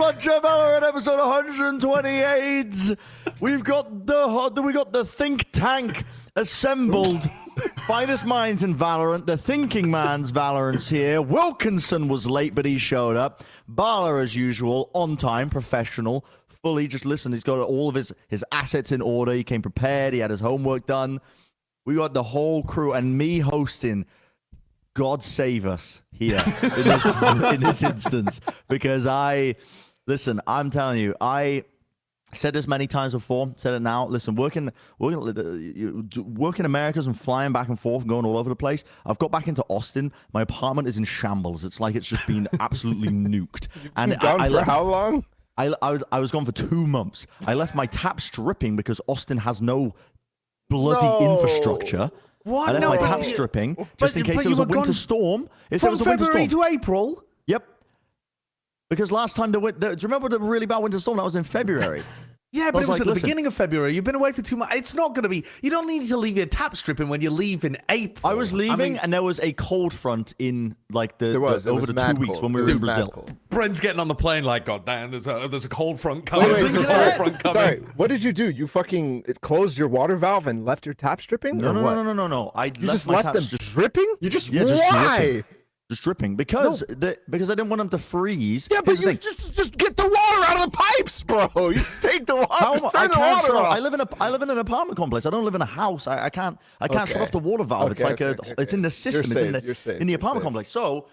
Plat Chat VALORANT episode 128. We got the think tank assembled. Finest minds in Valorant. The thinking man's Valorant's here. Wilkinson was late, but he showed up. Bala, as usual, on time, professional, fully. Just listen, he's got all of his assets in order. He came prepared. He had his homework done. We got the whole crew and me hosting. God save us here in this instance, because listen, I'm telling you, I said this many times before, said it now. Listen, working Americas and flying back and forth and going all over the place. I've got back into Austin. My apartment is in shambles. It's like it's just been absolutely nuked. And I left, how long? I was gone for 2 months. I left my tap stripping because Austin has no bloody infrastructure. What? I left my tap stripping just in case there was a winter storm. If there was a winter storm. From February to April? Yep. Because last time do you remember the really bad winter storm? That was in February. Yeah, but it was at the beginning of February. You've been away for 2 months. It's not going to be... You don't need to leave your tap stripping when you leave in April. I was leaving, and there was a cold front in like over the 2 weeks when we were in Brazil. Brent's getting on the plane like, God damn, there's a cold front coming. There's a cold front coming. Sorry, what did you do? You fucking closed your water valve and left your tap stripping? No. You just left them dripping? You just why? Just dripping because I didn't want them to freeze. Yeah, but you just get the water out of the pipes, bro. You take the water. Turn the water off. I live in an apartment complex. I don't live in a house. I can't shut off the water valve. It's like it's in the system. It's in the apartment complex. So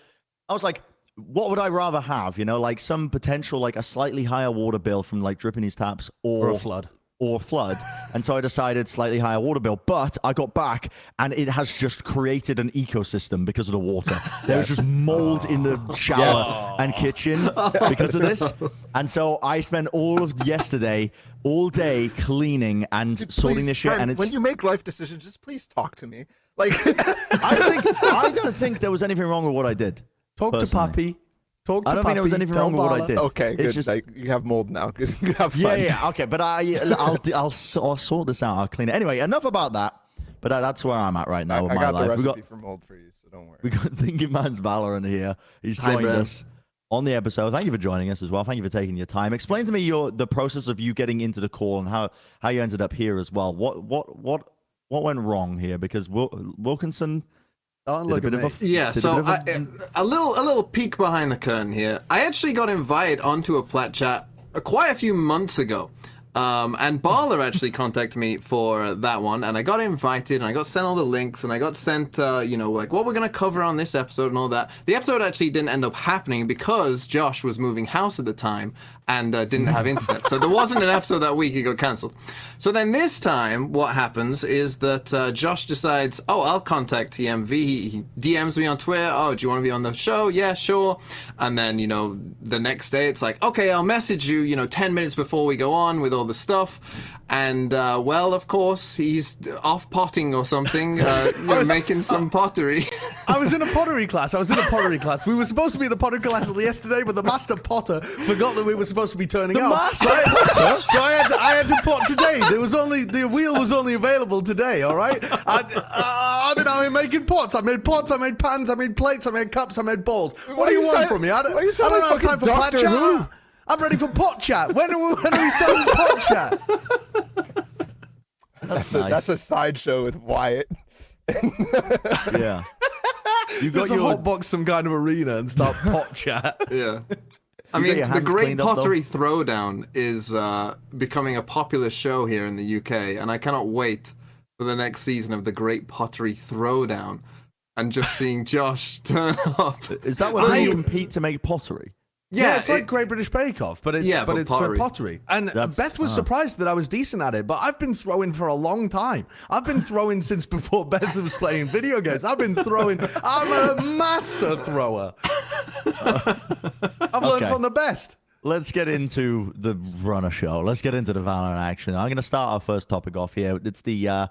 I was like, what would I rather have? You know, like some potential like a slightly higher water bill from like dripping these taps or a flood. And so I decided slightly higher water bill, but I got back and it has just created an ecosystem because of the water. There was just mold in the shower and kitchen because of this. And so I spent all of yesterday, all day cleaning and sorting this shit. And when you make life decisions, just please talk to me. Like I don't think there was anything wrong with what I did. Talk to Papi. I don't think there was anything wrong with what I did. Okay, good. Just, like, you have mold now. You have fun. Yeah, okay. But I'll sort this out. I'll clean it. Anyway, enough about that. But that's where I'm at right now with my life. I got the recipe for mold for you, so don't worry. We got Thinking Man's Valorant here. He's joined us on the episode. Thank you for joining us as well. Thank you for taking your time. Explain to me the process of you getting into the call and how you ended up here as well. What went wrong here? Because Wilkinson... Oh, look at me. Yeah, so a little peek behind the curtain here. I actually got invited onto a Plat Chat quite a few months ago. And Bala actually contacted me for that one, and I got invited, and I got sent all the links, and I got sent, like what we're going to cover on this episode and all that. The episode actually didn't end up happening because Josh was moving house at the time and didn't have internet. So there wasn't an episode that week. It got cancelled. So then this time, what happens is that Josh decides, oh, I'll contact TMV. He DMs me on Twitter. Oh, do you want to be on the show? Yeah, sure. And then, the next day, it's like, okay, I'll message you, 10 minutes before we go on with all the stuff. And, well, of course, he's off potting or something, making some pottery. I was in a pottery class. We were supposed to be in the pottery class yesterday, but the master potter forgot that we were supposed to be turning up. So I had to pot today. The wheel was only available today, all right? I'm making pots. I made pots, I made pans, I made plates, I made cups, I made bowls. What do you want from me? I don't have time for Plat Chat. I'm ready for pot chat. When are we starting pot chat? That's a sideshow with Wyatt. Yeah. You got to hotbox some kind of arena and start pot chat. Yeah. I mean, the Great Pottery Throwdown is becoming a popular show here in the UK, and I cannot wait for the next season of the Great Pottery Throwdown and just seeing Josh turn up. Is that when you compete to make pottery? Yeah, it's like Great British Bake Off, but it's for pottery. And Beth was surprised that I was decent at it, but I've been throwing for a long time. I've been throwing since before Beth was playing video games. I'm a master thrower. I've learned from the best. Let's get into the runner show. Let's get into the Valorant action. I'm going to start our first topic off here. It's the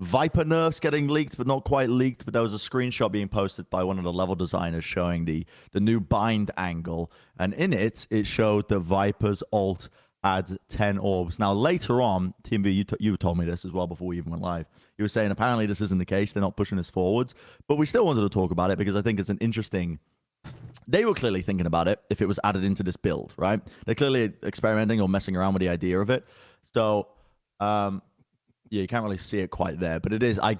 Viper nerfs getting leaked, but not quite leaked. But there was a screenshot being posted by one of the level designers showing the new bind angle. And in it, it showed the Viper's ult had 10 orbs. Now, later on, TMV, you told me this as well before we even went live. You were saying apparently this isn't the case. They're not pushing this forwards. But we still wanted to talk about it because I think it's an interesting they were clearly thinking about it if it was added into this build, right? They're clearly experimenting or messing around with the idea of it. So, yeah, you can't really see it quite there, but it is. I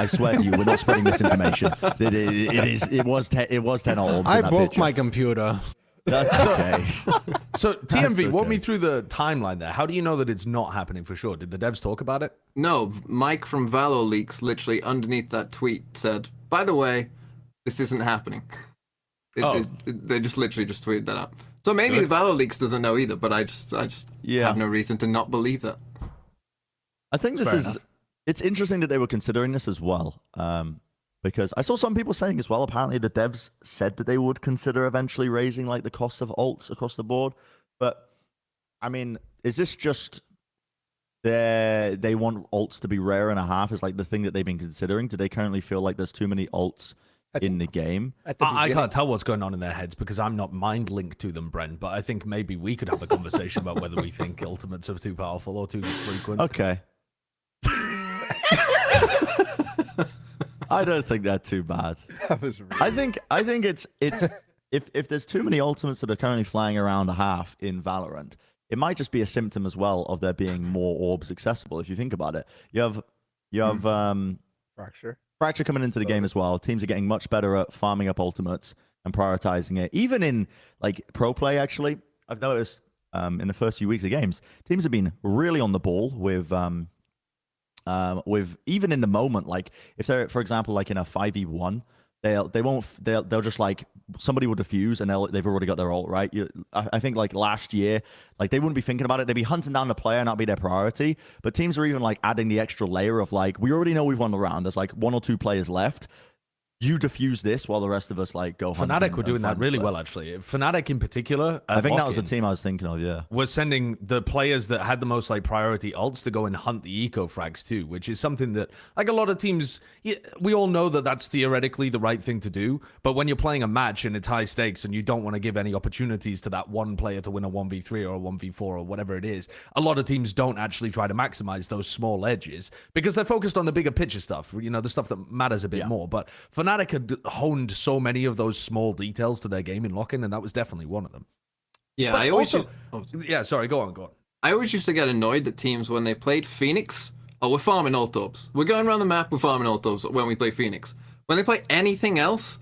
swear to you, we're not spreading this information. It was 10 orbs. I broke my computer. That's okay. So TMV, okay. walk me through the timeline there. How do you know that it's not happening for sure? Did the devs talk about it? No, Mike from Valo Leaks literally underneath that tweet said, by the way, this isn't happening. They just literally just tweeted that out. So maybe Valo Leaks doesn't know either, but I just have no reason to not believe that. I think it's interesting that they were considering this as well. Because I saw some people saying as well, apparently the devs said that they would consider eventually raising like the cost of alts across the board. But I mean, is this just they want alts to be rare and a half is like the thing that they've been considering? Do they currently feel like there's too many alts in the game? I can't tell what's going on in their heads because I'm not mind linked to them, Brent, but I think maybe we could have a conversation about whether we think ultimates are too powerful or too frequent. Okay. I don't think that's too bad. That was really... I think it's if there's too many ultimates that are currently flying around a half in Valorant, it might just be a symptom as well of there being more orbs accessible. If you think about it, you have Fracture coming into the game as well. Teams are getting much better at farming up ultimates and prioritizing it. Even in like pro play, actually, I've noticed in the first few weeks of games, teams have been really on the ball with even in the moment, like if they're, for example, like in a 5v1, they'll just like somebody will defuse and they've already got their ult, right? I think like last year, like they wouldn't be thinking about it. They'd be hunting down the player, not be their priority. But teams are even like adding the extra layer of like, we already know we've won the round. There's like 1 or 2 players left. You defuse this while the rest of us like go. Fnatic were doing that really well, actually. Fnatic in particular, I think that was the team I was thinking of. Yeah, was sending the players that had the most like priority ults to go and hunt the eco frags too, which is something that like a lot of teams. We all know that that's theoretically the right thing to do, but when you're playing a match and it's high stakes and you don't want to give any opportunities to that one player to win a 1v3 or a 1v4 or whatever it is, a lot of teams don't actually try to maximize those small edges because they're focused on the bigger picture stuff. You know, the stuff that matters a bit more. But Fnatic had honed so many of those small details to their game in lock-in, and that was definitely one of them. Yeah, but I always yeah, sorry, go on. I always used to get annoyed that teams when they played Phoenix, we're farming ult orbs. We're going around the map, we're farming ult orbs when we play Phoenix. When they play anything else,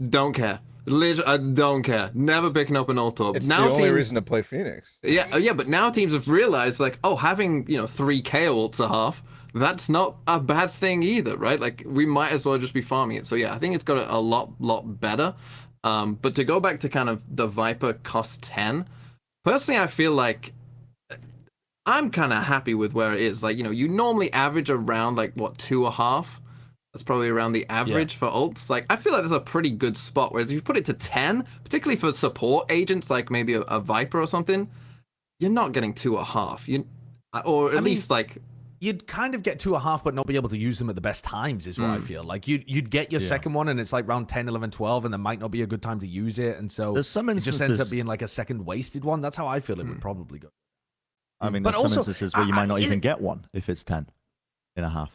don't care. I don't care. Never picking up an ult orb. It's now the only reason to play Phoenix. Yeah, but now teams have realized like, having 3k ults a half, that's not a bad thing either, right? Like we might as well just be farming it. So yeah, I think it's got a lot better. But to go back to kind of the Viper cost 10, personally, I feel like I'm kind of happy with where it is. Like, you normally average around like 2.5. That's probably around the average for ults. Like, I feel like there's a pretty good spot. Whereas if you put it to 10, particularly for support agents, like maybe a Viper or something, you're not getting 2.5. Or at least like. You'd kind of get 2.5, but not be able to use them at the best times, is what I feel. Like, you'd get your second one, and it's like round 10, 11, 12, and there might not be a good time to use it, and so it just ends up being like a second wasted one. That's how I feel it would probably go. I mean, there's some instances where you might not even get one if it's 10.5.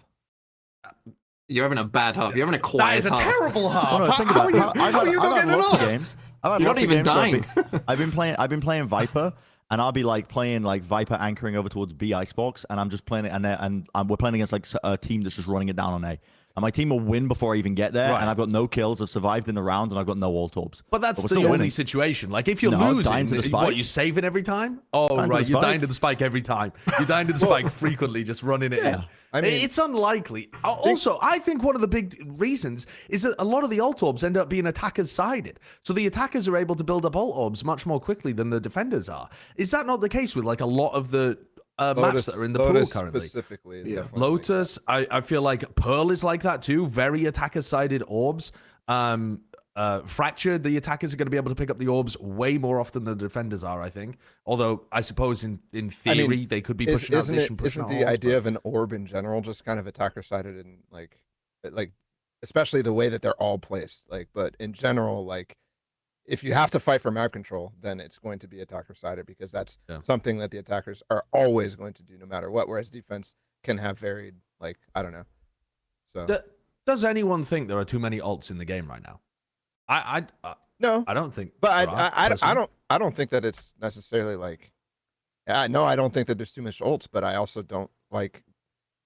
You're having a bad half. You're having a quiet half. That is a terrible half. Well, no, how are you not getting it off? You're not even dying. I've been playing Viper. And I'll be like playing like Viper anchoring over towards B icebox, and I'm just playing it, and we're playing against like a team that's just running it down on A. And my team will win before I even get there, and I've got no kills. I've survived in the round, and I've got no ult orbs. But that's the only situation. Like, if you're losing, what, you saving every time? Oh, right, you're dying to the spike every time. You're dying to the spike frequently, just running it in. I mean, it's unlikely. Also, I think one of the big reasons is that a lot of the ult orbs end up being attackers sided. So the attackers are able to build up ult orbs much more quickly than the defenders are. Is that not the case with like a lot of the maps that are in the pool currently? Specifically is Lotus, I feel like Pearl is like that too. Very attacker sided orbs. Fracture, the attackers are going to be able to pick up the orbs way more often than the defenders are, I think. Although I suppose in theory they could be pushing out this and pushing out Isn't the idea of an orb in general just kind of attacker sided and like especially the way that they're all placed? Like, but in general, like if you have to fight for map control, then it's going to be attacker sided because that's something that the attackers are always going to do no matter what. Whereas defense can have varied, like, I don't know. So does anyone think there are too many ults in the game right now? No, I don't think. but there are, I don't think that it's necessarily like. No, I don't think that there's too much ults, but I also don't like.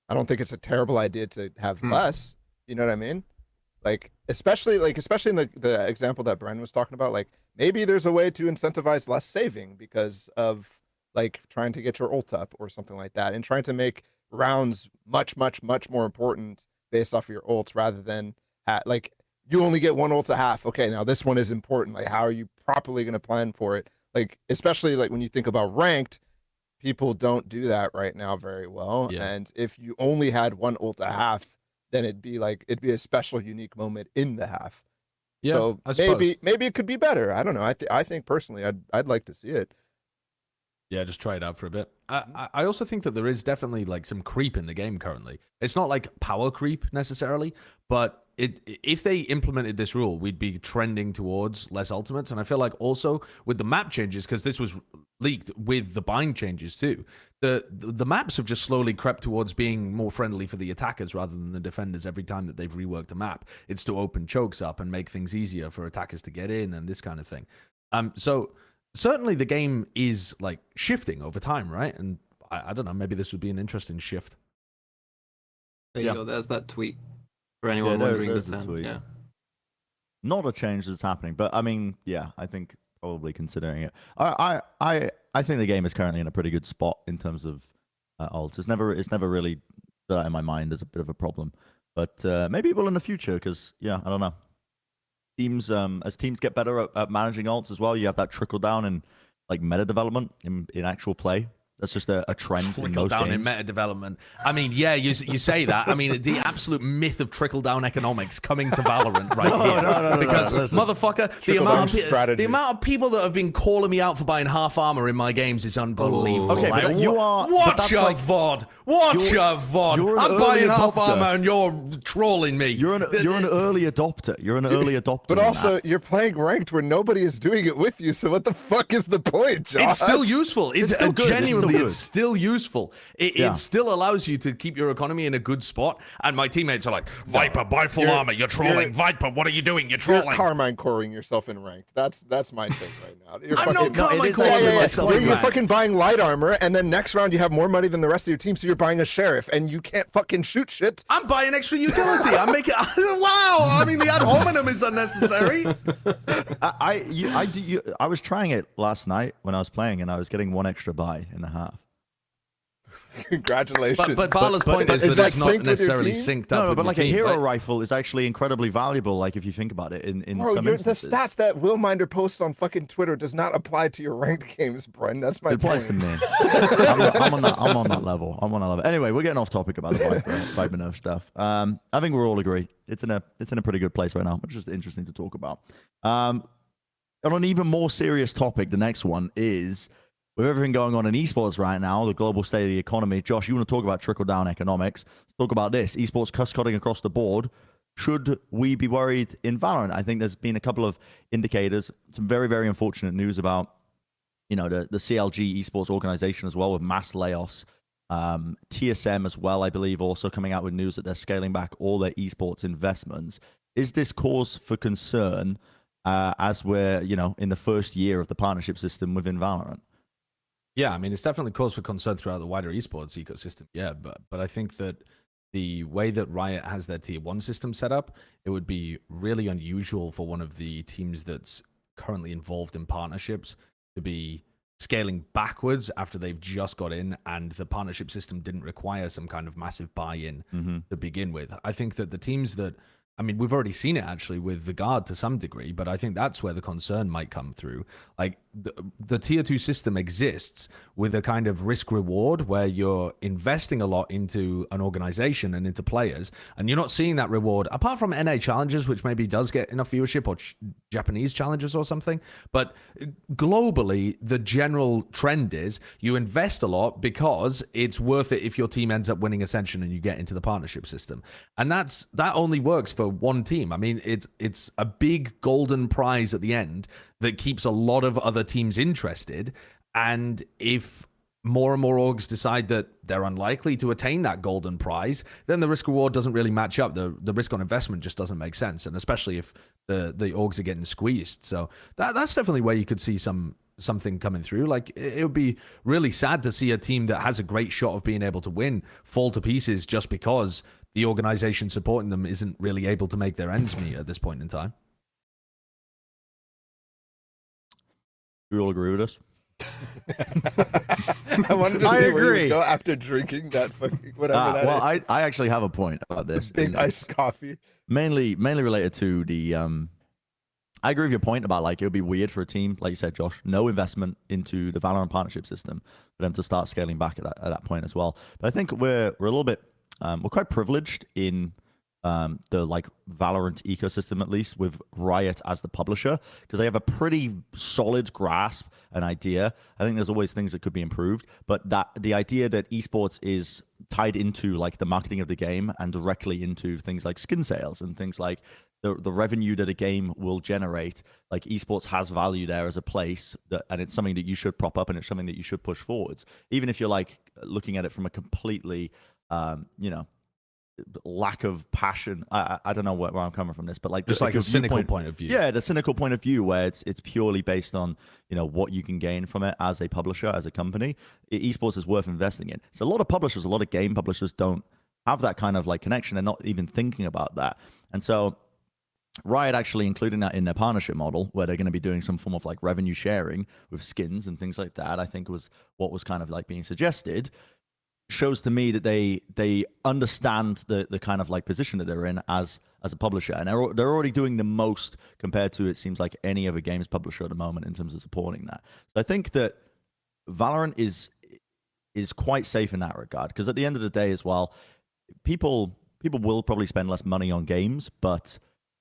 I don't think it's a terrible idea to have less. You know what I mean? Like especially in the example that Bren was talking about. Like maybe there's a way to incentivize less saving because of like trying to get your ult up or something like that, and trying to make rounds much more important based off of your ults rather than like you only get one ult a half. Okay, now this one is important. Like how are you properly going to plan for it? Like especially like when you think about ranked, people don't do that right now very well. Yeah. And if you only had one ult a half, then it'd be a special unique moment in the half. Yeah, so I suppose. maybe it could be better. I don't know. I think personally I'd like to see it. Yeah, just try it out for a bit. I also think that there is definitely like some creep in the game currently. It's not like power creep necessarily, but if they implemented this rule, we'd be trending towards less ultimates. And I feel like also with the map changes, because this was leaked with the bind changes too, the maps have just slowly crept towards being more friendly for the attackers rather than the defenders every time that they've reworked a map. It's to open chokes up and make things easier for attackers to get in and this kind of thing. So certainly the game is like shifting over time, right? And I don't know, maybe this would be an interesting shift. There you go. There's that tweet for anyone wondering. There's the tweet. Yeah. Not a change that's happening, but I mean, yeah, I think probably considering it. I think the game is currently in a pretty good spot in terms of ults. It's never really that in my mind as a bit of a problem, but maybe it will in the future because yeah, I don't know. Teams as teams get better at managing ults as well, you have that trickle down in like meta development in actual play. That's just a trend in most down games. in meta development. I mean, yeah, you say that. I mean, the absolute myth of trickle down economics coming to Valorant right here. No, because motherfucker, the amount of people that have been calling me out for buying half armor in my games is unbelievable. Okay, but you are. Watch your VOD. Watch your VOD. I'm buying half armor and you're trolling me. You're an early adopter. You're an early adopter. But also, you're playing ranked where nobody is doing it with you. So what the fuck is the point, Josh? It's still useful. It's still good. genuinely. It's still useful. It still allows you to keep your economy in a good spot. And my teammates are like, Viper, buy full armor. You're trolling. Viper, what are you doing? You're trolling. You're Carmine coring yourself in ranked. That's my thing right now. You're I'm fucking, not Carmine coring myself in You're ranked. fucking buying light armor, and then next round you have more money than the rest of your team, so you're buying a sheriff, and you can't fucking shoot shit. I'm buying extra utility. I'm making. Wow. I mean, the ad hominem is unnecessary. I was trying it last night when I was playing, and I was getting one extra buy in the half. Congratulations. But Barla's point is that it's not necessarily synced up. No, with but your like a team, hero rifle is actually incredibly valuable. Like if you think about it, in Bro, some the instances. stats that Willminder posts on fucking Twitter does not apply to your ranked games, Bren. That's my It applies to point. me. I'm on that level. I'm on that level. Anyway, we're getting off topic about the Viper Nerf stuff. I think we're all agree. It's in a pretty good place right now. It's just interesting to talk about. On an even more serious topic, the next one is with everything going on in esports right now, the global state of the economy. Josh, you want to talk about trickle-down economics? Let's talk about this. Esports cost-cutting across the board. Should we be worried in Valorant? I think there's been a couple of indicators, some very, very unfortunate news about, the CLG esports organization as well with mass layoffs. TSM as well, I believe, also coming out with news that they're scaling back all their esports investments. Is this cause for concern as we're, in the first year of the partnership system within Valorant? Yeah, I mean, it's definitely cause for concern throughout the wider esports ecosystem. Yeah, but I think that the way that Riot has their tier 1 system set up, it would be really unusual for one of the teams that's currently involved in partnerships to be scaling backwards after they've just got in and the partnership system didn't require some kind of massive buy-in to begin with. I think that the teams that, I mean, we've already seen it actually with the Guard to some degree, but I think that's where the concern might come through. Like the tier 2 system exists with a kind of risk reward where you're investing a lot into an organization and into players, and you're not seeing that reward apart from NA challenges, which maybe does get enough viewership, or Japanese challenges or something. But globally, the general trend is you invest a lot because it's worth it if your team ends up winning Ascension and you get into the partnership system. And that only works for one team. I mean, it's a big golden prize at the end that keeps a lot of other teams interested. And if more and more orgs decide that they're unlikely to attain that golden prize, then the risk reward doesn't really match up. The risk on investment just doesn't make sense. And especially if the orgs are getting squeezed. So that's definitely where you could see something coming through. Like, it would be really sad to see a team that has a great shot of being able to win fall to pieces just because the organization supporting them isn't really able to make their ends meet at this point in time. We all agree with us. I wanted to I see where you agree. would go after drinking that fucking whatever that well, is. I actually have a point about this. Big and iced coffee. mainly related to the I agree with your point about, like, it would be weird for a team, like you said, Josh, no investment into the Valorant partnership system for them to start scaling back at that point as well. But I think we're a little bit we're quite privileged in the, like, Valorant ecosystem, at least with Riot as the publisher, because they have a pretty solid grasp and idea. I think there's always things that could be improved, but that the idea that esports is tied into, like, the marketing of the game and directly into things like skin sales and things like the revenue that a game will generate, like, esports has value there as a place that, and it's something that you should prop up and it's something that you should push forwards, even if you're, like, looking at it from a completely lack of passion. I don't know where I'm coming from this, but, like, just like a cynical point of view. Yeah, the cynical point of view where it's purely based on, what you can gain from it as a publisher, as a company. Esports is worth investing in. So a lot of publishers, a lot of game publishers don't have that kind of, like, connection. They're not even thinking about that. And so Riot actually including that in their partnership model, where they're going to be doing some form of, like, revenue sharing with skins and things like that, I think was what was kind of, like, being suggested, shows to me that they understand the kind of, like, position that they're in as a publisher, and they're already doing the most compared to, it seems like, any other games publisher at the moment in terms of supporting that. So I think that Valorant is quite safe in that regard, because at the end of the day as well, people will probably spend less money on games, but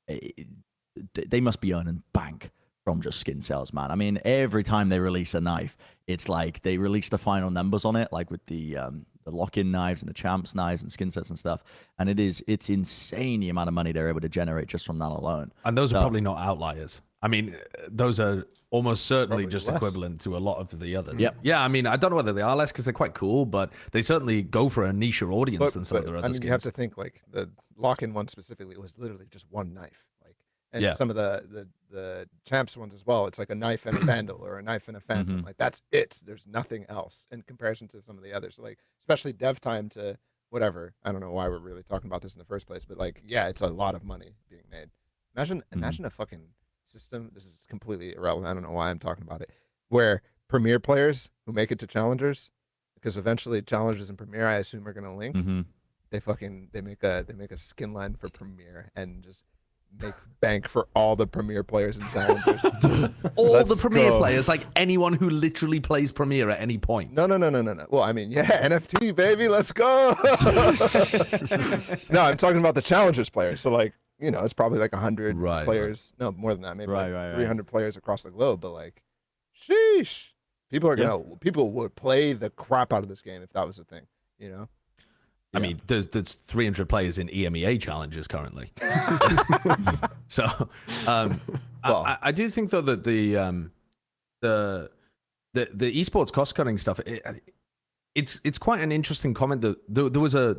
they must be earning bank from just skin sales, man. I mean, every time they release a knife, it's like they release the final numbers on it, like with the lock-in knives and the champs knives and skin sets and stuff, and it's insane the amount of money they're able to generate just from that alone. And those are probably not outliers. I mean, those are almost certainly Probably just less. equivalent to a lot of the others. Yep. Yeah, I mean, I don't know whether they are less because they're quite cool, but they certainly go for a niche audience than some of their other I mean, skins. you have to think, like, the lock-in one specifically was literally just one knife, like, and Yeah. some of the champs ones as well. It's like a knife and a vandal or a knife and a phantom. Mhm. Like, that's it. There's nothing else in comparison to some of the others. Like, especially dev time to whatever. I don't know why we're really talking about this in the first place, but, like, yeah, it's a lot of money being made. Imagine a fucking system. This is completely irrelevant. I don't know why I'm talking about it. Where Premier players who make it to challengers, because eventually challengers and Premier, I assume, are gonna link. Mm-hmm. They make a skin line for Premier and just make bank for all the Premier players and challengers. all Let's the Premier go. players, like anyone who literally plays Premier at any point. No. Well, I mean, yeah, NFT baby, let's go. No, I'm talking about the challengers players. So, like, it's probably like 100 Right, players. No, more than that. Maybe Right, like right, right. 300 players across the globe. But, like, sheesh, people would play the crap out of this game if that was a thing. I mean, there's 300 players in EMEA challenges currently. So, Well- I do think though that the esports cost cutting stuff, it's quite an interesting comment. That there was a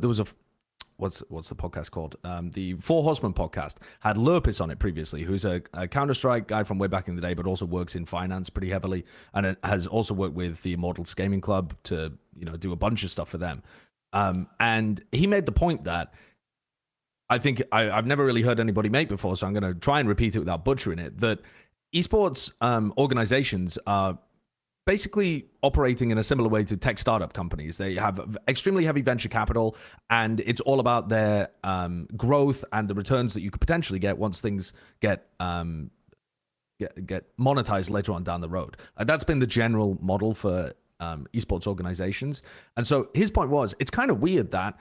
what's the podcast called? The Four Horsemen podcast had Lurpis on it previously, who's a Counter-Strike guy from way back in the day, but also works in finance pretty heavily, and it has also worked with the Immortals Gaming Club to do a bunch of stuff for them. And he made the point that I think I've never really heard anybody make before, so I'm going to try and repeat it without butchering it, that esports organizations are basically operating in a similar way to tech startup companies. They have extremely heavy venture capital, and it's all about their growth and the returns that you could potentially get once things get monetized later on down the road. And that's been the general model for esports organizations. And so his point was, it's kind of weird that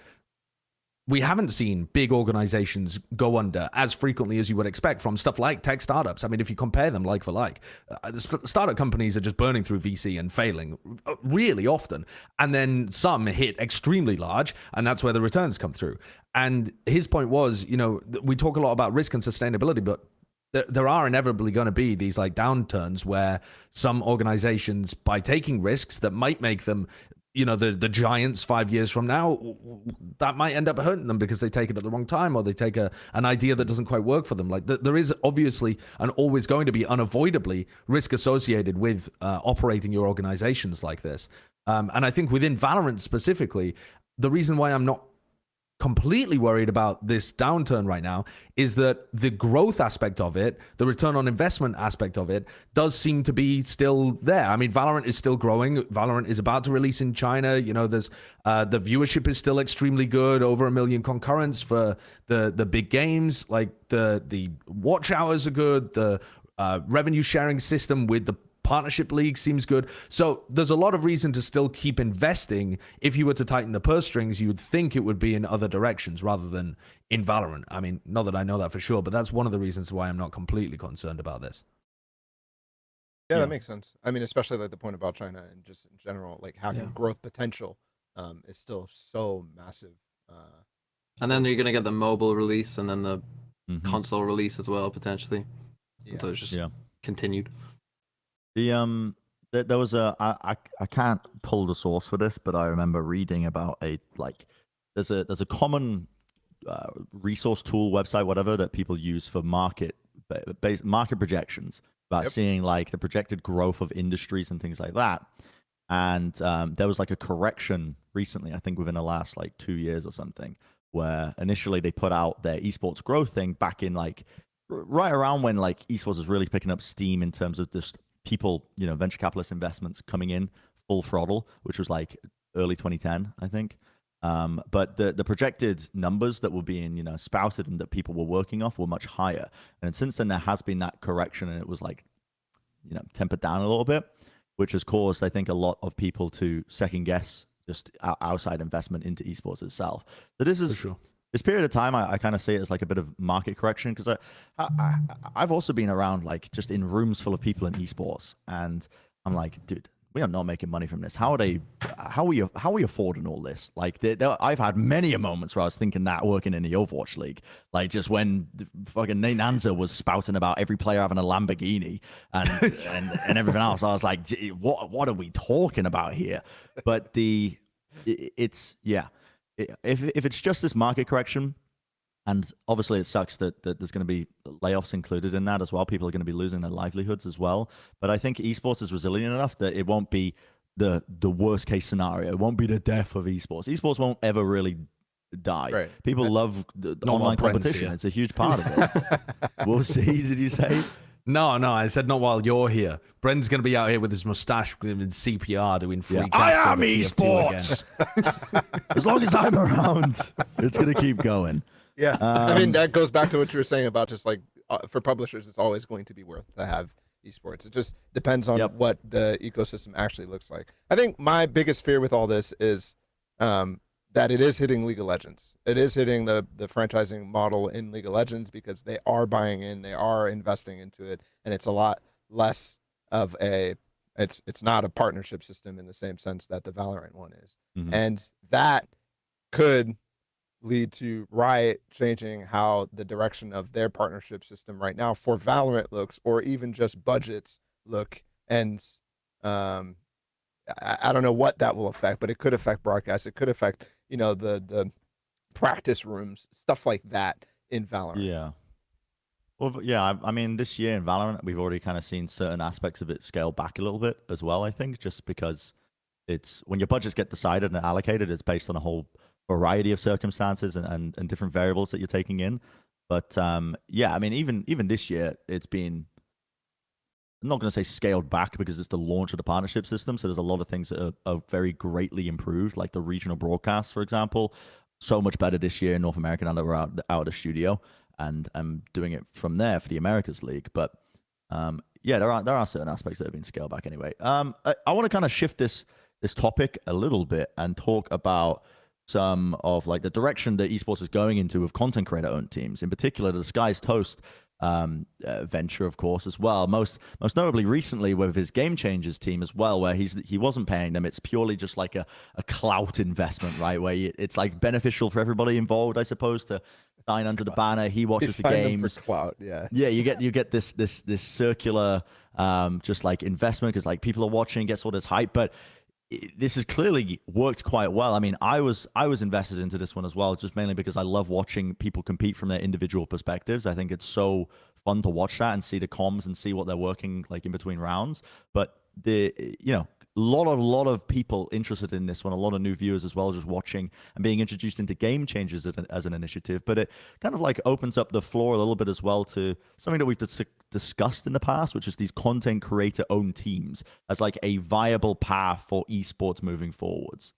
we haven't seen big organizations go under as frequently as you would expect from stuff like tech startups. I mean, if you compare them like for like, the startup companies are just burning through VC and failing really often. And then some hit extremely large, and that's where the returns come through. And his point was, we talk a lot about risk and sustainability, but there are inevitably going to be these like downturns where some organizations, by taking risks that might make them the giants 5 years from now, that might end up hurting them because they take it at the wrong time, or they take an idea that doesn't quite work for them. Like there is obviously and always going to be unavoidably risk associated with operating your organizations like this. And I think within Valorant specifically, the reason why I'm not completely worried about this downturn right now is that the growth aspect of it, the return on investment aspect of it, does seem to be still there. I mean, Valorant is still growing. Valorant is about to release in China. There's the viewership is still extremely good, over 1 million concurrents for the big games. Like the watch hours are good. The revenue sharing system with the partnership league seems good. So there's a lot of reason to still keep investing. If you were to tighten the purse strings, you would think it would be in other directions rather than in Valorant. I mean, not that I know that for sure, but that's one of the reasons why I'm not completely concerned about this. Yeah, that makes sense. I mean, especially like the point about China and just in general, like having growth potential is still so massive. And then you're going to get the mobile release and then the console release as well, potentially. Yeah. So it's just continued. There was I can't pull the source for this, but I remember reading about there's a common resource tool website, whatever, that people use for market projections about seeing like the projected growth of industries and things like that. And there was like a correction recently, I think within the last like 2 years or something, where initially they put out their esports growth thing back in like right around when like esports was really picking up steam in terms of just people, venture capitalist investments coming in full throttle, which was like early 2010, I think. But the projected numbers that were being, spouted and that people were working off were much higher. And since then, there has been that correction, and it was like, tempered down a little bit, which has caused, I think, a lot of people to second guess just outside investment into esports itself. So this is this period of time, I kind of see it as like a bit of market correction, because I've also been around like just in rooms full of people in esports, and I'm like, dude, we are not making money from this. How are we affording all this? Like, I've had many a moments where I was thinking that working in the Overwatch League, like just when fucking Nate Nanza was spouting about every player having a Lamborghini and everything else, I was like, what are we talking about here? But if it's just this market correction, and obviously it sucks that there's going to be layoffs included in that as well. People are going to be losing their livelihoods as well. But I think esports is resilient enough that it won't be the worst case scenario. It won't be the death of esports. Esports won't ever really die. Right. People love the online competition. It's a huge part of it. We'll see. Did you say? No, I said not while you're here. Brendan's going to be out here with his mustache in CPR doing free casts. I am esports! As long as I'm around, it's going to keep going. Yeah. I mean, that goes back to what you were saying about just like for publishers, it's always going to be worth to have esports. It just depends on what the ecosystem actually looks like. I think my biggest fear with all this is that it is hitting League of Legends. It is hitting the franchising model in League of Legends, because they are buying in, they are investing into it, and it's a lot less of it's not a partnership system in the same sense that the Valorant one is. And that could lead to Riot changing how the direction of their partnership system right now for Valorant looks, or even just budgets look. And I don't know what that will affect, but it could affect broadcast. It could affect, the practice rooms, stuff like that in Valorant. Yeah. Well, yeah, I mean, this year in Valorant, we've already kind of seen certain aspects of it scale back a little bit as well, I think, just because it's when your budgets get decided and allocated, it's based on a whole variety of circumstances and different variables that you're taking in. But yeah, I mean, even this year, it's been, I'm not going to say scaled back because it's the launch of the partnership system. So there's a lot of things that are very greatly improved, like the regional broadcasts, for example. So much better this year in North America now that we're out of the studio, and I'm doing it from there for the Americas League. But yeah, there are certain aspects that have been scaled back anyway. I want to kind of shift this topic a little bit and talk about some of like the direction that esports is going into with content creator owned teams, in particular the Sky's Toast venture, of course, as well. Most notably recently with his Game Changers team as well, where he wasn't paying them. It's purely just like a clout investment, right? Where it's like beneficial for everybody involved, I suppose, to sign under the banner. He watches the games. For clout, yeah. Yeah, you get this circular just like investment, because like people are watching, gets all this hype. But this has clearly worked quite well. I mean, I was invested into this one as well, just mainly because I love watching people compete from their individual perspectives. I think it's so fun to watch that and see the comms and see what they're working like in between rounds. But a lot of people interested in this one, a lot of new viewers as well, just watching and being introduced into game changers as an initiative. But it kind of like opens up the floor a little bit as well to something that we've discussed in the past, which is these content creator owned teams as like a viable path for esports moving forwards.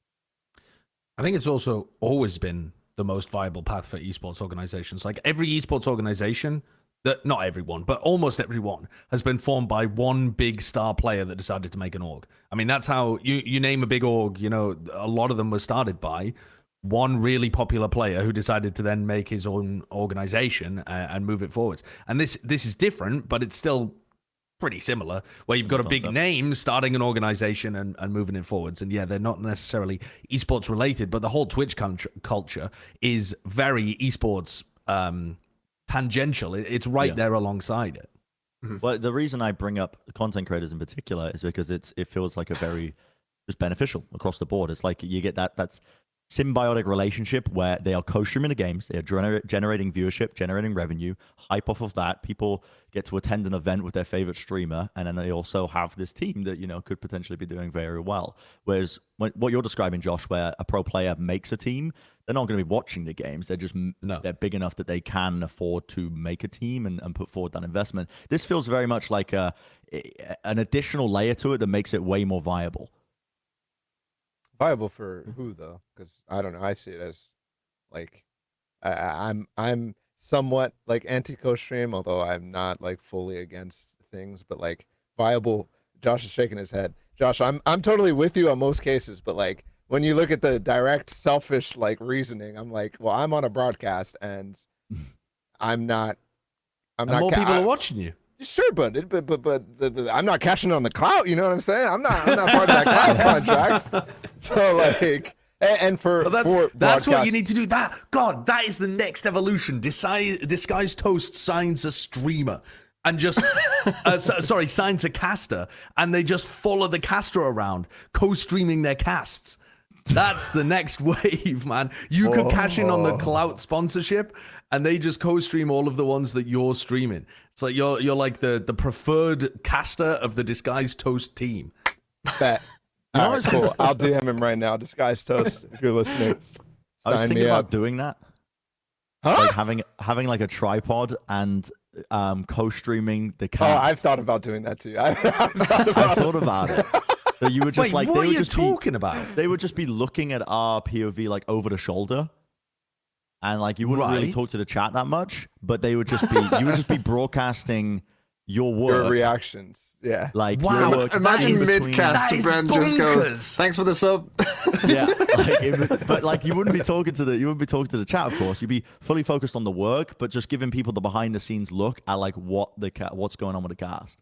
I think it's also always been the most viable path for esports organizations. Like every esports organization, that not everyone, but almost everyone has been formed by one big star player that decided to make an org. I mean, that's how you name a big org, a lot of them were started by one really popular player who decided to then make his own organization and move it forwards. And this is different, but it's still pretty similar, where you've got a big name starting an organization and moving it forwards. And yeah, they're not necessarily esports related, but the whole Twitch culture is very esports tangential. It's right there alongside it. Well, the reason I bring up content creators in particular is because it feels like a very just beneficial across the board. It's like you get that's symbiotic relationship where they are co-streaming the games, they are generating viewership, generating revenue, hype off of that. People get to attend an event with their favorite streamer, and then they also have this team that could potentially be doing very well. Whereas what you're describing, Josh, where a pro player makes a team, they're not going to be watching the games. They're just they're big enough that they can afford to make a team and put forward that investment. This feels very much like an additional layer to it that makes it way more viable. Viable for who though? Because I don't know. I see it as like I'm somewhat like anti co-stream, although I'm not like fully against things. But like viable. Josh is shaking his head. Josh, I'm totally with you on most cases, but like when you look at the direct selfish like reasoning, I'm like, well, I'm on a broadcast and I'm not. More people are watching you. Sure, but I'm not cashing on the clout. You know what I'm saying? I'm not part of that clout contract. So like, and that's what you need to do. That is the next evolution. Disguised Toast signs a streamer and just signs a caster, and they just follow the caster around, co-streaming their casts. That's the next wave, man. You could cash in on the clout sponsorship, and they just co-stream all of the ones that you're streaming. It's like you're like the preferred caster of the Disguised Toast team. Bet. All right, cool. I'll DM him right now. Disguised Toast, if you're listening. I was thinking about doing that. Huh? Like having like a tripod and co-streaming the cast. Oh, I've thought about doing that too. I've thought about it. So you would just Wait, what are you talking about? They would just be looking at our POV like over the shoulder. And like you wouldn't really talk to the chat that much, but they would just be you would just be broadcasting your work. Your reactions. Yeah. Like wow. Your work imagine mid-cast Bren just goes, thanks for the sub. Yeah. But like you wouldn't be talking to the chat, of course. You'd be fully focused on the work, but just giving people the behind the scenes look at like what's going on with the cast.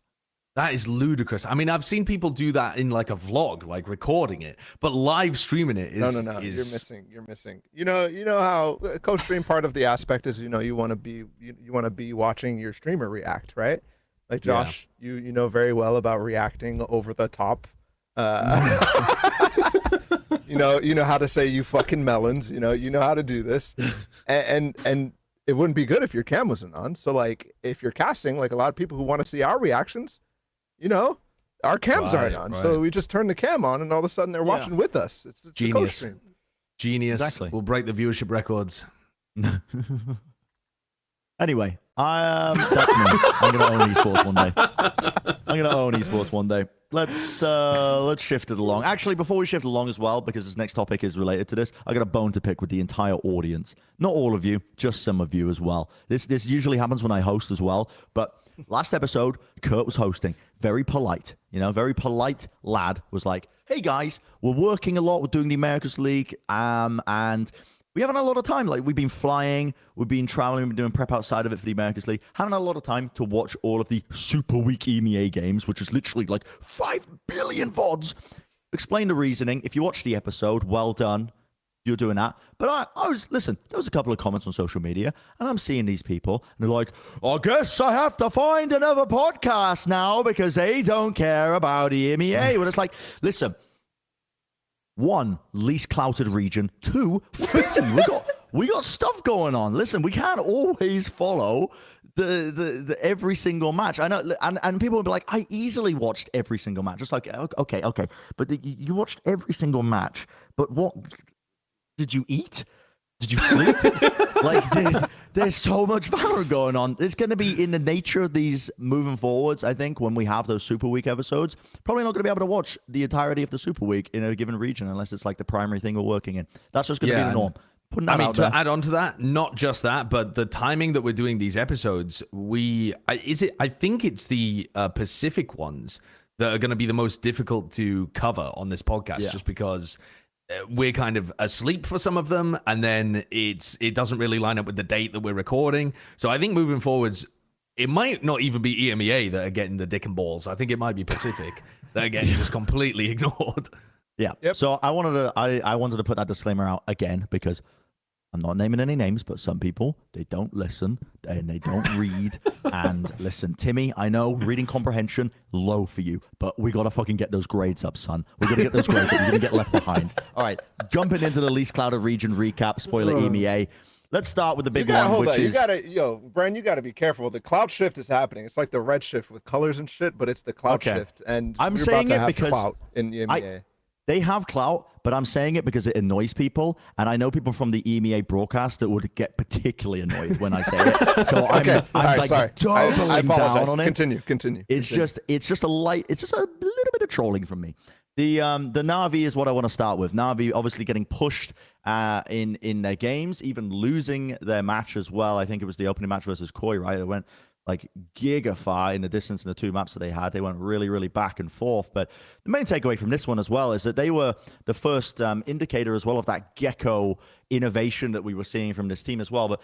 That is ludicrous. I mean, I've seen people do that in like a vlog, like recording it, but live streaming it is no. You're missing. You know how co-stream part of the aspect is you want to be watching your streamer react, right? Like Josh, you know very well about reacting over the top. You know how to say you fucking melons. You know how to do this, and it wouldn't be good if your cam wasn't on. So like if you're casting, like a lot of people who want to see our reactions. Our cams aren't on, so we just turn the cam on, and all of a sudden they're watching with us. It's genius. Genius. Exactly. We'll break the viewership records. Anyway, that's me. I'm gonna own esports one day. Let's shift it along. Actually, before we shift along as well, because this next topic is related to this, I got a bone to pick with the entire audience. Not all of you, just some of you as well. This usually happens when I host as well, but. Last episode, Kurt was hosting. Very polite, very polite lad was like, hey guys, we're working a lot. We're doing the Americas League, and we haven't had a lot of time. Like we've been flying, we've been traveling, we've been doing prep outside of it for the Americas League. Haven't had a lot of time to watch all of the Super Week EMEA games, which is literally like 5 billion VODs. Explain the reasoning. If you watched the episode, well done. You're doing that. But listen, there was a couple of comments on social media, and I'm seeing these people, and they're like, I guess I have to find another podcast now because they don't care about EMEA. Well, it's like, listen, 1, least clouted region. 2, we're busy. We got stuff going on. Listen, we can't always follow the every single match. I know, and people will be like, I easily watched every single match. It's like, okay, but you watched every single match. But what did you eat? Did you sleep? Like, there's so much Valorant going on. It's going to be in the nature of these moving forwards, I think, when we have those Super Week episodes. Probably not going to be able to watch the entirety of the Super Week in a given region unless it's like the primary thing we're working in. That's just going to be the norm. To add on to that, not just that, but the timing that we're doing these episodes, I think it's the Pacific ones that are going to be the most difficult to cover on this podcast, just because we're kind of asleep for some of them, and then it doesn't really line up with the date that we're recording. So I think moving forwards, it might not even be EMEA that are getting the dick and balls. I think it might be Pacific that are getting just completely ignored. Yeah. Yep. So I wanted to put that disclaimer out again because I'm not naming any names, but some people, they don't listen and they don't read. And listen, Timmy, I know reading comprehension, low for you, but we got to fucking get those grades up, son. We got to get those grades up. You're going to get left behind. All right, jumping into the least clouded region recap, spoiler EMEA. Let's start with the big one, which is... Brian, you got to be careful. The cloud shift is happening. It's like the red shift with colors and shit, but it's the cloud shift. And I'm saying it because... clout in the EMEA. They have clout, but I'm saying it because it annoys people, and I know people from the EMEA broadcast that would get particularly annoyed when I say it. So I'm doubling down on it. Continue. It's just a little bit of trolling from me. The Na'Vi is what I want to start with. Na'Vi obviously getting pushed in their games, even losing their match as well. I think it was the opening match versus Koi, right? It went like giga far in the distance in the 2 maps that they had. They went really, really back and forth. But the main takeaway from this one as well is that they were the first indicator as well of that Gecko innovation that we were seeing from this team as well. But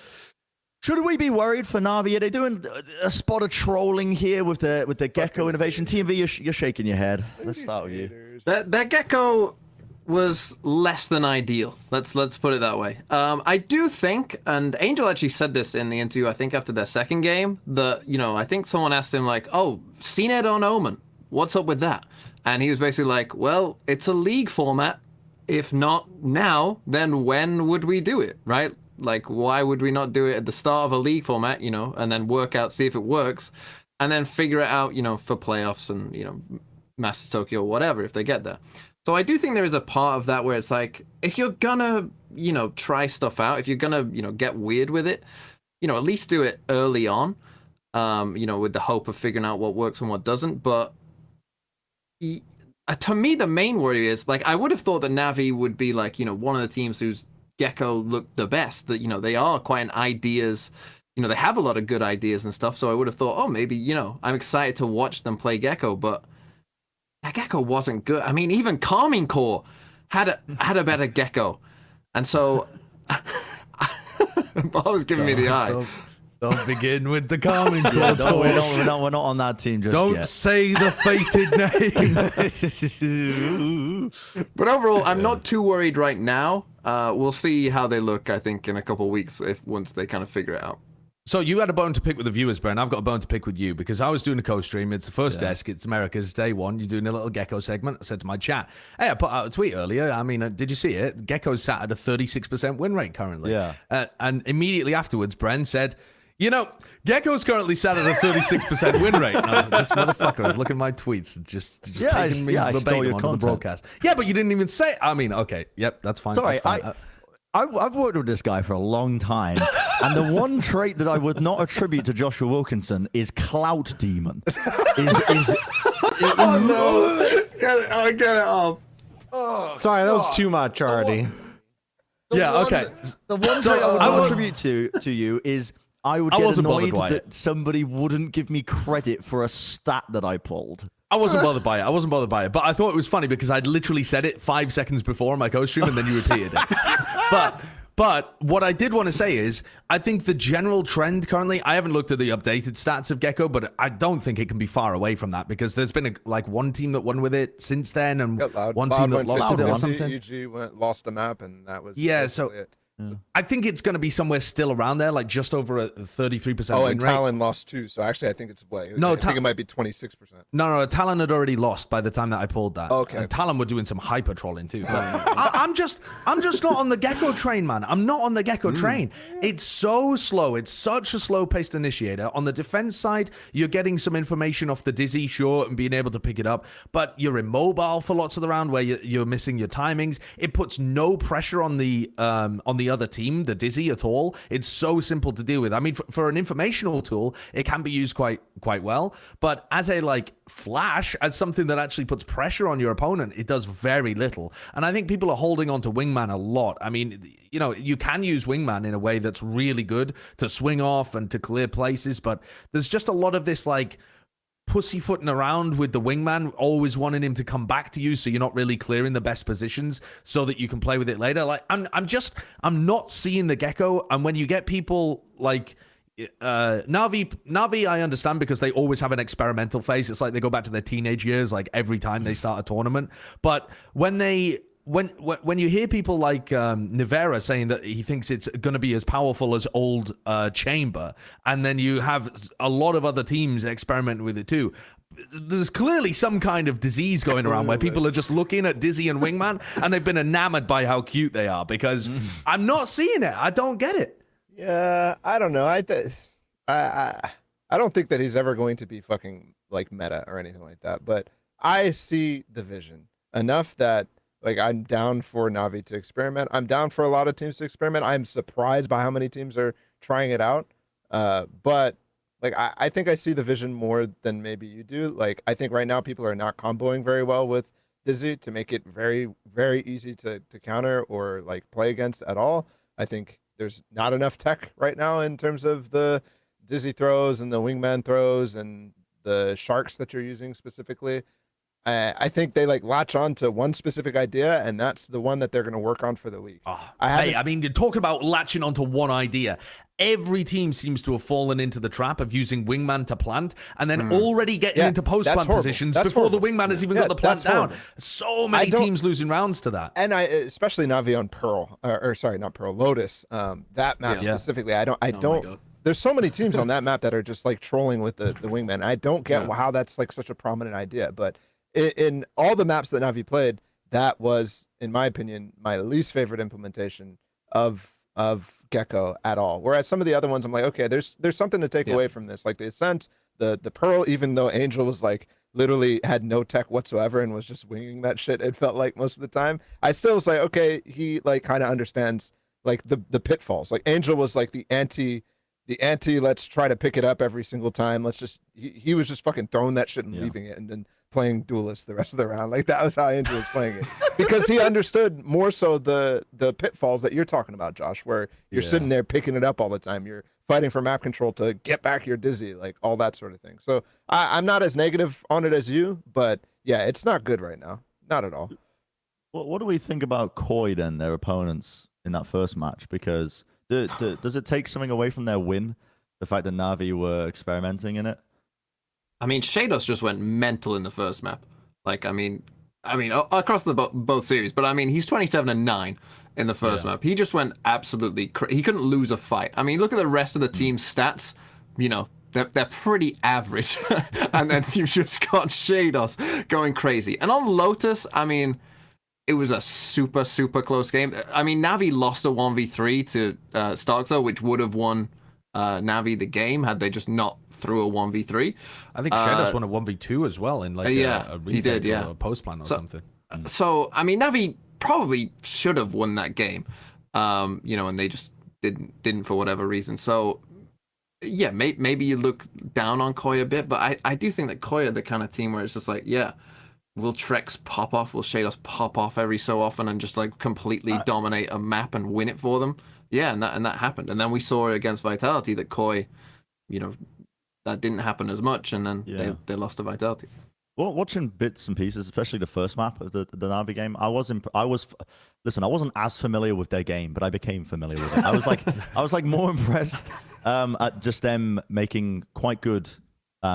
should we be worried for Na'Vi? Are they doing a spot of trolling here with the Gecko innovation? TMV, you're shaking your head. Let's start with you. That Gecko was less than ideal. Let's put it that way. I do think, and Angel actually said this in the interview, I think after their second game, that, I think someone asked him like, oh, CNED on Omen, what's up with that? And he was basically like, well, it's a league format. If not now, then when would we do it, right? Like, why would we not do it at the start of a league format, and then work out, see if it works, and then figure it out, for playoffs and, Master Tokyo or whatever, if they get there. So I do think there is a part of that where it's like, if you're gonna, try stuff out, if you're gonna, get weird with it, at least do it early on, with the hope of figuring out what works and what doesn't. But to me, the main worry is, like, I would have thought that Na'Vi would be like, one of the teams whose Gecko looked the best, that, they are quite an ideas, they have a lot of good ideas and stuff. So I would have thought, oh, maybe, I'm excited to watch them play Gecko, but that Gecko wasn't good. I mean, even Calming Core had a better Gecko. And so Bob was giving me the eye. Don't begin with the Calming Core. We're not on that team just yet. Don't say the fated name. But overall, I'm not too worried right now. We'll see how they look, I think, in a couple of weeks once they kind of figure it out. So you had a bone to pick with the viewers, Brian. I've got a bone to pick with you because I was doing a co-stream. It's the first desk. It's America's day one. You're doing a little Gecko segment. I said to my chat, hey, I put out a tweet earlier. I mean, did you see it? Gecko's sat at a 36% win rate currently. Yeah. And immediately afterwards, Bren said, Gecko's currently sat at a 36% win rate. No, this motherfucker is looking at my tweets and just taking me verbatim onto the broadcast. Yeah, but you didn't even say. I mean, okay, yep, that's fine. Sorry, that's fine. I've worked with this guy for a long time, and the one trait that I would not attribute to Joshua Wilkinson is clout demon. Oh no! Get it off. Oh, sorry, that was too much already. Okay. The one trait I would not attribute to you is I would get annoyed that somebody wouldn't give me credit for a stat that I pulled. I wasn't bothered by it. But I thought it was funny because I'd literally said it 5 seconds before on my co-stream and then you repeated it. But what I did want to say is, I think the general trend currently, I haven't looked at the updated stats of Gecko, but I don't think it can be far away from that because there's been one team that won with it since then and one team that lost with it or something. EG lost the map and that was so it. I think it's going to be somewhere still around there, like just over a 33% Oh, win and rate. Talon lost too. So actually, I think it's what? No, I think it might be 26%. No, Talon had already lost by the time that I pulled that. Okay. And Talon were doing some hyper trolling too. But I'm just not on the Gecko train, man. I'm not on the Gecko train. It's so slow. It's such a slow-paced initiator. On the defense side, you're getting some information off the Dizzy, sure, and being able to pick it up. But you're immobile for lots of the round where you're missing your timings. It puts no pressure on the other team, the Dizzy, at all. It's so simple to deal with. I mean, for an informational tool, it can be used quite well. But as a flash, as something that actually puts pressure on your opponent, it does very little. And I think people are holding on to Wingman a lot. I mean, you can use Wingman in a way that's really good to swing off and to clear places, but there's just a lot of this pussyfooting around with the Wingman, always wanting him to come back to you, so you're not really clearing the best positions so that you can play with it later. I'm not seeing the Gecko. And when you get people like Na'Vi, I understand, because they always have an experimental phase. It's like they go back to their teenage years, like every time they start a tournament. But when you hear people like Nivera saying that he thinks it's going to be as powerful as old Chamber, and then you have a lot of other teams experimenting with it too, there's clearly some kind of disease going around where people are just looking at Dizzy and Wingman and they've been enamored by how cute they are, because I'm not seeing it. I don't get it. Yeah, I don't know. I don't think that he's ever going to be fucking meta or anything like that. But I see the vision enough that I'm down for Na'Vi to experiment. I'm down for a lot of teams to experiment. I'm surprised by how many teams are trying it out. But I think I see the vision more than maybe you do. I think right now people are not comboing very well with Dizzy to make it very, very easy to counter or play against at all. I think there's not enough tech right now in terms of the Dizzy throws and the Wingman throws and the sharks that you're using specifically. I think they latch on to one specific idea, and that's the one that they're going to work on for the week. I mean, you're talking about latching onto one idea. Every team seems to have fallen into the trap of using Wingman to plant and then already getting into post-plant positions before the Wingman has even got the plant down. So many teams losing rounds to that. And especially Na'Vi on Pearl, or sorry, not Pearl, Lotus. That map specifically, I don't. There's so many teams on that map that are just trolling with the Wingman. I don't get how that's such a prominent idea, but in all the maps that Na'Vi played, that was, in my opinion, my least favorite implementation of Gecko at all. Whereas some of the other ones, I'm like, okay, there's something to take away from this. The Ascent, the Pearl, even though Angel was literally had no tech whatsoever and was just winging that shit, it felt like most of the time, I still was okay, he kind of understands the pitfalls. Angel was the anti let's try to pick it up every single time. He was just fucking throwing that shit and leaving it and then playing Duelist the rest of the round. That was how Angel was playing it. Because he understood more so the pitfalls that you're talking about, Josh, where you're sitting there picking it up all the time. You're fighting for map control to get back your Dizzy, all that sort of thing. So I'm not as negative on it as you, but yeah, it's not good right now. Not at all. Well, what do we think about Koi then, their opponents in that first match? Because does it take something away from their win, the fact that Na'Vi were experimenting in it? I mean, Shados just went mental in the first map. I mean, across the both series. But I mean, he's 27-9 in the first map. He just went absolutely he couldn't lose a fight. I mean, look at the rest of the team's stats. They're pretty average. And then you've just got Shados going crazy. And on Lotus, I mean, it was a super, super close game. I mean, Na'Vi lost a 1v3 to Starkzo, which would have won Na'Vi the game had they just not threw a 1v3. I think Shadows won a 1v2 as well in a he did, or a post plan or something. So I mean, Na'Vi probably should have won that game, and they just didn't for whatever reason. So yeah, maybe you look down on Koi a bit, but I do think that Koi are the kind of team where it's just will Trex pop off, will Shados pop off every so often and just completely dominate a map and win it for them. Yeah, and that happened. And then we saw against Vitality that Koi, that didn't happen as much, and then they lost to Vitality. Well, watching bits and pieces, especially the first map of the Na'Vi game, I wasn't as familiar with their game, but I became familiar with it. I was more impressed at just them making quite good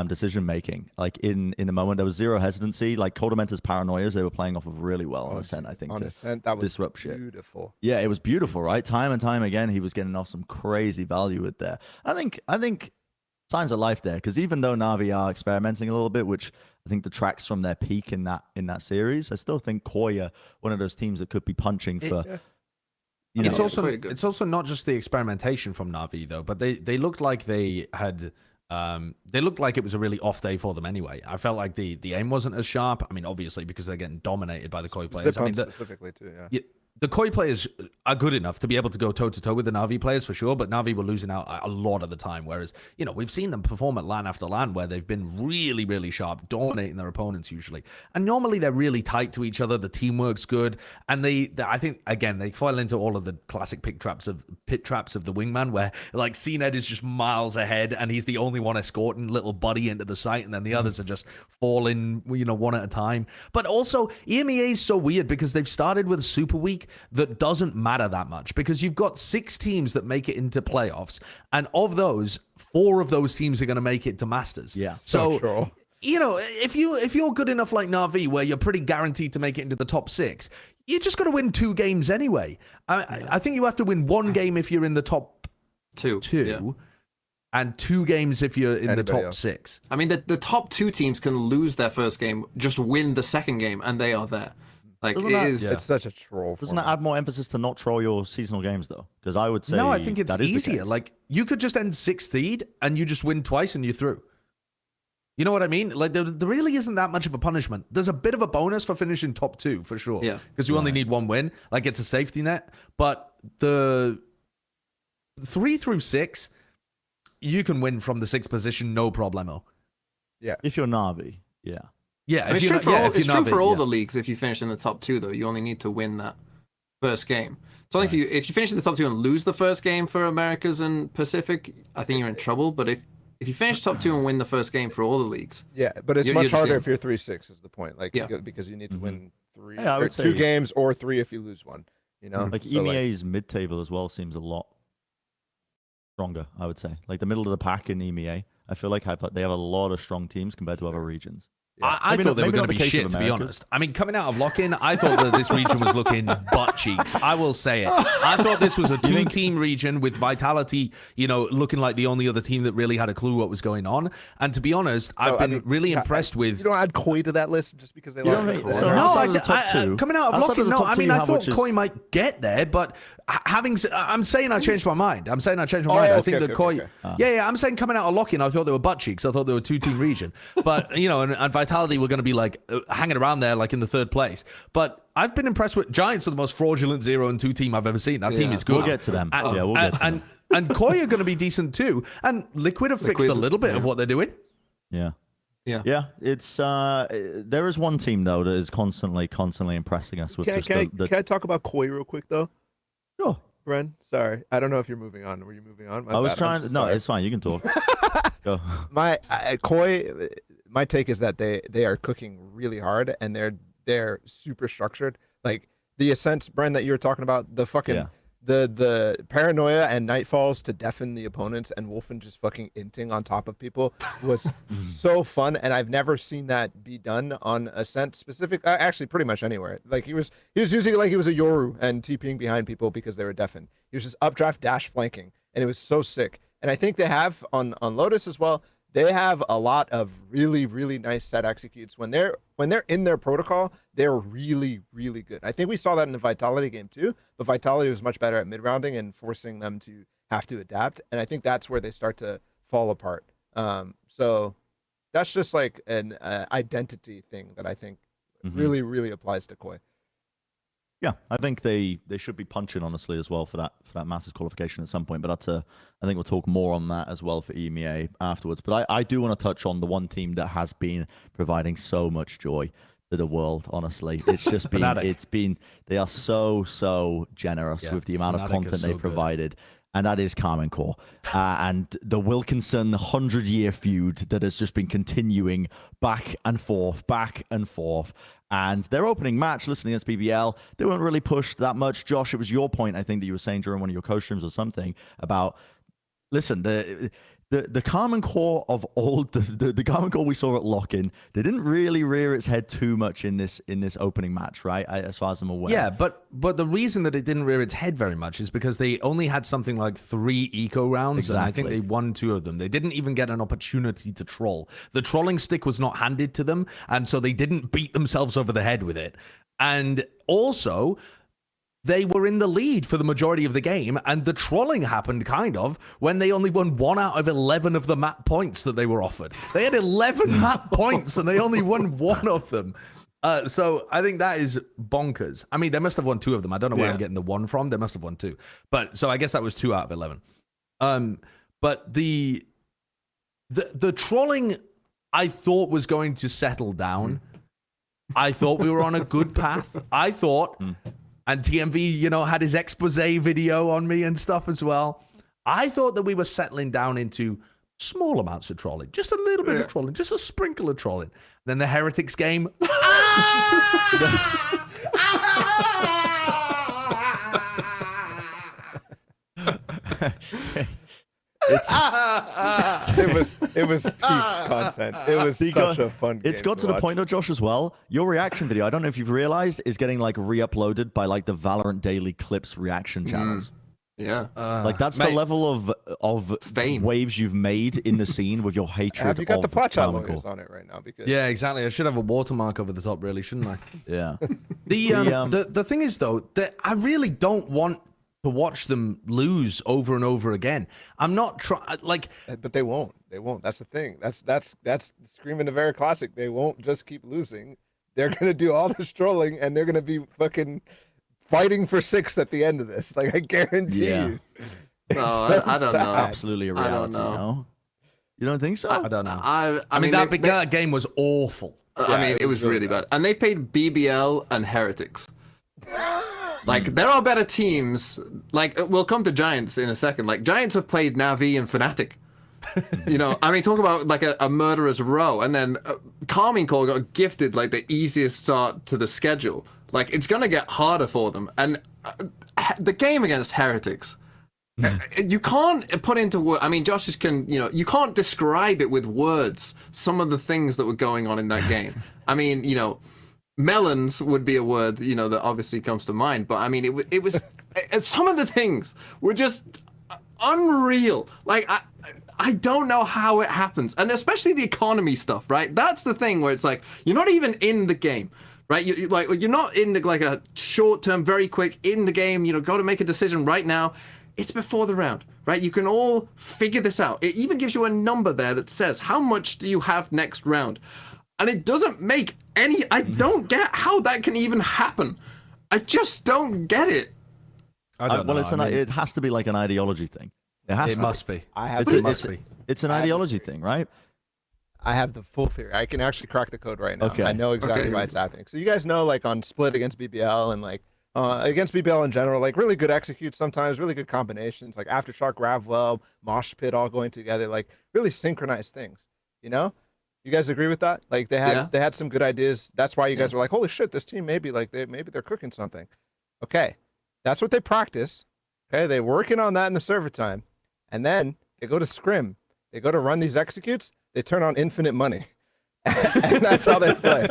decision making. Like in the moment, there was zero hesitancy. Like Coldamenta's paranoias, they were playing off of really well on Ascent. I think on to Ascent, that was disrupt shit. beautiful. Yeah, it was beautiful, right? Time and time again, he was getting off some crazy value with there. I think signs of life there, because even though Na'Vi are experimenting a little bit, which I think detracts from their peak in that series, I still think Koi are one of those teams that could be punching for. You know, it's also not just the experimentation from Na'Vi though, but they looked like they had. They looked like it was a really off day for them anyway. I felt like the aim wasn't as sharp. I mean, obviously because they're getting dominated by the Koi players. I mean, specifically too. Yeah. The Koi players are good enough to be able to go toe-to-toe with the Na'Vi players for sure, but Na'Vi were losing out a lot of the time, whereas, you know, we've seen them perform at LAN after LAN where they've been really, really sharp, dominating their opponents usually. And normally they're really tight to each other, the teamwork's good, and I think, again, they fall into all of the classic pit traps of the wingman where, like, CNED is just miles ahead and he's the only one escorting little buddy into the site, and then the others are just falling, you know, one at a time. But also, EMEA is so weird because they've started with Super Week that doesn't matter that much, because you've got 6 teams that make it into playoffs, and of those, 4 of those teams are going to make it to Masters. Yeah, so true. You know, if you're good enough like Na'Vi, where you're pretty guaranteed to make it into the top 6, you're just going to win 2 games anyway. I think you have to win 1 game if you're in the top 2. Yeah. And 2 games if you're in the top 6. I mean, the top 2 teams can lose their first game, just win the second game, and they are there. Like, it's such a troll. Doesn't that add more emphasis to not troll your seasonal games, though? Because I would say no, I think it's that is easier. Like, you could just end 6th seed and you just win twice and you're through. You know what I mean? Like, there really isn't that much of a punishment. There's a bit of a bonus for finishing top 2, for sure. Yeah. Because you only need 1 win. Like, it's a safety net. But the 3 through 6, you can win from the 6th position, no problemo. Yeah. If you're Na'Vi, yeah. Yeah, I mean, it's true for all the leagues. If you finish in the top 2, though, you only need to win that first game. So if you finish in the top 2 and lose the first game for Americas and Pacific, I think you're in trouble. But if you finish top 2 and win the first game for all the leagues, yeah, but it's much harder if you're 3-6 is the point. Like, because you need to win 3 I would 2 say, games or 3 if you lose 1. You know, like, so EMEA's mid-table as well seems a lot stronger. I would say, like the middle of the pack in EMEA. I feel like they have a lot of strong teams compared to other regions. Yeah. I thought they were going to be shit, to be honest. I mean, coming out of lock-in, I thought that this region was looking butt cheeks. I will say it. I thought this was a 2-team region with Vitality, you know, looking like the only other team that really had a clue what was going on. And to be honest, I've been really impressed with. You don't add Koi to that list just because they lost. Coming out of lock-in, no. I mean, I thought Koi might get there, but I'm saying I changed my mind. I think that Koi. Yeah. I'm saying coming out of lock-in, I thought they were butt cheeks. I thought they were a 2-team region, but you know, and Vitality were going to be like hanging around there, like in the 3rd place. But I've been impressed with Giants are the most fraudulent 0-2 team I've ever seen. That team is good. We'll get to them. We'll get to them. And Koi are going to be decent too. And Liquid have fixed a little bit of what they're doing. Yeah. It's there is one team though that is constantly impressing us with. Can I talk about Koi real quick though? Sure. Bren, sorry, I don't know if you're moving on. Were you moving on? I was trying. No, it's fine. You can talk. Go. Koi. My take is that they are cooking really hard and they're super structured. Like the Ascent, Bren, that you were talking about, the fucking the paranoia and nightfalls to deafen the opponents and Wolfen just fucking inting on top of people was so fun, and I've never seen that be done on Ascent specific. Actually, pretty much anywhere. Like he was using it like he was a Yoru and TPing behind people because they were deafened. He was just updraft dash flanking, and it was so sick. And I think they have on Lotus as well. They have a lot of really, really nice set executes. When they're in their protocol, they're really, really good. I think we saw that in the Vitality game too, but Vitality was much better at mid-rounding and forcing them to have to adapt. And I think that's where they start to fall apart. So that's just like an identity thing that I think really, really applies to Koi. Yeah, I think they should be punching honestly as well for that Masters qualification at some point. But I think we'll talk more on that as well for EMEA afterwards. But I do want to touch on the one team that has been providing so much joy to the world. Honestly, it's just been they are so generous with the amount of content they've provided. And that is Carmen Core. And the Wilkinson 100-year feud that has just been continuing back and forth. And their opening match, listening against BBL, they weren't really pushed that much. Josh, it was your point, I think, that you were saying during one of your co-streams or something about, listen, the Common Core of all the Common Core we saw at lock-in, they didn't really rear its head too much in this opening match, right? As far as I'm aware. Yeah, but the reason that it didn't rear its head very much is because they only had something like 3 eco rounds, and I think they won 2 of them. They didn't even get an opportunity to troll. The trolling stick was not handed to them, and so they didn't beat themselves over the head with it. And also, they were in the lead for the majority of the game, and the trolling happened kind of when they only won 1 out of 11 of the map points that they were offered. They had 11 map points, and they only won 1 of them. So I think that is bonkers. I mean, they must have won 2 of them. I don't know where I'm getting the 1 from. They must have won 2. But so I guess that was 2 out of 11. But the trolling, I thought was going to settle down. I thought we were on a good path. I thought... And TMV, had his expose video on me and stuff as well. I thought that we were settling down into small amounts of trolling. Just a little bit of trolling. Just a sprinkle of trolling. Then the Heretics game. It was peak content. It was such a fun game. It's got to the point though, Josh, as well. Your reaction video, I don't know if you've realized, is getting like re-uploaded by like the Valorant Daily Clips reaction channels. Yeah. Like that's the level of fame waves you've made in the scene with your hatred. Have you got of the Plat Chat Common lawyers Core. on it right now? Because Yeah, exactly. I should have a watermark over the top, really, shouldn't I? Yeah. The thing is, though, that I really don't want to watch them lose over and over again. I'm not trying, but they won't. They won't. That's the thing. That's screaming the very classic. They won't just keep losing. They're gonna do all this trolling, and they're gonna be fucking fighting for 6 at the end of this. Like I guarantee you. No, I don't know. Absolutely a reality. You don't think so? I don't know. I mean, that game was awful. I mean, it was really bad. And they've played BBL and Heretics. Like, there are better teams. Like, we'll come to Giants in a second. Like, Giants have played Na'Vi and Fnatic. I mean, talk about, like, a murderer's row. And then Carmine Core got gifted, like, the easiest start to the schedule. Like, it's going to get harder for them. And the game against Heretics, you can't put into words. I mean, Josh can, you can't describe it with words, some of the things that were going on in that game. I mean, melons would be a word, that obviously comes to mind. But I mean, it was some of the things were just unreal. Like, I don't know how it happens. And especially the economy stuff, right? That's the thing where it's like, you're not even in the game, right? You're not in like a short term, very quick in the game, go to make a decision right now. It's before the round, right? You can all figure this out. It even gives you a number there that says, how much do you have next round? And it doesn't make I don't get how that can even happen. I just don't get it. I don't know. Well, it has to be like an ideology thing. It must be. It's an ideology thing, right? I have the full theory. I can actually crack the code right now. Okay. I know exactly why it's happening. So you guys know, like on Split against BBL and like against BBL in general, like really good executes sometimes, really good combinations, like Aftershock, Gravwell, Mosh Pit all going together, like really synchronized things. You guys agree with that? Like they had some good ideas. That's why you guys were like, holy shit, this team maybe they're cooking something. Okay. That's what they practice. Okay, they're working on that in the server time. And then they go to scrim. They go to run these executes, they turn on infinite money. And that's how they play.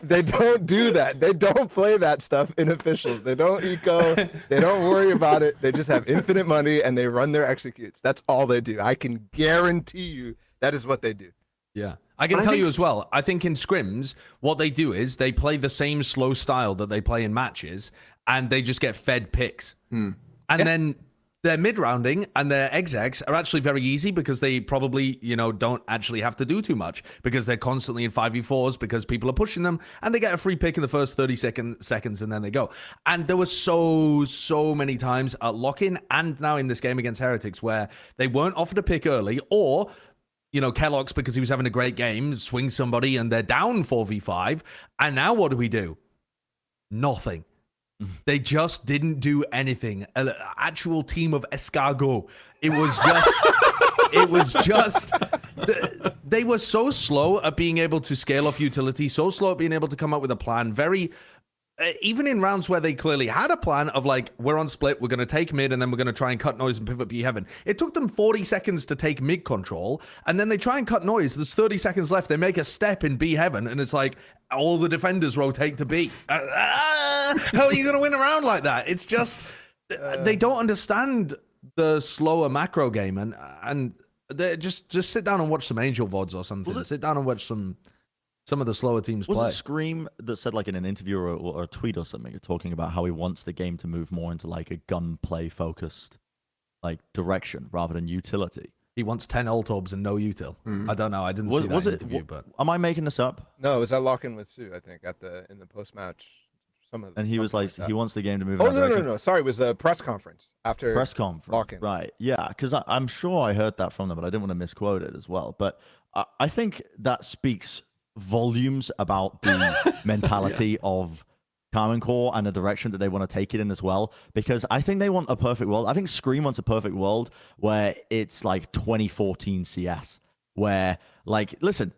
They don't do that. They don't play that stuff in officials. They don't eco. They don't worry about it. They just have infinite money and they run their executes. That's all they do. I can guarantee you that is what they do. Yeah. I can tell you as well, I think in scrims, what they do is they play the same slow style that they play in matches, and they just get fed picks. And then their mid-rounding and their execs are actually very easy because they probably, don't actually have to do too much because they're constantly in 5v4s because people are pushing them, and they get a free pick in the first 30 seconds, and then they go. And there were so many times at lock-in and now in this game against Heretics where they weren't offered a pick early, or Kellogg's, because he was having a great game, swings somebody and they're down 4v5. And now what do? Nothing. They just didn't do anything. An actual team of escargot. It was just, they were so slow at being able to scale off utility, so slow at being able to come up with a plan. Very even in rounds where they clearly had a plan of like, we're on split, we're going to take mid, and then we're going to try and cut noise and pivot B heaven. It took them 40 seconds to take mid control, and then they try and cut noise. There's 30 seconds left. They make a step in B heaven, and it's like, all the defenders rotate to B. How are you going to win a round like that? It's just, they don't understand the slower macro game, and they just sit down and watch some Angel VODs or something. Sit down and watch some of the slower teams play. Was it Scream that said, like, in an interview or a tweet or something, talking about how he wants the game to move more into, like, a gunplay focused, like, direction rather than utility? He wants 10 ult orbs and no util. I don't know. I didn't see that interview, but am I making this up? No, it was at Lock-In with Sue, I think, in the post-match. And he was like, he wants the game to move. Oh, in that direction. no. Sorry, it was a press conference after press conference. Lock-In. Right. Yeah, because I'm sure I heard that from them, but I didn't want to misquote it as well. But I think that speaks volumes about the mentality of Common Core and the direction that they want to take it in as well, because I think they want a perfect world. I think Scream wants a perfect world where it's like 2014 CS, where, like, listen,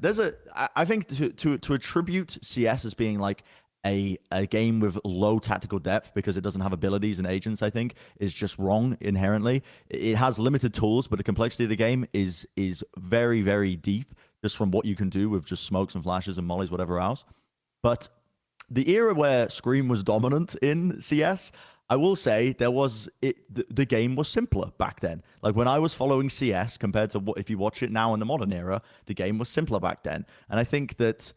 I think to attribute CS as being like a game with low tactical depth because it doesn't have abilities and agents, I think, is just wrong inherently. It has limited tools, but the complexity of the game is very, very deep, just from what you can do with just smokes and flashes and mollies, whatever else. But the era where Scream was dominant in CS, I will say the game was simpler back then. Like, when I was following CS compared to if you watch it now in the modern era, the game was simpler back then. And I think that,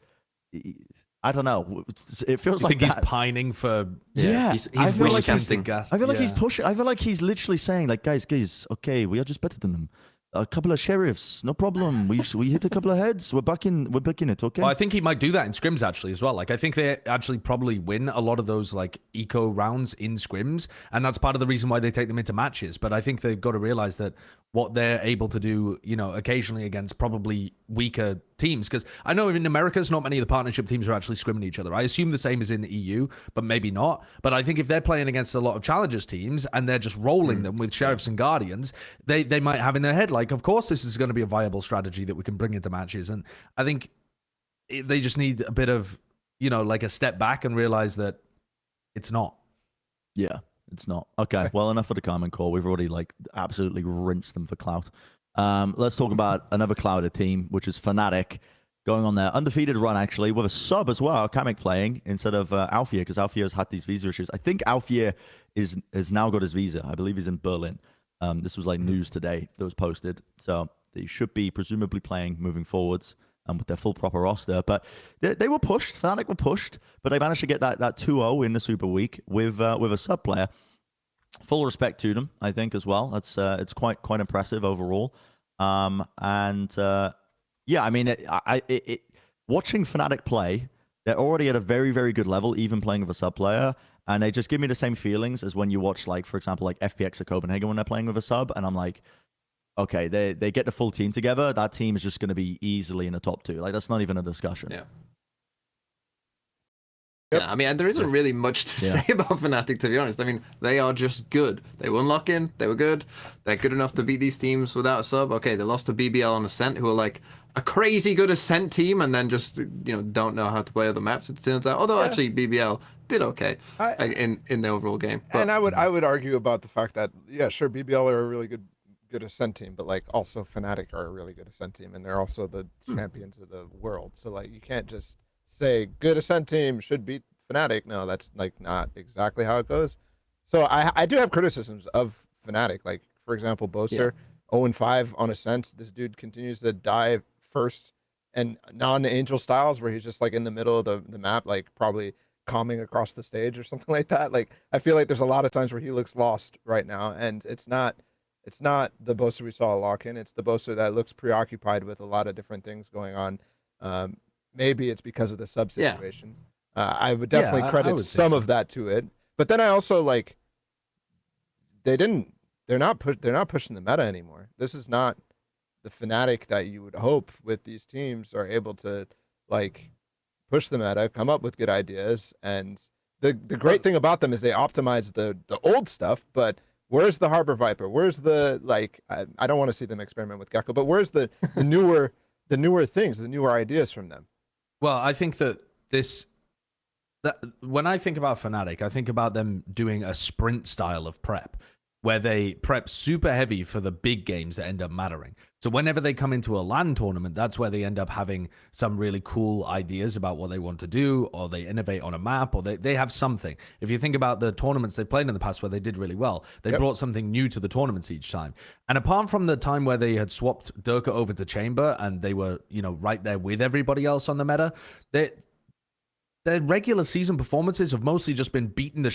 I don't know, it feels like he's pining for he's really casting gas. I feel like he's pushing. I feel like he's literally saying, like, guys, okay, we are just better than them. A couple of sheriffs, no problem. We hit a couple of heads. We're back in it, okay? Well, I think he might do that in scrims actually as well. Like, I think they actually probably win a lot of those like eco rounds in scrims, and that's part of the reason why they take them into matches. But I think they've got to realize that what they're able to do, occasionally against probably weaker teams, because I know in Americas not many of the partnership teams are actually scrimming each other. I assume the same is in the EU, but maybe not. But I think if they're playing against a lot of challengers teams and they're just rolling them with sheriffs and guardians, they might have in their head, like, of course this is going to be a viable strategy that we can bring into matches. And I think they just need a bit of, like a step back and realize that it's not. Yeah, it's not. Okay, well, enough of the Common Core. We've already, like, absolutely rinsed them for clout. Let's talk about another clouded team, which is Fnatic, going on their undefeated run, actually, with a sub as well, Kamek playing instead of Alfia, because Alfia has had these visa issues. I think Alfia has now got his visa. I believe he's in Berlin. This was like news today that was posted. So they should be presumably playing moving forwards with their full proper roster. But they were pushed. Fnatic were pushed, but they managed to get that 2-0 in the Super Week with a sub player. Full respect to them, I think, as well. It's quite impressive overall. Yeah, I mean, watching Fnatic play, they're already at a very, very good level, even playing with a sub player. And they just give me the same feelings as when you watch, like, for example, like FPX or Copenhagen when they're playing with a sub. And I'm like, okay, they get the full team together. That team is just going to be easily in the top 2. Like, that's not even a discussion. Yeah. Yep. Yeah, I mean, there isn't really much to say about Fnatic, to be honest. I mean, they are just good. They won Lock-In. They were good. They're good enough to beat these teams without a sub. Okay, they lost to BBL on Ascent, who are like a crazy good Ascent team, and then just, don't know how to play other maps, it turns out. Although, actually, BBL did okay in the overall game. But, and I would argue about the fact that, yeah, sure, BBL are a really good Ascent team, but, like, also Fnatic are a really good Ascent team, and they're also the champions of the world. So, like, you can't just say good Ascent team should beat Fnatic. No, that's, like, not exactly how it goes. So I do have criticisms of Fnatic. Like, for example, Boaster, 0-5 on Ascent. This dude continues to die first and non-Angel styles, where he's just, like, in the middle of the map, like, probably calming across the stage or something like that. Like, I feel like there's a lot of times where he looks lost right now, and it's not the Boaster we saw at Lock-In. It's the Boaster that looks preoccupied with a lot of different things going on. Maybe it's because of the sub situation. I would definitely credit some of that to it. But then I also, like, they're not pushing the meta anymore. This is not the Fnatic that you would hope with these teams are able to, like, push the meta, come up with good ideas. And the great thing about them is they optimize the old stuff, but where's the Harbor Viper? Where's the, like, I don't want to see them experiment with Gecko, but where's the newer things, the newer ideas from them? Well, I think that this when I think about Fnatic, I think about them doing a sprint style of prep, where they prep super heavy for the big games that end up mattering. So whenever they come into a LAN tournament, that's where they end up having some really cool ideas about what they want to do, or they innovate on a map, or they have something. If you think about the tournaments they've played in the past where they did really well, they brought something new to the tournaments each time. And apart from the time where they had swapped Durka over to Chamber and they were, right there with everybody else on the meta, their regular season performances have mostly just been beating the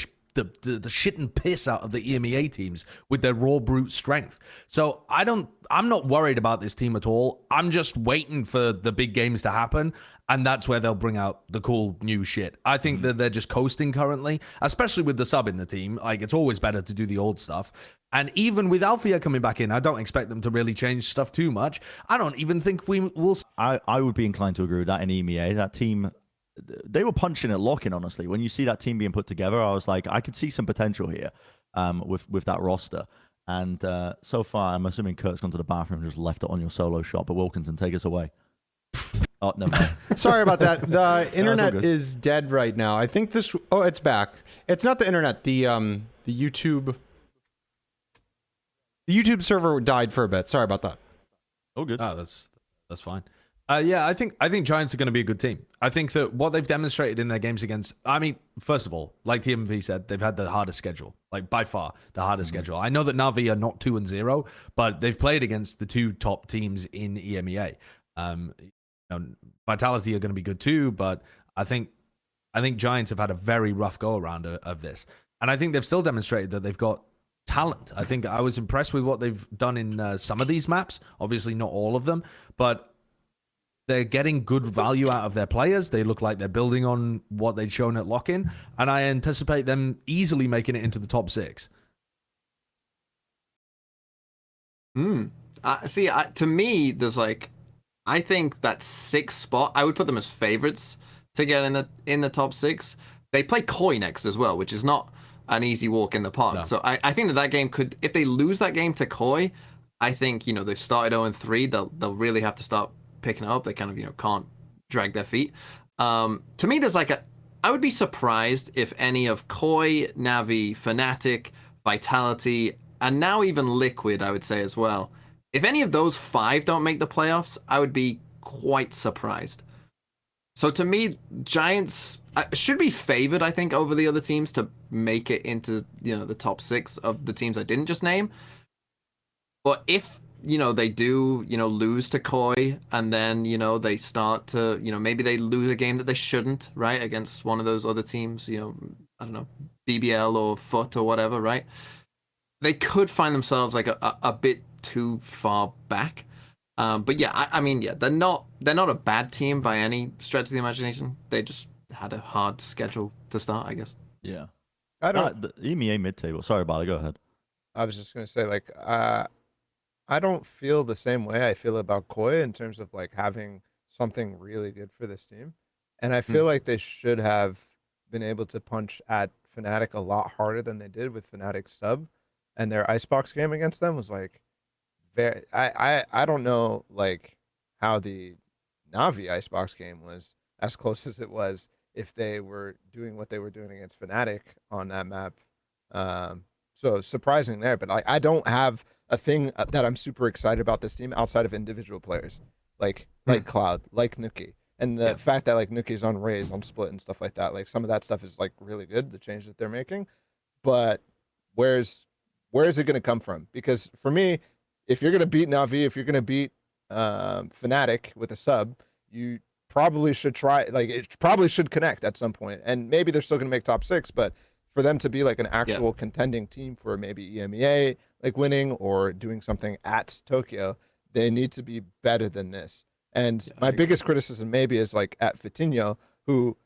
shit and piss out of the EMEA teams with their raw brute strength. So I'm not worried about this team at all. I'm just waiting for the big games to happen, and that's where they'll bring out the cool new shit. I think that they're just coasting currently, especially with the sub in the team. Like, it's always better to do the old stuff. And even with Althea coming back in, I don't expect them to really change stuff too much. I don't even think we will. I would be inclined to agree with that in EMEA. That team, they were punching at lock-in, honestly. When you see that team being put together, I was like, I could see some potential here with that roster. And so far, I'm assuming Kurt's gone to the bathroom and just left it on your solo shot. But Wilkinson, take us away. Oh, never mind. Sorry about that. The internet is dead right now. I think this... Oh, it's back. It's not the internet. The YouTube... The YouTube server died for a bit. Sorry about that. Oh, good. Oh, that's fine. Yeah, I think Giants are going to be a good team. I think that what they've demonstrated in their games against... I mean, first of all, like TMV said, they've had the hardest schedule. Like, by far, the hardest schedule. I know that Na'Vi are not 2-0, but they've played against the two top teams in EMEA. Vitality are going to be good too, but I think Giants have had a very rough go-around of this. And I think they've still demonstrated that they've got talent. I think I was impressed with what they've done in some of these maps. Obviously, not all of them, but... they're getting good value out of their players. They look like they're building on what they'd shown at lock-in, and I anticipate them easily making it into the top 6. To me, there's I think that 6th spot, I would put them as favorites to get in the top 6. They play Koi next as well, which is not an easy walk in the park. No. So I think that game could, if they lose that game to Koi, I think they've started 0-3. They'll really have to start picking it up. They kind of can't drag their feet. To me, there's I would be surprised if any of Koi, Na'Vi, Fnatic, Vitality, and now even Liquid, I would say as well. If any of those 5 don't make the playoffs, I would be quite surprised. So to me, Giants should be favored, I think, over the other teams to make it into the top 6 of the teams I didn't just name. But if they do, lose to Koi, and then, they start to, maybe they lose a game that they shouldn't, right, against one of those other teams, I don't know, BBL or Foot or whatever, right? They could find themselves a bit too far back. But yeah, I mean, they're not a bad team by any stretch of the imagination. They just had a hard schedule to start, I guess. Yeah. The EMEA mid-table. Sorry, Bala, go ahead. I was just going to say, I don't feel the same way I feel about Koi in terms of having something really good for this team. And I feel like they should have been able to punch at Fnatic a lot harder than they did with Fnatic sub. And their Icebox game against them was very, I don't know how the Na'Vi Icebox game was as close as it was if they were doing what they were doing against Fnatic on that map. So surprising there, but I don't have a thing that I'm super excited about this team outside of individual players, like Cloud, like Nuki, and the fact that Nuki's on Raze, on Split, and stuff like that. Some of that stuff is really good, the change that they're making. But where is it going to come from? Because for me, if you're going to beat Na'Vi, if you're going to beat Fnatic with a sub, you probably should try. It probably should connect at some point, and maybe they're still going to make top 6, but for them to be an actual contending team for maybe EMEA, winning or doing something at Tokyo, they need to be better than this. And my biggest criticism maybe is at Vitinho, who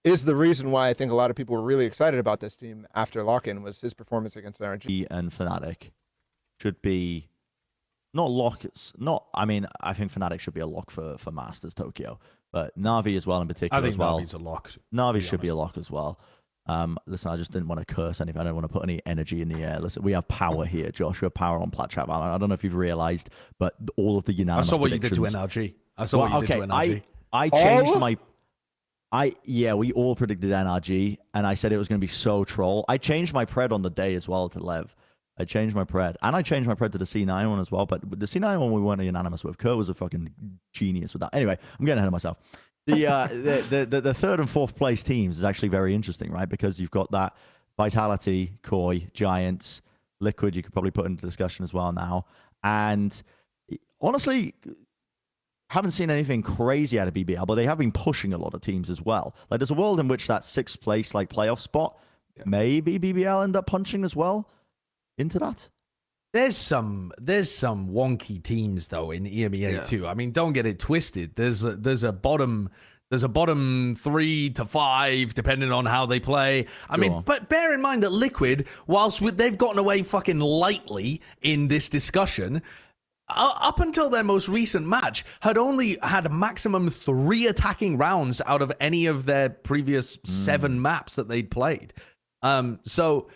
is the reason why I think a lot of people were really excited about this team after lock-in, was his performance against RNG. And Fnatic should be not lock. I think Fnatic should be a lock for Masters Tokyo, but Na'Vi as well in particular. I think Na'Vi's a lock. Na'Vi should be a lock as well. Listen, I just didn't want to curse anything. I don't want to put any energy in the air. Listen, we have power here, Josh. We have power on Plat Chat VALORANT. I don't know if you've realized, but all of the unanimous I saw what you did to NRG. I saw what you did to NRG. I changed my... We all predicted NRG, and I said it was going to be so troll. I changed my pred on the day as well to Lev. I changed my pred, and I changed my pred to the C9 one as well. But the C9 one we weren't unanimous with. Kurt was a fucking genius with that. Anyway, I'm getting ahead of myself. The third and fourth place teams is actually very interesting, right? Because you've got that Vitality, Koi, Giants, Liquid. You could probably put into discussion as well now. And honestly, haven't seen anything crazy out of BBL, but they have been pushing a lot of teams as well. Like there's a world in which that sixth place like playoff spot, maybe BBL end up punching as well into that. There's some wonky teams though in EMEA too. I mean, don't get it twisted. There's a bottom 3 to 5 depending on how they play. I mean, but bear in mind that Liquid, whilst they've gotten away fucking lightly in this discussion, up until their most recent match, had only had a maximum 3 attacking rounds out of any of their previous 7 maps that they'd played. So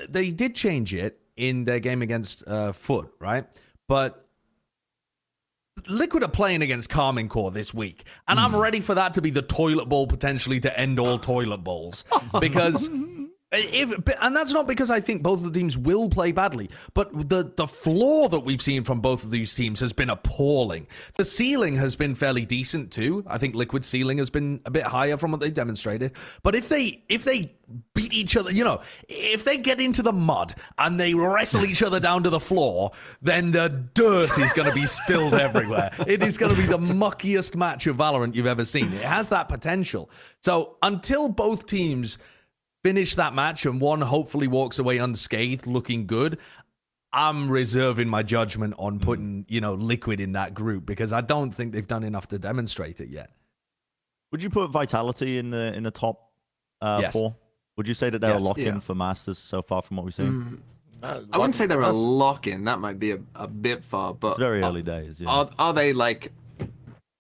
they did change it in their game against Foot, right? But Liquid are playing against Carmine Core this week, and I'm ready for that to be the toilet bowl potentially to end all toilet bowls, because... and that's not because I think both of the teams will play badly, but the floor that we've seen from both of these teams has been appalling. The ceiling has been fairly decent too. I think Liquid's ceiling has been a bit higher from what they demonstrated. But if they beat each other, if they get into the mud and they wrestle each other down to the floor, then the dirt is going to be spilled everywhere. It is going to be the muckiest match of Valorant you've ever seen. It has that potential. So until both teams finish that match and one hopefully walks away unscathed, looking good, I'm reserving my judgment on putting, Liquid in that group, because I don't think they've done enough to demonstrate it yet. Would you put Vitality in the top Yes. 4? Would you say that they're a lock-in for Masters so far from what we've seen? I wouldn't say they're a lock-in. That might be a bit far, but it's very early days. Yeah.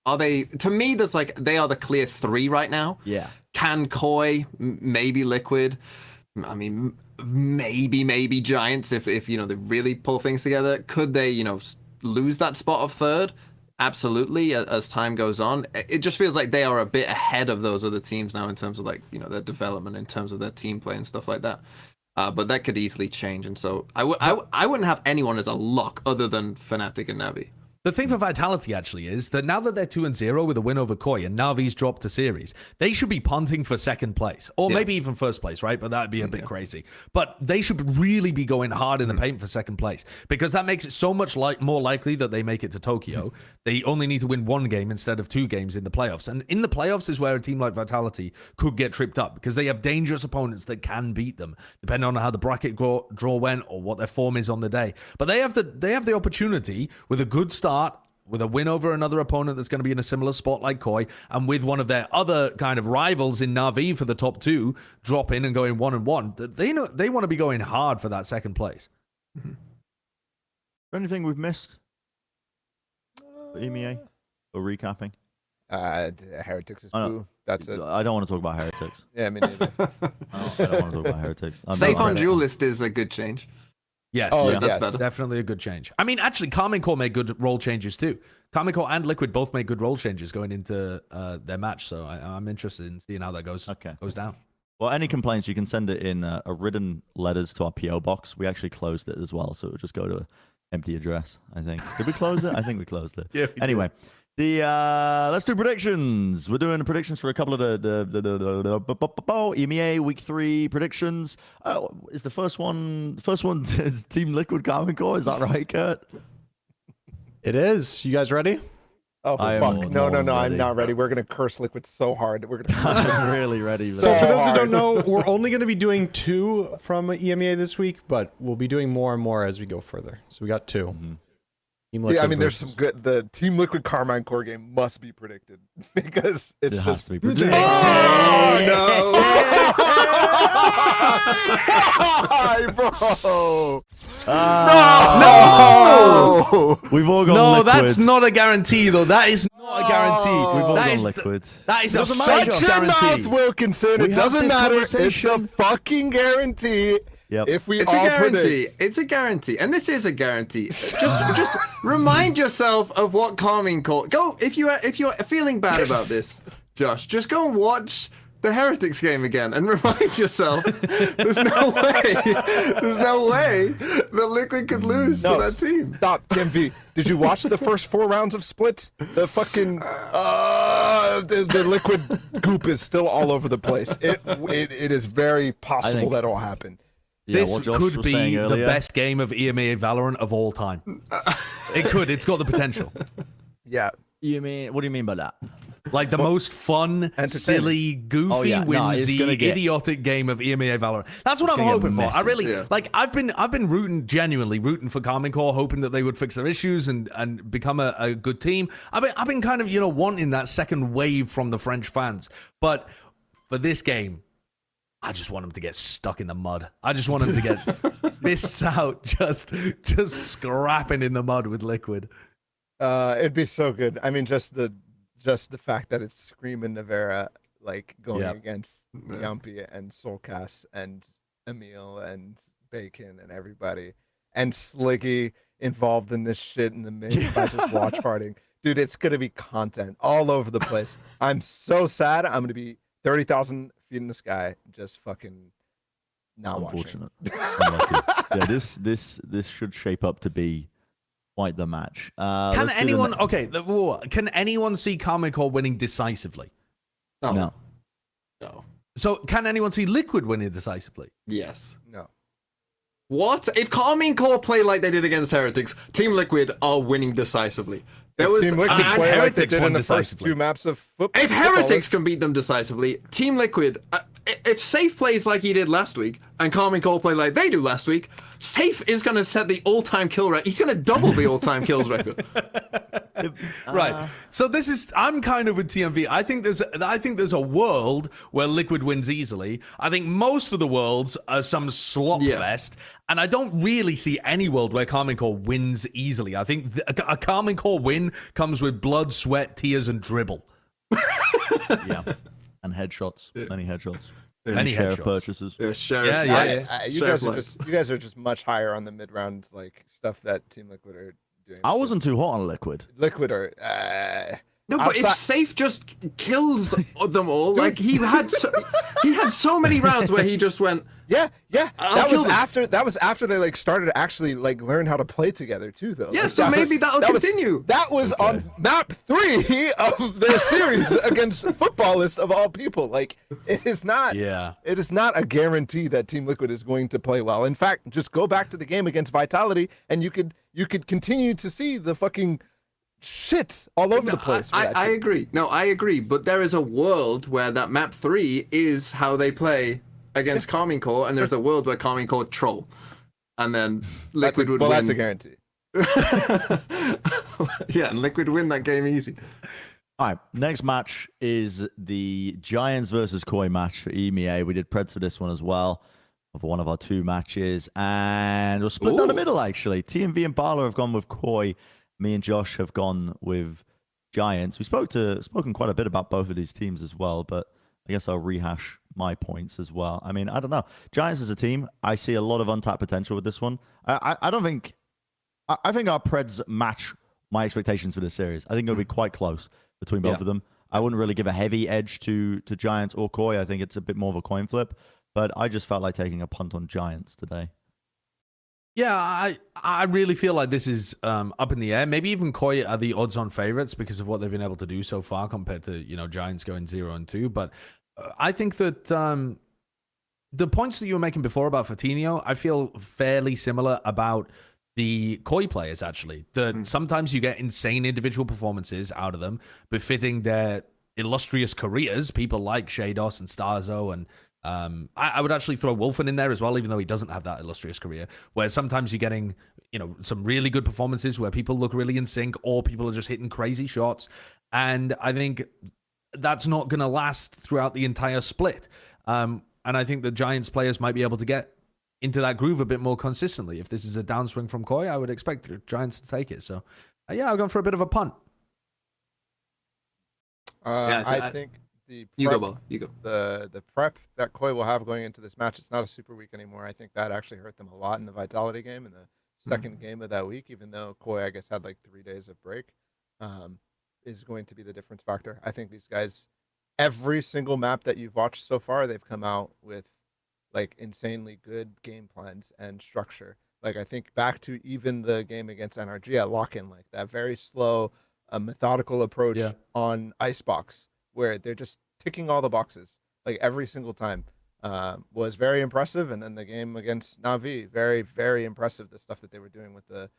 Are they to me, there's they are the clear 3 right now. Yeah. Can Koi, maybe Liquid, I mean, maybe Giants if they really pull things together. Could they, lose that spot of 3rd? Absolutely, as time goes on. It just feels like they are a bit ahead of those other teams now in terms of their development, in terms of their team play and stuff like that. But that could easily change, and so I wouldn't have anyone as a lock other than Fnatic and Navi. The thing for Vitality actually is that now that they're 2-0 with a win over Koi and Navi's dropped to series, they should be punting for 2nd place, or maybe even 1st place, right? But that'd be a bit crazy. But they should really be going hard in the paint for 2nd place, because that makes it so much more likely that they make it to Tokyo. They only need to win 1 game instead of 2 games in the playoffs. And in the playoffs is where a team like Vitality could get tripped up, because they have dangerous opponents that can beat them, depending on how the bracket draw went or what their form is on the day. But they have the opportunity with a good start, with a win over another opponent that's going to be in a similar spot like Koi, and with one of their other kind of rivals in Na'Vi for the top 2 drop in and going 1-1. They want to be going hard for that 2nd place. Anything we've missed for EMEA or recapping? Heretics is blue. That's it. I don't want to talk about Heretics. Yeah, me neither. I don't want to talk about Heretics. Safe on Duelist is a good change. Yes, that's better. Definitely a good change. I mean, actually, Carmine Core made good role changes too. Carmine Core and Liquid both made good role changes going into their match, so I'm interested in seeing how that goes down. Well, any complaints, you can send it in a written letters to our PO box. We actually closed it as well, so it would just go to an empty address, I think. Did we close it? I think we closed it. Yeah. Anyway, let's do predictions. We're doing predictions for a couple of the EMEA week 3 predictions. Is the first one is Team Liquid Carmine Core? Is that right, Kurt? It is. You guys ready? Oh, fuck. No, I'm not ready. We're going to curse Liquid so hard. I'm really ready. So for those who don't know, we're only going to be doing 2 from EMEA this week, but we'll be doing more and more as we go further. So we got 2. Mm-hmm. Yeah, I mean, there's some good. The Team Liquid Carmine Core game must be predicted because it has to be predicted. Oh no! Bro! No! We've all gone No, Liquid. that's not a guarantee, though. That is not a guarantee. We've all gone Liquid. That is a Shut fake your guarantee. mouth, Wilkinson. It doesn't matter. It's a fucking guarantee. Yep. If we It's all a guarantee. predict. It's a guarantee, and this is a guarantee. Just remind yourself of what Carmine Core. Go if you're feeling bad about this. Josh, just go and watch the Heretics game again and remind yourself there's no way that Liquid could lose to that team. Stop, Gen.G. Did you watch the first 4 rounds of Split? The fucking the Liquid goop is still all over the place. It is very possible that will happen. Yeah, This could be the best game of EMEA Valorant of all time. It could. It's got the potential. Yeah. What do you mean by that? Like the most fun, silly, goofy, whimsy, idiotic game of EMEA Valorant. That's what I'm hoping for. I really like. I've been genuinely rooting for Karmine Corp, hoping that they would fix their issues and become a good team. I've been kind of wanting that second wave from the French fans. But for this game, I just want them to get stuck in the mud. I just want them to get missed out, just scrapping in the mud with Liquid. It'd be so good. I mean, just the fact that it's Scream and Navera like going against Yumpy and Soulcast and Emil and Bacon and everybody, and Sliggy involved in this shit in the mid by just watch partying. Dude, it's gonna be content all over the place. I'm so sad. I'm gonna be 30,000 feet in the sky, just fucking not unfortunate. watching. Yeah, this should shape up to be quite the match. Can anyone? Can anyone see Karmine Corp winning decisively? No. So can anyone see Liquid winning decisively? Yes. No. What? If Karmine Corp play like they did against Heretics, Team Liquid are winning decisively. Team Liquid play like they did in the first decisively. 2 maps of football. If Heretics can beat them decisively, Team Liquid, if Safe plays like he did last week and Karmine Corp play like they do last week, Safe is going to set the all-time kill record. He's going to double the all-time kills record. Right. So I'm kind of with TMV. I think there's a world where Liquid wins easily. I think most of the worlds are some slop fest, and I don't really see any world where Karmine Corp wins easily. I think a Karmine Corp win comes with blood, sweat, tears, and dribble. Yeah. And headshots. Many headshots. Many sheriff headshots. purchases. You guys are just much higher on the mid-round like stuff that Team Liquid are doing. I wasn't too hot on Liquid. Liquid are No, but if Safe just kills them all, like he had so many rounds where he just went. Yeah. That was after they like started to actually like learn how to play together too, though. Yeah, so maybe that'll continue. That was on map 3 of their series against Footballist of all people. Like it is not. Yeah. It is not a guarantee that Team Liquid is going to play well. In fact, just go back to the game against Vitality, and you could continue to see the fucking shit all over the place. I agree. No, I agree. But there is a world where that map 3 is how they play against Karmine Corp, and there's a world where Karmine Corp troll, and then Liquid would win. That's a guarantee. Yeah, and Liquid win that game easy. All right, next match is the Giants versus Koi match for EMEA. We did Preds for this one as well, for one of our 2 matches, and we're split down the middle actually. TMV and Bala have gone with Koi. Me and Josh have gone with Giants. We've spoken quite a bit about both of these teams as well, but I guess I'll rehash my points as well. I mean, I don't know. Giants as a team, I see a lot of untapped potential with this one. I think our Preds match my expectations for this series. I think it'll be quite close between both of them. I wouldn't really give a heavy edge to Giants or Koi. I think it's a bit more of a coin flip, but I just felt like taking a punt on Giants today. Yeah, I really feel like this is up in the air. Maybe even Koi are the odds-on favorites because of what they've been able to do so far compared to Giants going 0-2. But I think that the points that you were making before about Fatinho, I feel fairly similar about the Koi players actually. That sometimes you get insane individual performances out of them, befitting their illustrious careers. People like Shados and Starzo and. I would actually throw Wolfen in there as well, even though he doesn't have that illustrious career, where sometimes you're getting, some really good performances where people look really in sync or people are just hitting crazy shots. And I think that's not going to last throughout the entire split. And I think the Giants players might be able to get into that groove a bit more consistently. If this is a downswing from Koi, I would expect the Giants to take it. So, I've gone for a bit of a punt. I think... You go. The prep that Koi will have going into this match, it's not a super week anymore. I think that actually hurt them a lot in the Vitality game in the second game of that week, even though Koi, I guess, had like 3 days of break, is going to be the difference factor. I think these guys every single map that you've watched so far, they've come out with like insanely good game plans and structure. Like I think back to even the game against NRG at lock-in, like that very slow, methodical approach on Icebox, where they're just ticking all the boxes like every single time, was very impressive. And then the game against Na'Vi, very, very impressive. The stuff that they were doing with the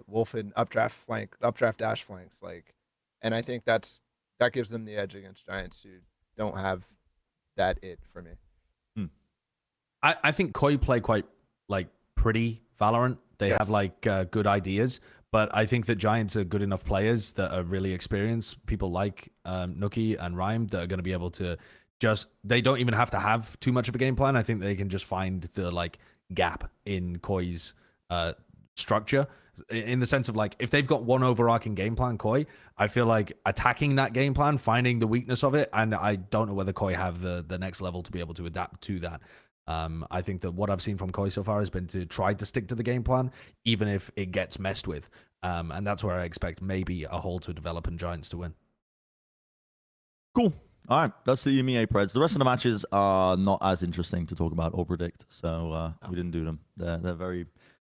Wolf and updraft dash flanks, like, and I think that gives them the edge against Giants, who don't have that for me. I think Koi play quite like pretty Valorant. They have like good ideas, but I think that Giants are good enough players that are really experienced. People like Nookie and Rhyme that are going to be able to they don't even have to have too much of a game plan. I think they can just find the like gap in Koi's structure, in the sense of like, if they've got one overarching game plan, Koi, I feel like attacking that game plan, finding the weakness of it, and I don't know whether Koi have the next level to be able to adapt to that. I think that what I've seen from Koi so far has been to try to stick to the game plan, even if it gets messed with. And that's where I expect maybe a hole to develop and Giants to win. Cool. All right, that's the EMEA Preds. The rest of the matches are not as interesting to talk about or predict, so we didn't do them. They're very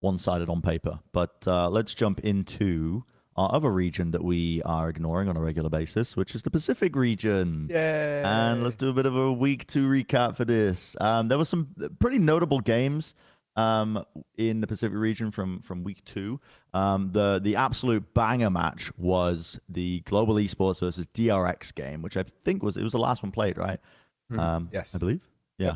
one-sided on paper. But let's jump into our other region that we are ignoring on a regular basis, which is the Pacific region. Yay! And let's do a bit of a week 2 recap for this. There were some pretty notable games in the Pacific region from week 2. The absolute banger match was the Global Esports versus DRX game, which I think was the last one played, right? Yes, I believe. Yeah.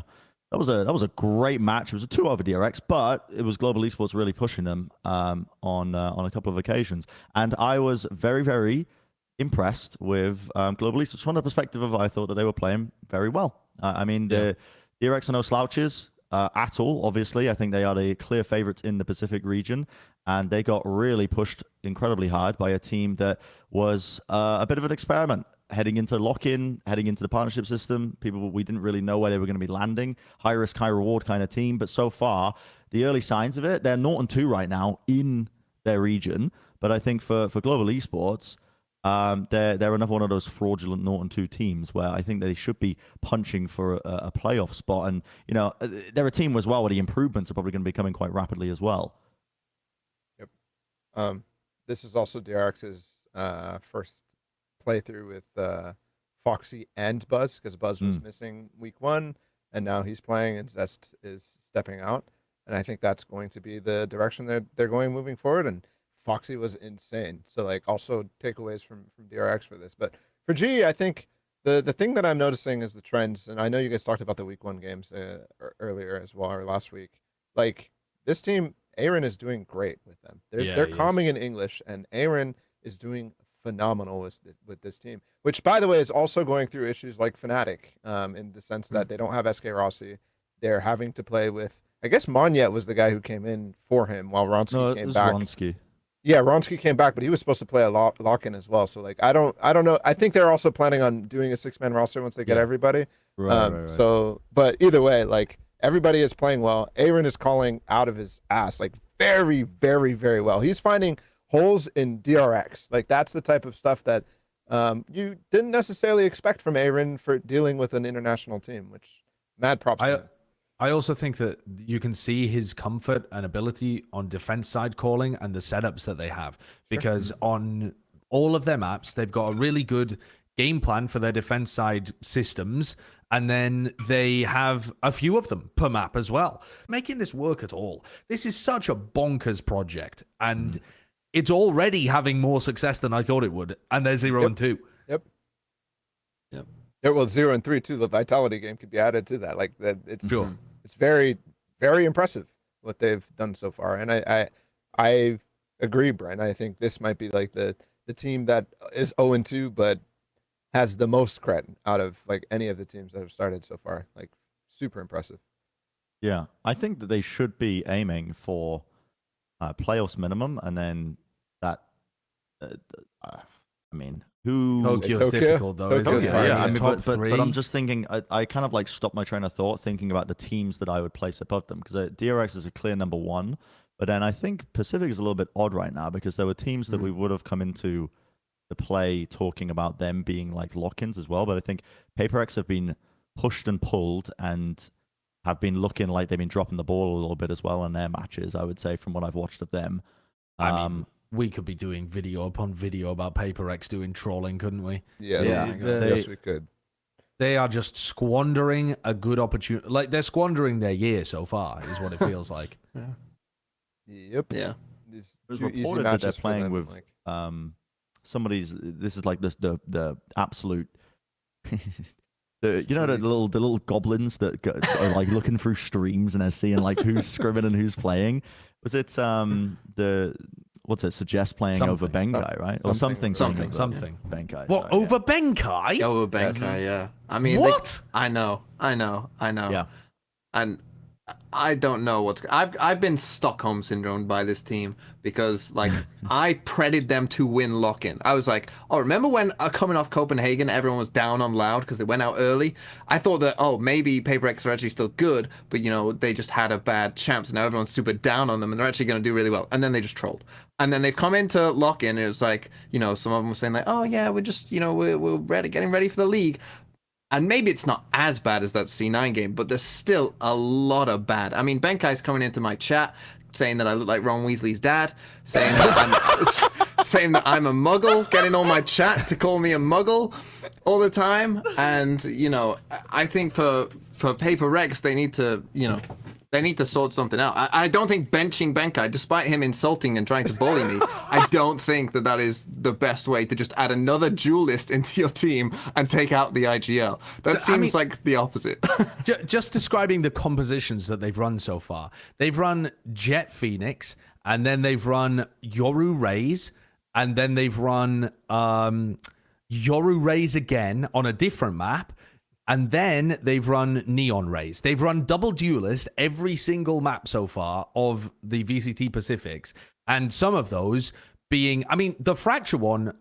That was a great match. It was a 2-over DRX, but it was Global Esports really pushing them on a couple of occasions. And I was very, very impressed with Global Esports from the perspective of I thought that they were playing very well. I mean, the DRX are no slouches at all, obviously. I think they are the clear favorites in the Pacific region, and they got really pushed incredibly hard by a team that was a bit of an experiment. Heading into lock-in, heading into the partnership system, we didn't really know where they were going to be landing. High risk, high reward kind of team. But so far, the early signs of it, they're 0-2 right now in their region. But I think for Global Esports, they're another one of those fraudulent 0-2 teams where I think they should be punching for a playoff spot. And, you know, they're a team as well where the improvements are probably going to be coming quite rapidly as well. Yep. This is also DRX's first playthrough with Foxy and Buzz, because Buzz was missing week 1, and now he's playing and Zest is stepping out, and I think that's going to be the direction they're going moving forward. And Foxy was insane, so like also takeaways from DRX for this. But for G, I think the thing that I'm noticing is the trends, and I know you guys talked about the week 1 games earlier as well, or last week. Like this team, Aaron is doing great with them. They're calming in English, and Aaron is doing phenomenal with this team, which by the way is also going through issues like Fnatic, in the sense that they don't have SK Rossi. They're having to play with, I guess Monyet was the guy who came in for him while Ronsky came back. Ronsky. Yeah, Ronsky came back, but he was supposed to play a lock-in as well. So like I don't know. I think they're also planning on doing a 6-man roster once they get everybody. Right. So, but either way, like everybody is playing well. Aaron is calling out of his ass, like very, very, very well. He's finding holes in DRX. Like that's the type of stuff that you didn't necessarily expect from Aaron for dealing with an international team, which mad props to him. I also think that you can see his comfort and ability on defense side calling and the setups that they have, because on all of their maps, they've got a really good game plan for their defense side systems, and then they have a few of them per map as well. Making this work at all, this is such a bonkers project, and it's already having more success than I thought it would, and they're 0-2. Yep. Well, 0-3 too. The Vitality game could be added to that. Like that, it's very, very impressive what they've done so far. And I agree, Brian. I think this might be like the team that is 0-2, but has the most credit out of like any of the teams that have started so far. Like super impressive. Yeah, I think that they should be aiming for playoffs minimum, and then that. I mean, Tokyo's difficult though. I mean, but I'm just thinking. I kind of like stopped my train of thought thinking about the teams that I would place above them, because DRX is a clear number 1, but then I think Pacific is a little bit odd right now because there were teams that we would have come into the play talking about them being like lock-ins as well, but I think PaperX have been pushed and pulled and have been looking like they've been dropping the ball a little bit as well in their matches, I would say, from what I've watched of them. I mean, we could be doing video upon video about PaperX doing trolling, couldn't we? Yes, yes, we could. They are just squandering a good opportunity. Like, they're squandering their year so far, is what it feels like. Yep. Yeah. These It was two easy reported that they're matches for playing them, with like, somebody's. This is like the absolute. The little goblins that are like looking through streams and they're seeing like who's scrimming and who's playing. Was it Suggest playing over Benkai, right? Or something. Benkai. What, sorry, over Benkai? Over Benkai, yeah. I mean, what? I know. Yeah. And I don't know what's. I've been Stockholm syndromed by this team because like I predicted them to win lock-in. I was like, oh, remember when coming off Copenhagen, everyone was down on Loud because they went out early. I thought that maybe PaperX are actually still good, but they just had a bad champs. And now everyone's super down on them, and they're actually going to do really well. And then they just trolled. And then they've come into lock-in. And it was like, some of them were saying like, oh yeah, we're just we're ready, getting ready for the league. And maybe it's not as bad as that C9 game, but there's still a lot of bad. I mean, Benkai's coming into my chat saying that I look like Ron Weasley's dad, saying that I'm a muggle, getting all my chat to call me a muggle all the time. And, I think for PaperX, they need to, they need to sort something out. I don't think benching Benkai, despite him insulting and trying to bully me, I don't think that is the best way to just add another duelist into your team and take out the IGL. That seems like the opposite. Just describing the compositions that they've run so far. They've run Jet Phoenix, and then they've run Yoru Raze, and then they've run Yoru Raze again on a different map. And then they've run Neon Rays. They've run double duelist every single map so far of the VCT Pacifics. And some of those being, I mean, the Fracture one,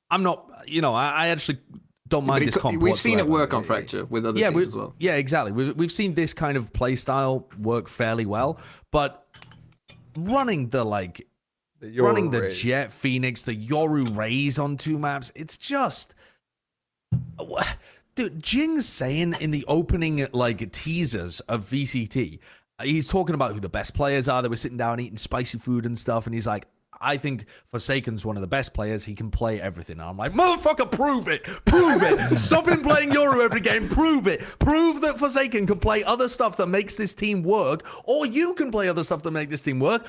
I'm not, I actually don't mind this comp. We've seen it work on Fracture with other teams as well. Yeah, exactly. We've seen this kind of play style work fairly well. But running the Jet Phoenix, the Yoru Rays on two maps, it's just... Dude, Jing's saying in the opening teasers of VCT, he's talking about who the best players are. They were sitting down eating spicy food and stuff, and he's like, I think Forsaken's one of the best players. He can play everything. And I'm like, motherfucker, prove it. Prove it. Stop him playing Yoru every game. Prove it. Prove that Forsaken can play other stuff that makes this team work, or you can play other stuff that make this team work,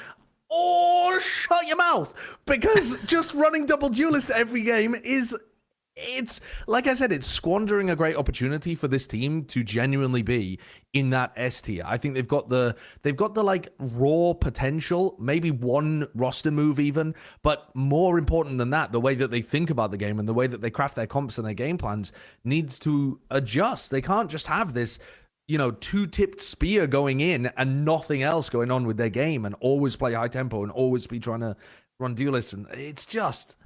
or shut your mouth. Because just running double duelist every game is... It's like I said, it's squandering a great opportunity for this team to genuinely be in that S tier. I think they've got the raw potential, maybe one roster move even, but more important than that, the way that they think about the game and the way that they craft their comps and their game plans needs to adjust. They can't just have this, two-tipped spear going in and nothing else going on with their game and always play high tempo and always be trying to run duelists, and it's just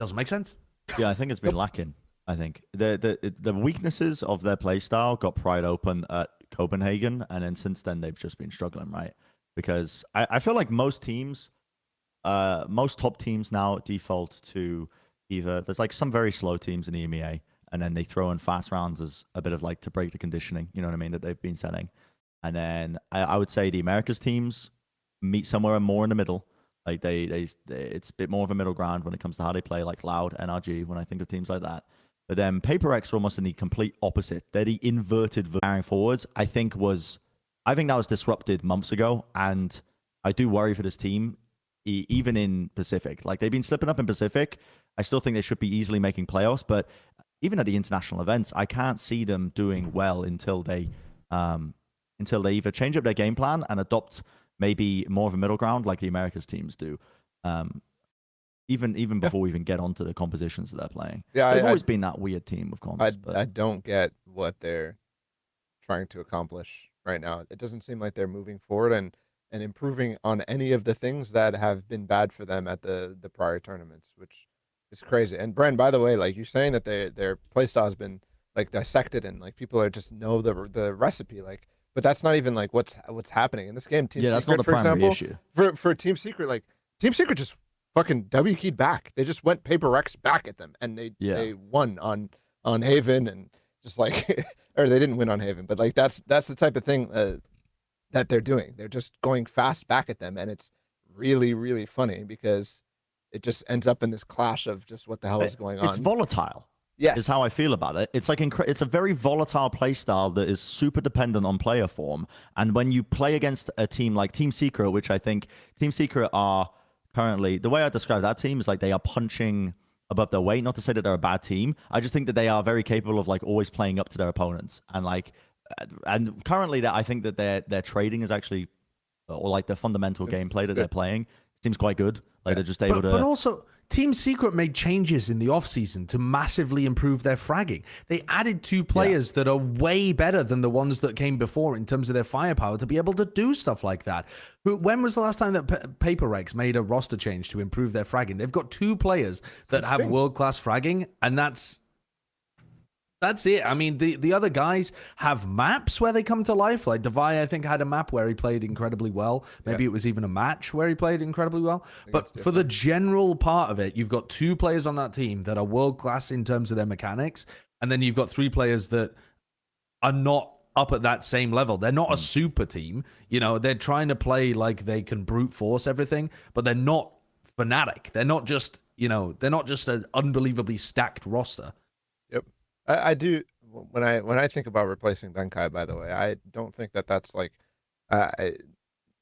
doesn't make sense. Yeah, I think it's been lacking. I think the weaknesses of their playstyle got pried open at Copenhagen, and then since then they've just been struggling, right? Because I feel like most teams, most top teams now default to either there's like some very slow teams in the EMEA, and then they throw in fast rounds as a bit of like to break the conditioning, you know what I mean, that they've been setting. And then I would say the Americas teams meet somewhere more in the middle. Like it's a bit more of a middle ground when it comes to how they play, like Loud, NRG, when I think of teams like that. But then PaperX are almost in the complete opposite. They're the inverted carrying forwards. I think that was disrupted months ago, and I do worry for this team, even in Pacific. Like, they've been slipping up in Pacific. I still think they should be easily making playoffs, but even at the international events, I can't see them doing well until they either change up their game plan and adopt maybe more of a middle ground like the Americas teams do. Even before we even get onto the compositions that they're playing. Yeah, they've always been that weird team of comps. I don't get what they're trying to accomplish right now. It doesn't seem like they're moving forward and improving on any of the things that have been bad for them at the prior tournaments, which is crazy. And Bren, by the way, like, you're saying that their playstyle has been like dissected and like people are just know the recipe, like. But that's not even like what's happening in this game. Team Secret, that's not the for primary example, issue. For Team Secret, like Team Secret just fucking W keyed back. They just went Paper Rex back at them, and they won on Haven, and just like, or they didn't win on Haven, but like that's the type of thing that they're doing. They're just going fast back at them, and it's really, really funny because it just ends up in this clash of just what the hell is going on. It's volatile. Yes, is how I feel about it. It's like it's a very volatile playstyle that is super dependent on player form. And when you play against a team like Team Secret, which I think Team Secret are currently, the way I describe that team is like they are punching above their weight. Not to say that they're a bad team. I just think that they are very capable of like always playing up to their opponents. And like, and currently that I think that their trading is actually, or like the fundamental gameplay that they're playing seems quite good. Like they're just able to. But also, Team Secret made changes in the offseason to massively improve their fragging. They added 2 players that are way better than the ones that came before in terms of their firepower to be able to do stuff like that. When was the last time that Paper Rex made a roster change to improve their fragging? They've got 2 players that have world-class fragging, and that's it. I mean, the other guys have maps where they come to life. Like Devi, I think, had a map where he played incredibly well. Maybe it was even a match where he played incredibly well. But for the general part of it, you've got 2 players on that team that are world-class in terms of their mechanics. And then you've got 3 players that are not up at that same level. They're not a super team. You know, they're trying to play like they can brute force everything, but they're not Fnatic. They're not just, they're not just an unbelievably stacked roster. Yep. I do, when I think about replacing Benkai, by the way, I don't think that's like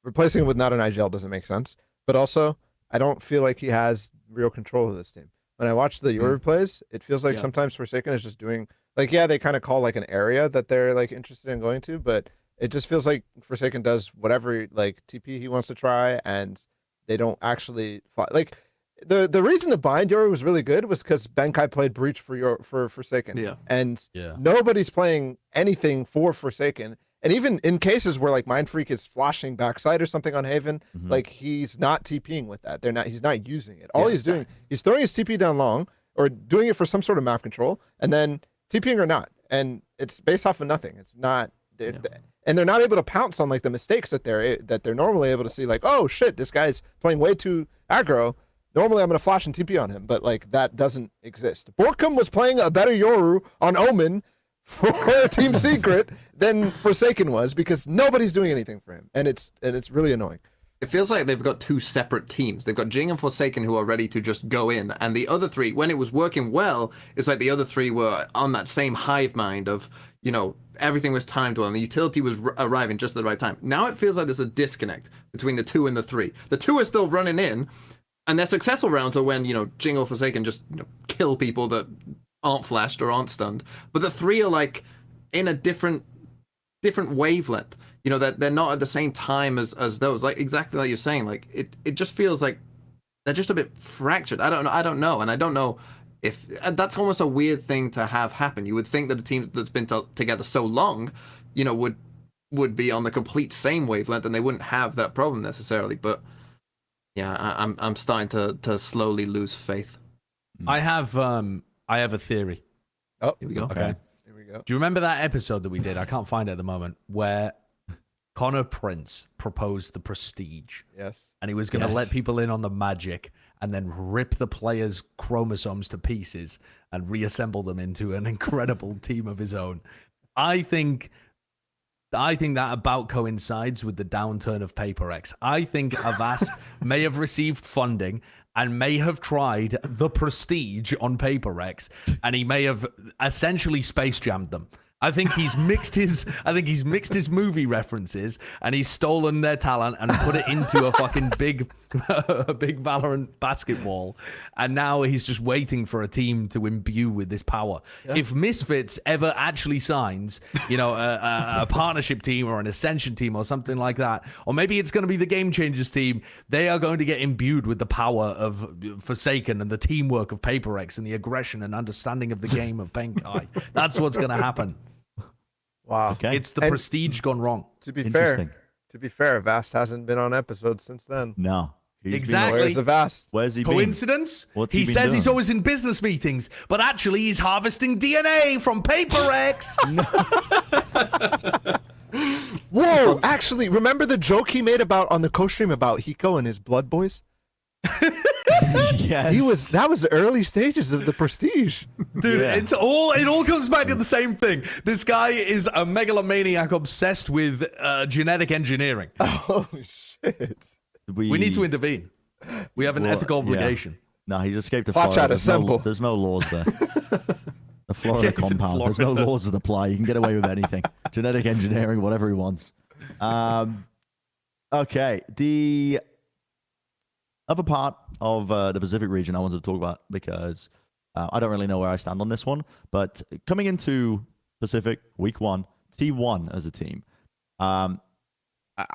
replacing him with not an IGL doesn't make sense. But also, I don't feel like he has real control of this team. When I watch the Yoru plays, it feels like sometimes Forsaken is just doing like, they kind of call like an area that they're like interested in going to, but it just feels like Forsaken does whatever like TP he wants to try, and they don't actually fly. Like, the reason the bind Yoru was really good was because Benkai played Breach for Forsaken. Yeah. And nobody's playing anything for Forsaken. And even in cases where like Mind Freak is flashing backside or something on Haven, like he's not TPing with that. He's not using it. All he's doing, he's throwing his TP down long or doing it for some sort of map control, and then TPing or not. And it's based off of nothing. It's not and they're not able to pounce on like the mistakes that they're normally able to see, like, oh shit, this guy's playing way too aggro. Normally, I'm going to flash and TP on him, but like that doesn't exist. Borkum was playing a better Yoru on Omen for Team Secret than Forsaken was, because nobody's doing anything for him, and it's really annoying. It feels like they've got 2 separate teams. They've got Jing and Forsaken who are ready to just go in, and the other 3, when it was working well, it's like the other 3 were on that same hive mind of, everything was timed well, and the utility was arriving just at the right time. Now it feels like there's a disconnect between the 2 and the 3. The 2 are still running in, and their successful rounds are when, Jing or Forsaken just kill people that aren't flashed or aren't stunned. But the 3 are like in a different wavelength. That they're not at the same time as those. Like exactly like you're saying. Like it just feels like they're just a bit fractured. I don't know, and I don't know if that's almost a weird thing to have happen. You would think that a team that's been together so long, would be on the complete same wavelength, and they wouldn't have that problem necessarily. But yeah, I'm starting to slowly lose faith. I have a theory. Oh, here we go. Okay. Here we go. Do you remember that episode that we did? I can't find it at the moment, where Connor Prince proposed the Prestige. Yes. And he was going to let people in on the magic and then rip the players' chromosomes to pieces and reassemble them into an incredible team of his own. I think that about coincides with the downturn of Paper Rex. I think Avast may have received funding and may have tried the Prestige on Paper Rex, and he may have essentially space jammed them. I think he's mixed his movie references, and he's stolen their talent and put it into a fucking big Valorant basketball, and now he's just waiting for a team to imbue with this power. If Misfits ever actually signs, a partnership team or an Ascension team or something like that, or maybe it's going to be the Game Changers team, they are going to get imbued with the power of Forsaken and the teamwork of Paper Rex and the aggression and understanding of the game of Benkai. That's what's going to happen. Wow. Okay. It's the Prestige gone wrong. To be fair, Vast hasn't been on episodes since then. No. Exactly. Where's the Vast? Where's he been? Coincidence? He been says doing? he's always in business meetings, but actually he's harvesting DNA from Paper Rex. Whoa! Actually, remember the joke he made on the co-stream about Hiko and his blood boys? Yes. That was the early stages of the prestige. Dude, Yeah. it all comes back to the same thing. This guy is a megalomaniac obsessed with genetic engineering. Oh shit. We need to intervene. We have an ethical obligation. No, he's escaped to Plat Florida. Chat assemble. There's no laws there. The Florida Yeah, he's in compound. There's no Florida. laws that apply. You can get away with anything. Genetic engineering, whatever he wants. Okay, the other part of the Pacific region I wanted to talk about because I don't really know where I stand on this one, but coming into Pacific Week 1, T1 as a team, I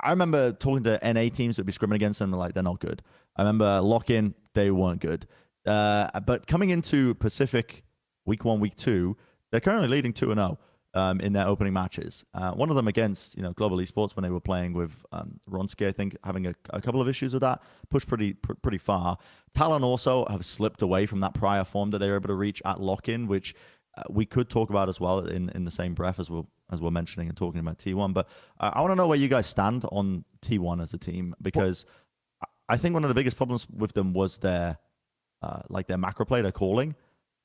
remember talking to NA teams that would be scrimming against them, like, they're not good. I remember Lock-In, they weren't good. But coming into Pacific Week 1, Week 2, they're currently leading 2-0 in their opening matches. One of them against Global Esports when they were playing with Ronski, I think, having a couple of issues with that, pushed pretty far. Talon also have slipped away from that prior form that they were able to reach at Lock-In, which we could talk about as well in the same breath as we're mentioning and talking about T1. But I want to know where you guys stand on T1 as a team, because I think one of the biggest problems with them was their macro play, their calling.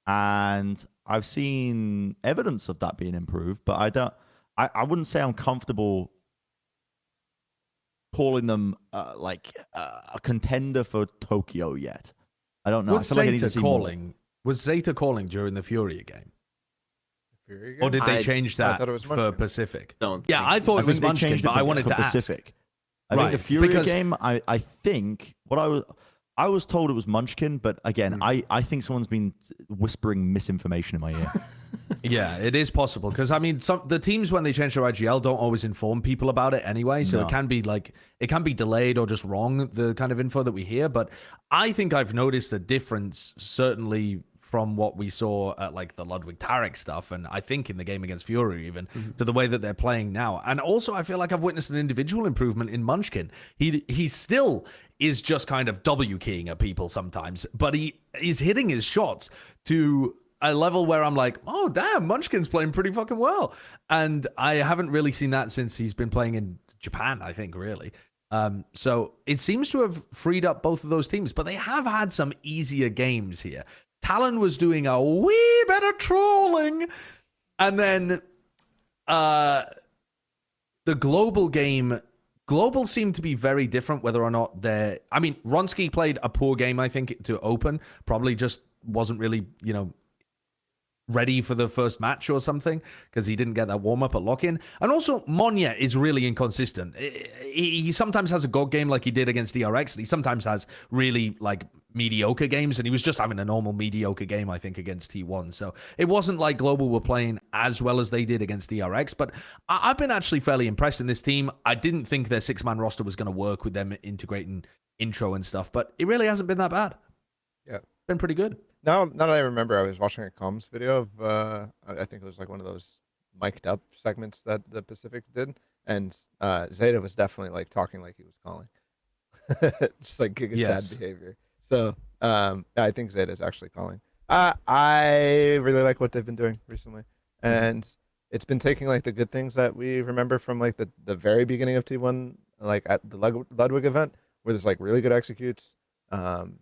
And I've seen evidence of that being improved, but I wouldn't say I'm comfortable calling them a contender for Tokyo yet. I don't know. Was Zeta calling during the Fury game? Or did they change that for Pacific? I thought it was Munchkin, but I wanted to Pacific. ask. I think the Fury game, I think what I was told it was Munchkin, but again, I think someone's been whispering misinformation in my ear. Yeah, it is possible, because I mean, the teams when they change their IGL don't always inform people about it anyway, so it can be delayed or just wrong, the kind of info that we hear. But I think I've noticed a difference, certainly from what we saw at like the Ludwig Tarek stuff, and I think in the game against Fury even, to the way that they're playing now. And also I feel like I've witnessed an individual improvement in Munchkin. He still is just kind of W keying at people sometimes, but he is hitting his shots to a level where I'm like, oh damn, Munchkin's playing pretty fucking well. And I haven't really seen that since he's been playing in Japan, I think, really. So it seems to have freed up both of those teams, but they have had some easier games here. Talon was doing a wee bit of trolling, and then the global game, global seemed to be very different, whether or not they're... I mean, Ronski played a poor game, I think, to open. Probably just wasn't really, ready for the first match or something, because he didn't get that warm-up at lock-in. And also, Monya is really inconsistent. He sometimes has a God game like he did against DRX, and he sometimes has really, mediocre games, and he was just having a normal mediocre game, I think, against T1. So it wasn't like Global were playing as well as they did against DRX, but I've been actually fairly impressed in this team. I didn't think their 6-man roster was going to work with them integrating intro and stuff, but it really hasn't been that bad. Yeah. Been pretty good. Now that I remember, I was watching a comms video of, I think it was like one of those mic'd up segments that the Pacific did, and Zeta was definitely talking like he was calling. Just Giga Chad behavior. So I think Zeta is actually calling. I really like what they've been doing recently, and it's been taking the good things that we remember from the very beginning of T1, at the Ludwig event, where there's really good executes,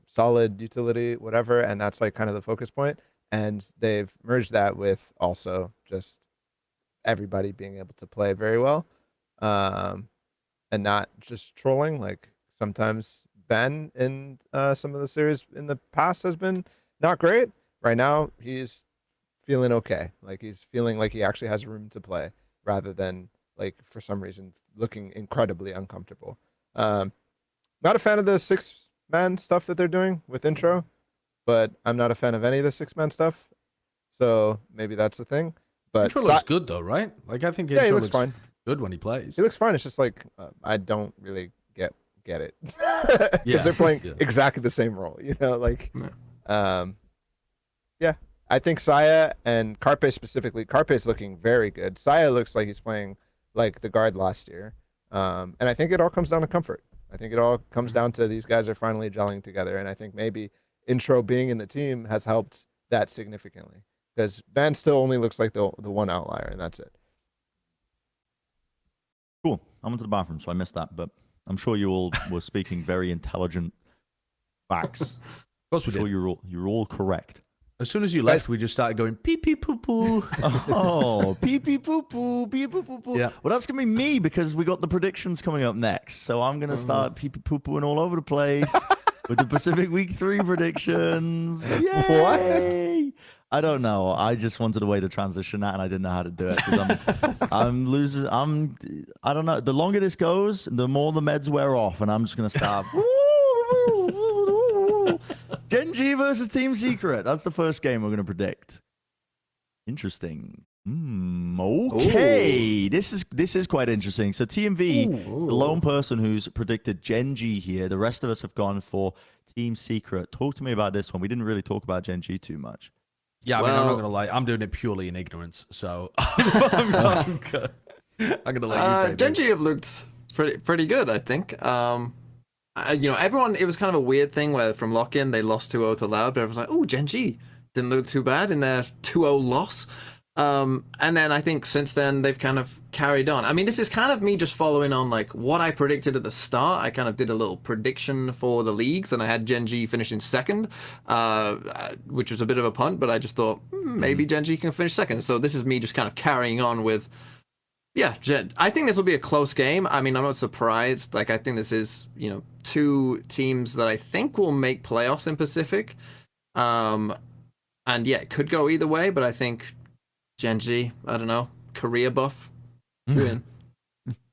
solid utility, whatever, and that's kind of the focus point. And they've merged that with also just everybody being able to play very well, and not just trolling. Sometimes Ben in some of the series in the past has been not great. Right now he's feeling okay. He's feeling like he actually has room to play, rather than for some reason looking incredibly uncomfortable. Not a fan of the 6-man stuff that they're doing with intro, but I'm not a fan of any of the 6-man stuff. So maybe that's the thing. But Intro looks good though, right? I think Intro he looks fine. Good when he plays. He looks fine. It's just I don't really get it, because they're playing exactly the same role. I think Saya and Carpe specifically. Carpe's looking very good. Saya looks like he's playing like the guard last year, and I think it all comes down to comfort. I think it all comes down to these guys are finally gelling together, and I think maybe Intro being in the team has helped that significantly, because Ben still only looks like the one outlier, and that's it. Cool. I went to the bathroom, so I missed that, but I'm sure you all were speaking very intelligent Facts. Of course we did. You're all correct. As soon as you left, we just started going pee pee poo poo. Oh, pee pee poo poo, pee poo poo poo. Yeah. Well, that's gonna be me because we got the predictions coming up next. So I'm gonna start pee pee poo pooing all over the place with the Pacific Week 3 predictions. Yay! What? I don't know. I just wanted a way to transition that, and I didn't know how to do it. 'Cause I'm losing. I don't know. The longer this goes, the more the meds wear off, and I'm just gonna start. Gen.G versus Team Secret. That's the first game we're going to predict. Interesting. Okay. This is quite interesting. So TMV, the lone person who's predicted Gen.G here. The rest of us have gone for Team Secret. Talk to me about this one. We didn't really talk about Gen.G too much. Yeah, I mean, I'm not going to lie. I'm doing it purely in ignorance. So I'm going to let you take Gen.G have looked pretty good, I think. Everyone, it was kind of a weird thing where from lock-in they lost 2-0 to Loud, but everyone's like, oh, Gen.G didn't look too bad in their 2-0 loss. And then I think since then they've kind of carried on. I mean, this is kind of me just following on like what I predicted at the start. I kind of did a little prediction for the leagues, and I had Gen.G finishing second, which was a bit of a punt, but I just thought maybe Gen.G can finish second. So this is me just kind of carrying on with. Yeah, I think this will be a close game. I mean, I'm not surprised. Like, I think this is, two teams that I think will make playoffs in Pacific. And yeah, it could go either way, but I think Gen.G, I don't know, career buff, win.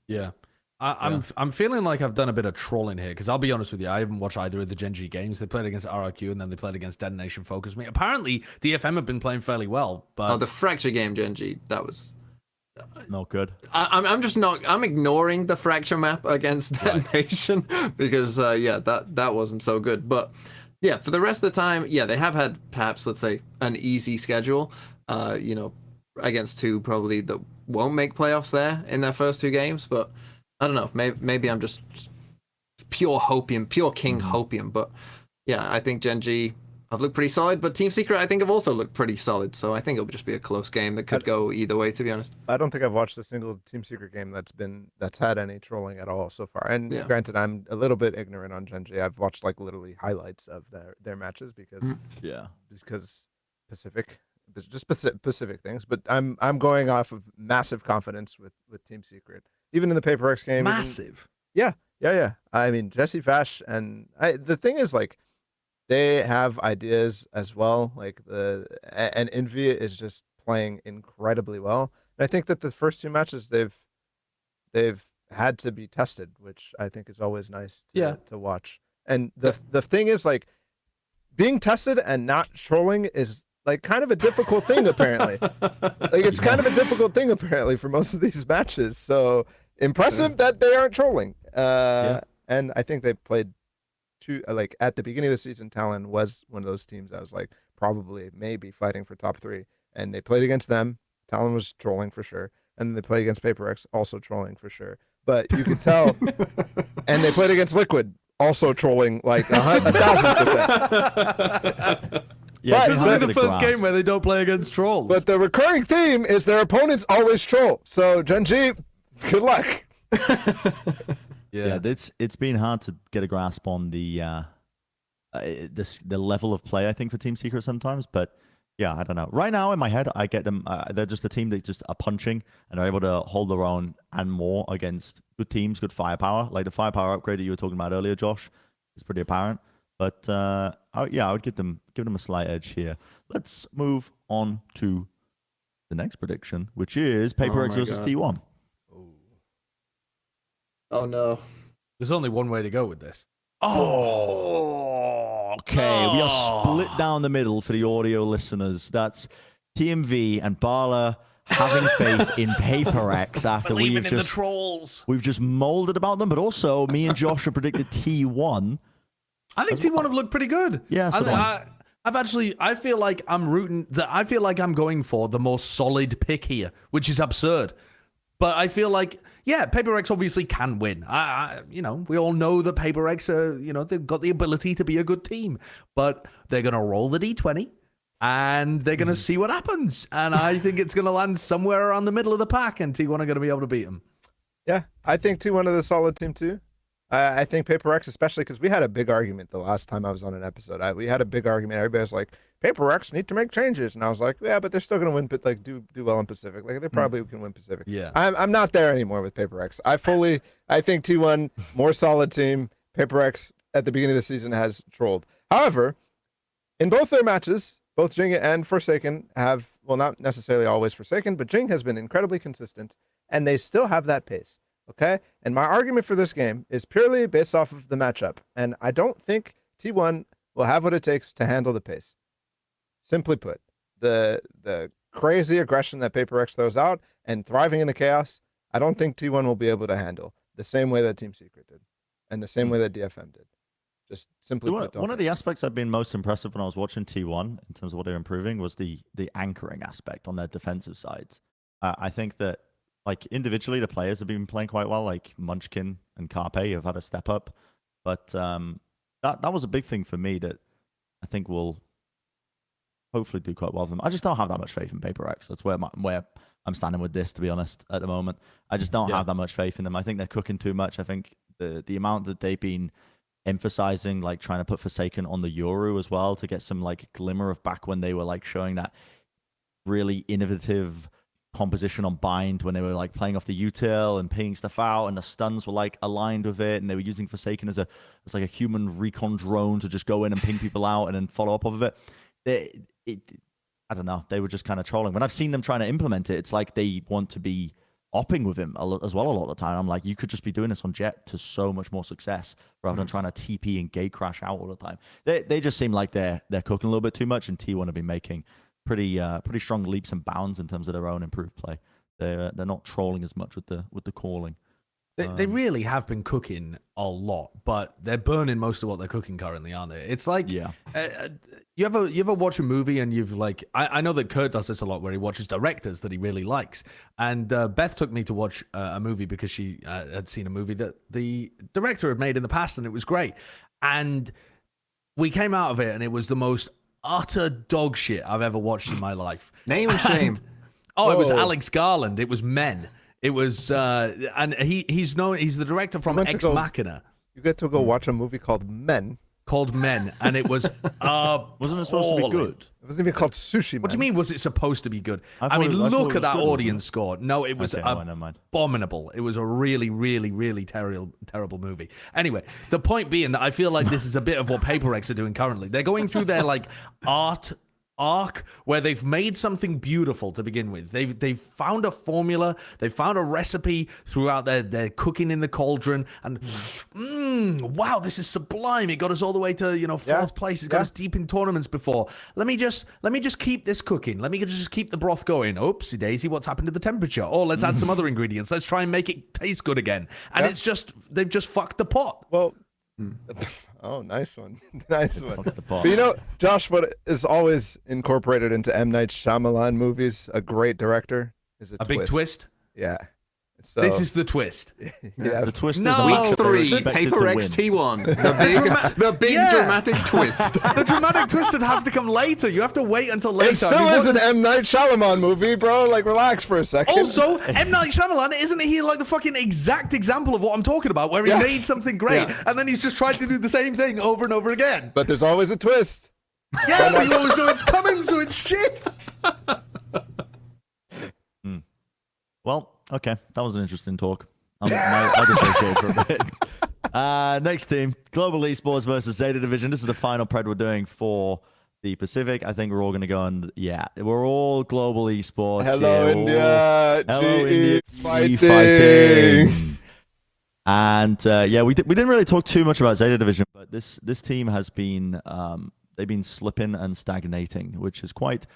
Yeah. I'm feeling like I've done a bit of trolling here, because I'll be honest with you, I haven't watched either of the Gen.G games. They played against RRQ, and then they played against Detonation Focus Me. Apparently, DFM have been playing fairly well, but... Oh, the Fracture game, Gen.G, that was... Not good. I'm just not. I'm ignoring the Fracture map against Detonation because that wasn't so good. But yeah, for the rest of the time, yeah, they have had perhaps, let's say, an easy schedule. Against two probably that won't make playoffs there in their first two games. But I don't know. Maybe I'm just pure hopium, pure king hopium. But yeah, I think Gen.G have looked pretty solid, but Team Secret I think have also looked pretty solid. So I think it'll just be a close game that could go either way, to be honest. I don't think I've watched a single Team Secret game that's had any trolling at all so far. And granted, I'm a little bit ignorant on Gen.G. I've watched like literally highlights of their matches because Pacific, just Pacific things. But I'm going off of massive confidence with Team Secret, even in the Paper X game. Massive. Yeah. I mean, Jesse Fash and the thing is like. They have ideas as well, and Envy is just playing incredibly well. And I think that the first two matches they've had to be tested, which I think is always nice to watch. And the thing is like being tested and not trolling is like kind of a difficult thing apparently. Like it's kind of a difficult thing apparently for most of these matches. So impressive that they aren't trolling. And I think they played. Like at the beginning of the season, Talon was one of those teams I was like probably maybe fighting for top 3, and they played against them. Talon was trolling for sure, and then they played against Paper X, also trolling for sure. But you could tell, and they played against Liquid, also trolling like 1,000%. Yeah, this is the first game where they don't play against trolls. But the recurring theme is their opponents always troll. So Gen.G, good luck. Yeah, it's been hard to get a grasp on the level of play, I think, for Team Secret sometimes. But yeah, I don't know. Right now in my head, I get them. They're just a team that just are punching and are able to hold their own and more against good teams, good firepower. Like the firepower upgrade that you were talking about earlier, Josh, is pretty apparent. But I would give them a slight edge here. Let's move on to the next prediction, which is Paper X versus T1. Oh no. There's only one way to go with this. Oh, okay. We are split down the middle for the audio listeners. That's TMV and Bala having faith in Paper X after we've just molded about them, but also me and Josh have predicted T1. I think T1 have looked pretty good. Yeah, I feel like I'm going for the more solid pick here, which is absurd. But I feel like, Paper X obviously can win. We all know that Paper X are, they've got the ability to be a good team, but they're going to roll the D20 and they're going to see what happens. And I think it's going to land somewhere around the middle of the pack and T1 are going to be able to beat them. Yeah, I think T1 is a solid team too. I think Paper X, especially because we had a big argument the last time I was on an episode. We had a big argument. Everybody was like, Paper X need to make changes, and I was like, yeah, but they're still gonna win, but like do well in Pacific. Like they probably can win Pacific. Yeah. I'm not there anymore with Paper X. I think T1 more solid team. Paper X at the beginning of the season has trolled. However, in both their matches, both Jing and Forsaken have, well, not necessarily always Forsaken, but Jing has been incredibly consistent, and they still have that pace. Okay? And my argument for this game is purely based off of the matchup. And I don't think T1 will have what it takes to handle the pace. Simply put, the crazy aggression that Paper X throws out and thriving in the chaos, I don't think T1 will be able to handle the same way that Team Secret did and the same way that DFM did. Just simply put. One of the aspects I've been most impressive when I was watching T1 in terms of what they're improving was the anchoring aspect on their defensive sides. I think that like individually the players have been playing quite well, like Munchkin and Carpe have had a step up, but that was a big thing for me that I think will hopefully do quite well for them. I just don't have that much faith in Paper X. That's where I'm standing with this, to be honest, at the moment. I just don't have that much faith in them. I think they're cooking too much. I think the amount that they've been emphasizing, like trying to put Forsaken on the Yoru as well to get some like glimmer of back when they were like showing that really innovative composition on bind when they were like playing off the util and pinging stuff out, and the stuns were like aligned with it, and they were using Forsaken as like a human recon drone to just go in and ping people out and then follow up of it. I don't know. They were just kind of trolling. When I've seen them trying to implement it, it's like they want to be opping with him as well a lot of the time. I'm like, you could just be doing this on Jet to so much more success rather than trying to TP and gate crash out all the time. They just seem like they're cooking a little bit too much, and T1 have been making pretty strong leaps and bounds in terms of their own improved play. They're not trolling as much with the calling. They really have been cooking a lot, but they're burning most of what they're cooking currently, aren't they? It's like, you ever watch a movie and you've like, I know that Kurt does this a lot where he watches directors that he really likes. And Beth took me to watch a movie because she had seen a movie that the director had made in the past, and it was great. And we came out of it, and it was the most utter dog shit I've ever watched in my life. Name and shame. It was Alex Garland. It was Men. It was, and he's the director from Ex Machina. You get to go watch a movie called Men. And it was wasn't it supposed to be good? It wasn't even called Sushi Man. What do you mean? Was it supposed to be good? I mean, look at that audience score. No, it was abominable. It was a really, really, really terrible movie. Anyway, the point being that I feel like this is a bit of what Paper X are doing currently. They're going through their like art arc where they've made something beautiful to begin with. They've found a formula, they found a recipe throughout their cooking in the cauldron, and wow, this is sublime. It got us all the way to fourth place. It's got us deep in tournaments before. Let me just keep this cooking. Let me just keep the broth going. Oopsie daisy, what's happened to the temperature? Oh, let's add some other ingredients. Let's try and make it taste good again. And it's just they've just fucked the pot. Well, oh, nice one. Nice one. But Josh, what is always incorporated into M. Night Shyamalan movies, a great director, is a twist. Big twist? Yeah. So, this is the twist. Yeah, the twist is Week 3, Paper X T1. The big dramatic twist. The dramatic twist would have to come later. You have to wait until later. It still is an M. Night Shyamalan movie, bro. Like, relax for a second. Also, M. Night Shyamalan, isn't he like the fucking exact example of what I'm talking about, where he made something great, and then he's just tried to do the same thing over and over again? But there's always a twist. Yeah, but you always know it's coming, so it's shit. Well, okay, that was an interesting talk. I'll dissociate for a bit. Next team, Global Esports versus Zeta Division. This is the final pred we're doing for the Pacific. I think we're all going to go on. Yeah, we're all Global Esports. Hello, India. Hello, India. Fighting. And we didn't really talk too much about Zeta Division, but this team has been they've been slipping and stagnating, which is quite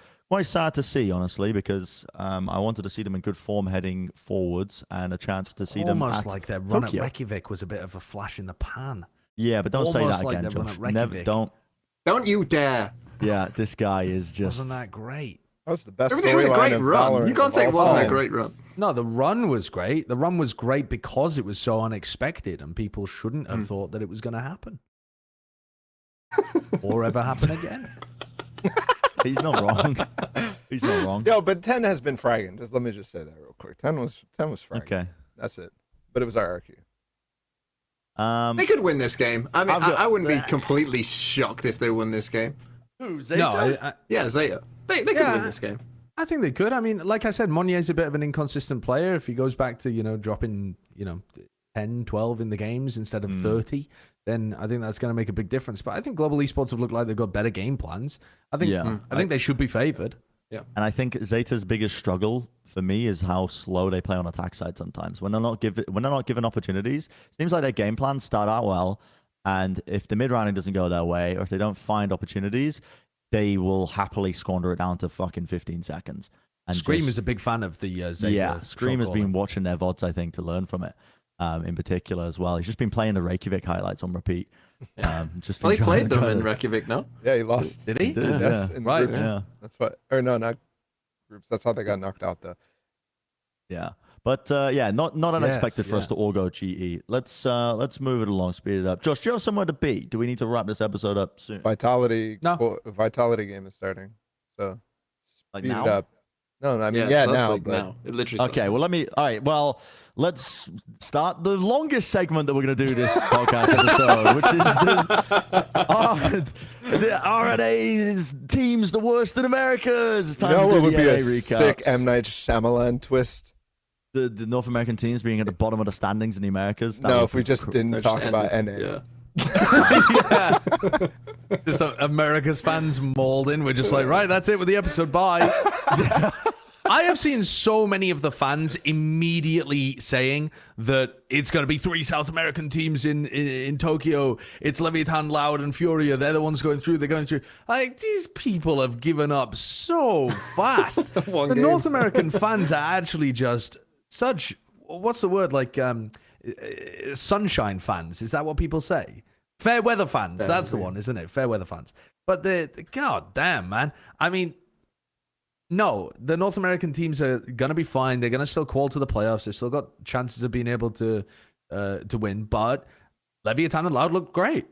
sad to see, honestly, because I wanted to see them in good form heading forwards and a chance to see them almost like their run Tokyo. at Reykjavik was a bit of a flash in the pan. Yeah, but don't say that like again, their run Josh. at Reykjavik. Don't you dare. Yeah, this guy is just... Wasn't that great? That was the best It was a storyline great of run. Valorant You can't say it of all wasn't a time. great run. No, the run was great. The run was great because it was so unexpected, and people shouldn't have thought that it was going to happen. Or ever happen again. He's not wrong. He's not wrong. Yo, but 10 has been fragging. Let me just say that real quick. 10 was fragging. Okay. That's it. But it was IRQ. They could win this game. I mean, I wouldn't be completely shocked if they won this game. Who, Zeta? No, Yeah, Zeta. They could win this game. I think they could. I mean, like I said, Monier's a bit of an inconsistent player. If he goes back to, dropping, 10, 12 in the games instead of 30, then I think that's going to make a big difference. But I think Global Esports have looked like they've got better game plans. I think they should be favored. Yeah. And I think Zeta's biggest struggle for me is how slow they play on attack side sometimes. When they're not given opportunities, seems like their game plans start out well, and if the mid-rounding doesn't go their way, or if they don't find opportunities, they will happily squander it down to fucking 15 seconds. And Scream is a big fan of the Zeta. Yeah, Scream has been watching their VODs, I think, to learn from it, in particular as well. He's just been playing the Reykjavik highlights on repeat. Well, he played them in Reykjavik, no? Yeah, he lost. Did he? Yes, in Right. groups. Yeah. That's what. Or no, not groups. That's how they got knocked out, though. Yeah. But not unexpected for us to all go GE. Let's move it along, speed it up. Josh, do you have somewhere to be? Do we need to wrap this episode up soon? Vitality. No. Vitality game is starting. So Like speed now? it up. No, I mean so yeah, that's now. like But now. It literally. Okay, well, let's start the longest segment that we're going to do this podcast episode, which is the R&A's teams the worst in America. It's time to what do would the be a NA sick recaps. M. Night Shyamalan twist? The North American teams being at the bottom of the standings in the Americas. That No, would if we be just didn't talk about NA. Yeah. Just America's fans mauled in. We're just like, right, that's it with the episode. Bye. I have seen so many of the fans immediately saying that it's going to be 3 South American teams in Tokyo. It's Leviathan, Loud, and Furia. They're the ones going through. They're going through. Like, these people have given up so fast. The game. North American fans are actually just such, what's the word? Like, sunshine fans. Is that what people say? Fair weather fans. That's the one, isn't it? Fair weather fans. But god damn, man. I mean, no, the North American teams are going to be fine. They're going to still qual to the playoffs. They've still got chances of being able to win. But Leviathan and Loud look great.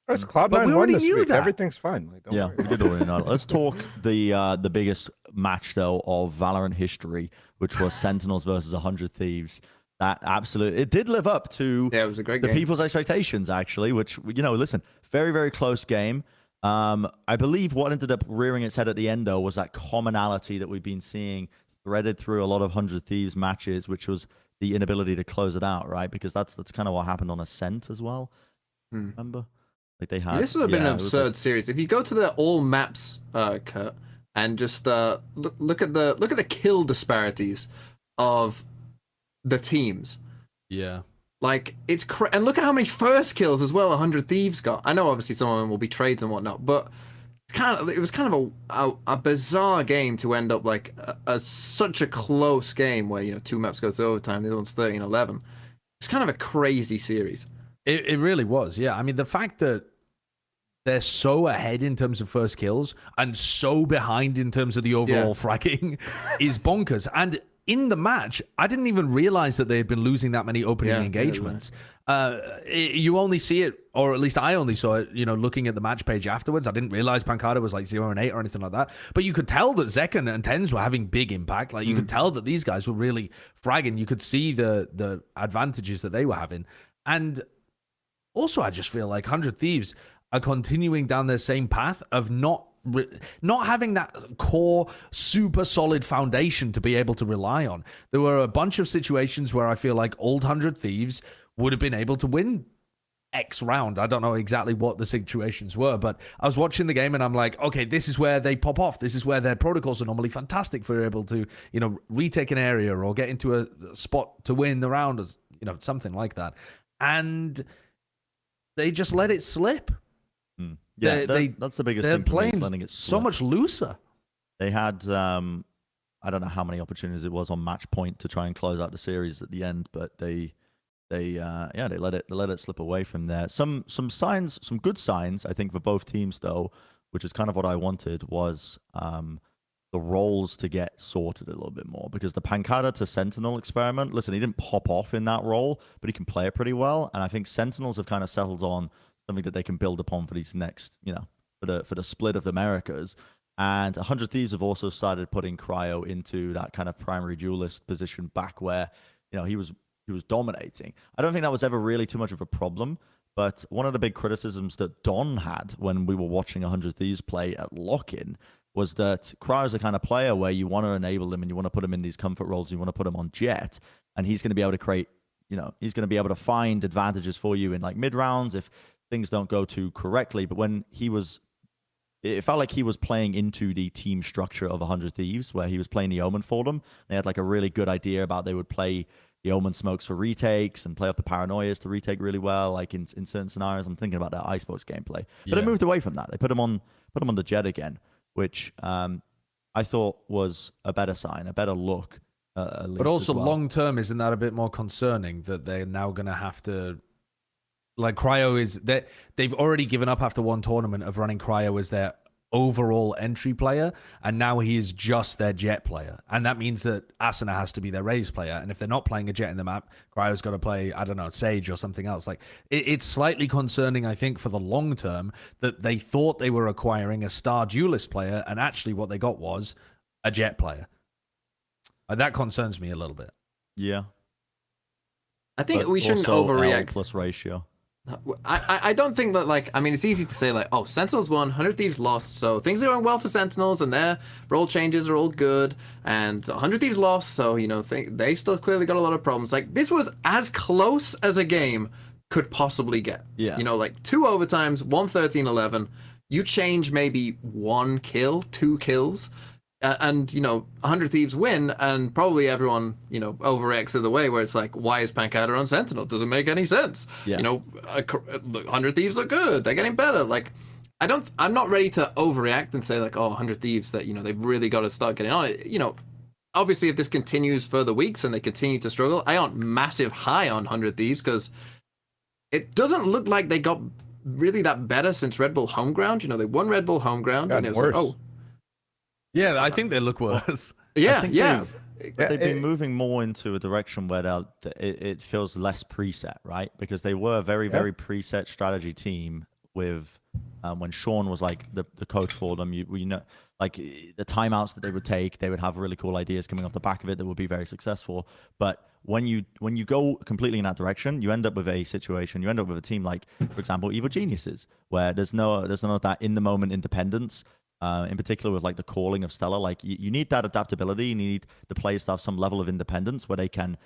It's But Cloud9 we won already this knew week. that. Everything's fine. Like, don't worry. We did already know. Let's talk the biggest match though of Valorant history, which was Sentinels versus 100 Thieves. That it did live up to Yeah, it was a great the game. people's expectations, actually, which, listen, very, very close game. I believe what ended up rearing its head at the end, though, was that commonality that we've been seeing threaded through a lot of 100 Thieves matches, which was the inability to close it out, right? Because that's kind of what happened on Ascent as well. Remember? Like they had. This would have been an it was absurd series. If you go to the all maps, Kurt, and just look at the kill disparities of the teams. Yeah. Like, it's and look at how many first kills as well 100 Thieves got. I know obviously some of them will be trades and whatnot, but it was kind of a bizarre game to end up like such a close game where 2 maps go to overtime, the other one's 13-11. It's kind of a crazy series. It really was, yeah. I mean, the fact that they're so ahead in terms of first kills and so behind in terms of the overall fragging is bonkers. And in the match, I didn't even realize that they had been losing that many opening engagements. You only see it, or at least I only saw it, looking at the match page afterwards. I didn't realize Pancada was like 0-8 or anything like that. But you could tell that Zekken and Tens were having big impact. Like, you could tell that these guys were really fragging. You could see the advantages that they were having. And also, I just feel like 100 Thieves are continuing down their same path of not having that core super solid foundation to be able to rely on. There were a bunch of situations where I feel like old 100 Thieves would have been able to win X round. I don't know exactly what the situations were, but I was watching the game and I'm like, okay, this is where they pop off. This is where their protocols are normally fantastic for able to, retake an area or get into a spot to win the round, or, something like that. And they just let it slip. Yeah, that's the biggest they're thing for me, is playing letting it so slip. much looser. They had, I don't know how many opportunities it was on match point to try and close out the series at the end, but they let it slip away from there. Some signs, some good signs, I think, for both teams though, which is kind of what I wanted, was the roles to get sorted a little bit more, because the Pancada to Sentinel experiment, listen, he didn't pop off in that role, but he can play it pretty well, and I think Sentinels have kind of settled on something that they can build upon for these next, for the split of the Americas. And 100 Thieves have also started putting Cryo into that kind of primary duelist position back where, he was dominating. I don't think that was ever really too much of a problem. But one of the big criticisms that Don had when we were watching 100 Thieves play at lock-in was that Cryo's the kind of player where you want to enable him and you want to put him in these comfort roles. You want to put him on Jet, and he's going to be able to create, he's going to be able to find advantages for you in like mid rounds if things don't go too correctly. But when it felt like he was playing into the team structure of 100 Thieves, where he was playing the Omen for them. They had like a really good idea about they would play the Omen smokes for retakes and play off the paranoias to retake really well, like in certain scenarios. I'm thinking about that Icebox gameplay. But they moved away from that. They put him on the Jet again, which I thought was a better sign, a better look. But also long term, isn't that a bit more concerning that they're now going to have to, like Cryo they've already given up after one tournament of running Cryo as their overall entry player, and now he is just their Jet player, and that means that Asuna has to be their Raze player, and if they're not playing a Jet in the map, Cryo's got to play, I don't know, Sage or something else. Like it's slightly concerning, I think, for the long term that they thought they were acquiring a star duelist player, and actually what they got was a Jet player. That concerns me a little bit. Yeah, I think we shouldn't overreact. L plus ratio. I don't think that, like, I mean, it's easy to say, like, oh, Sentinels won, 100 Thieves lost, so things are going well for Sentinels, and their role changes are all good, and 100 Thieves lost, so, they've still clearly got a lot of problems. Like, this was as close as a game could possibly get. Yeah. Like, 2 overtimes, 1-13-11, you change maybe 1 kill, 2 kills, and 100 Thieves win, and probably everyone overreacts to the way where it's like, why is Pancada on Sentinel? Doesn't make any sense. Yeah. 100 Thieves are good, they're getting better. Like, I'm not ready to overreact and say like, oh, 100 Thieves, that they've really got to start getting on it. Obviously if this continues further weeks and they continue to struggle, I aren't massive high on 100 Thieves, because it doesn't look like they got really that better since Red Bull Homeground. They won Red Bull Homeground, and it was worse. like, oh. Yeah, I think they look worse. Yeah. They've been moving more into a direction where it feels less preset, right? Because they were a very, very preset strategy team with when Sean was like the coach for them. Like the timeouts that they would take, they would have really cool ideas coming off the back of it that would be very successful. But when you go completely in that direction, you end up with a situation. You end up with a team like, for example, Evil Geniuses, where there's none of that in the moment independence. In particular with like the calling of Stella, like you need that adaptability. You need the players to have some level of independence where they can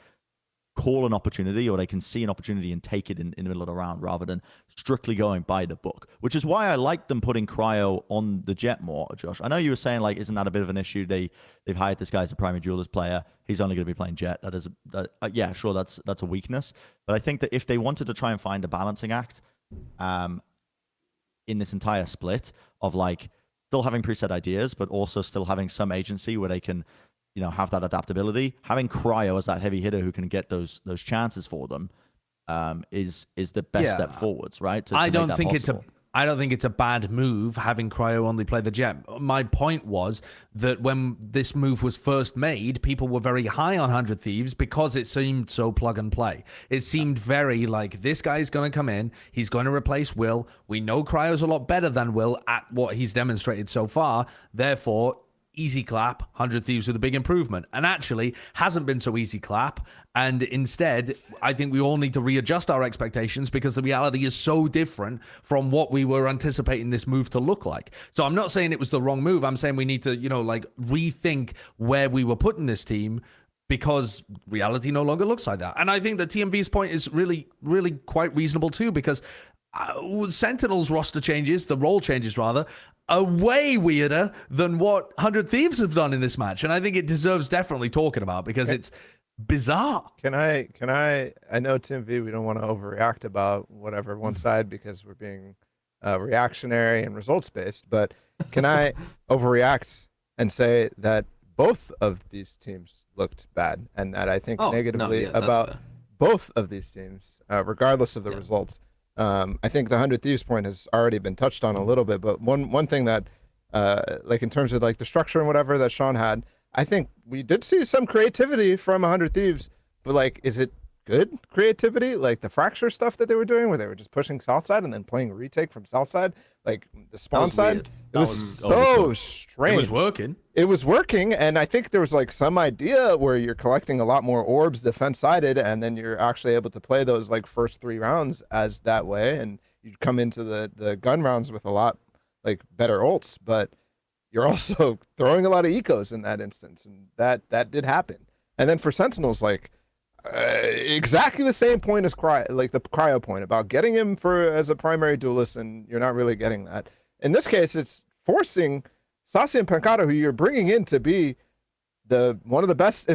call an opportunity or they can see an opportunity and take it in the middle of the round rather than strictly going by the book, which is why I like them putting Cryo on the Jet more, Josh. I know you were saying like, isn't that a bit of an issue? They've hired this guy as a primary duelist player. He's only going to be playing Jet. That is, yeah, sure, that's a weakness. But I think that if they wanted to try and find a balancing act in this entire split of like, still having preset ideas, but also still having some agency where they can, have that adaptability. Having Cryo as that heavy hitter who can get those chances for them is the best step forwards, right? I don't think it's a bad move having Cryo only play the Jet. My point was that when this move was first made, people were very high on 100 Thieves because it seemed so plug and play. It seemed very like, this guy's going to come in, he's going to replace Will. We know Cryo's a lot better than Will at what he's demonstrated so far. Therefore, easy clap, 100 Thieves with a big improvement. And actually hasn't been so easy clap. And instead, I think we all need to readjust our expectations because the reality is so different from what we were anticipating this move to look like. So I'm not saying it was the wrong move. I'm saying we need to, rethink where we were putting this team because reality no longer looks like that. And I think that TMV's point is really, really quite reasonable too, because Sentinel's roster changes, the role changes rather, are way weirder than what 100 Thieves have done in this match. And I think it deserves definitely talking about because it's bizarre. Can I know Tim V, we don't want to overreact about whatever one side because we're being reactionary and results based, but can I overreact and say that both of these teams looked bad and that I think negatively about both of these teams, regardless of the results? I think the 100 Thieves point has already been touched on a little bit, but one thing that, like in terms of like the structure and whatever that Sean had, I think we did see some creativity from 100 Thieves, but like, is it good creativity, like the fracture stuff that they were doing, where they were just pushing south side and then playing retake from south side, like the spawn side. Weird. It was so strange. It was working. It was working, and I think there was like some idea where you're collecting a lot more orbs defense sided, and then you're actually able to play those like first 3 rounds as that way, and you'd come into the gun rounds with a lot like better ults, but you're also throwing a lot of ecos in that instance, and that did happen. And then for Sentinels, like exactly the same point as the cryo point about getting him as a primary duelist, and you're not really getting that. In this case, it's forcing Saci and Pancada, who you're bringing in to be one of the best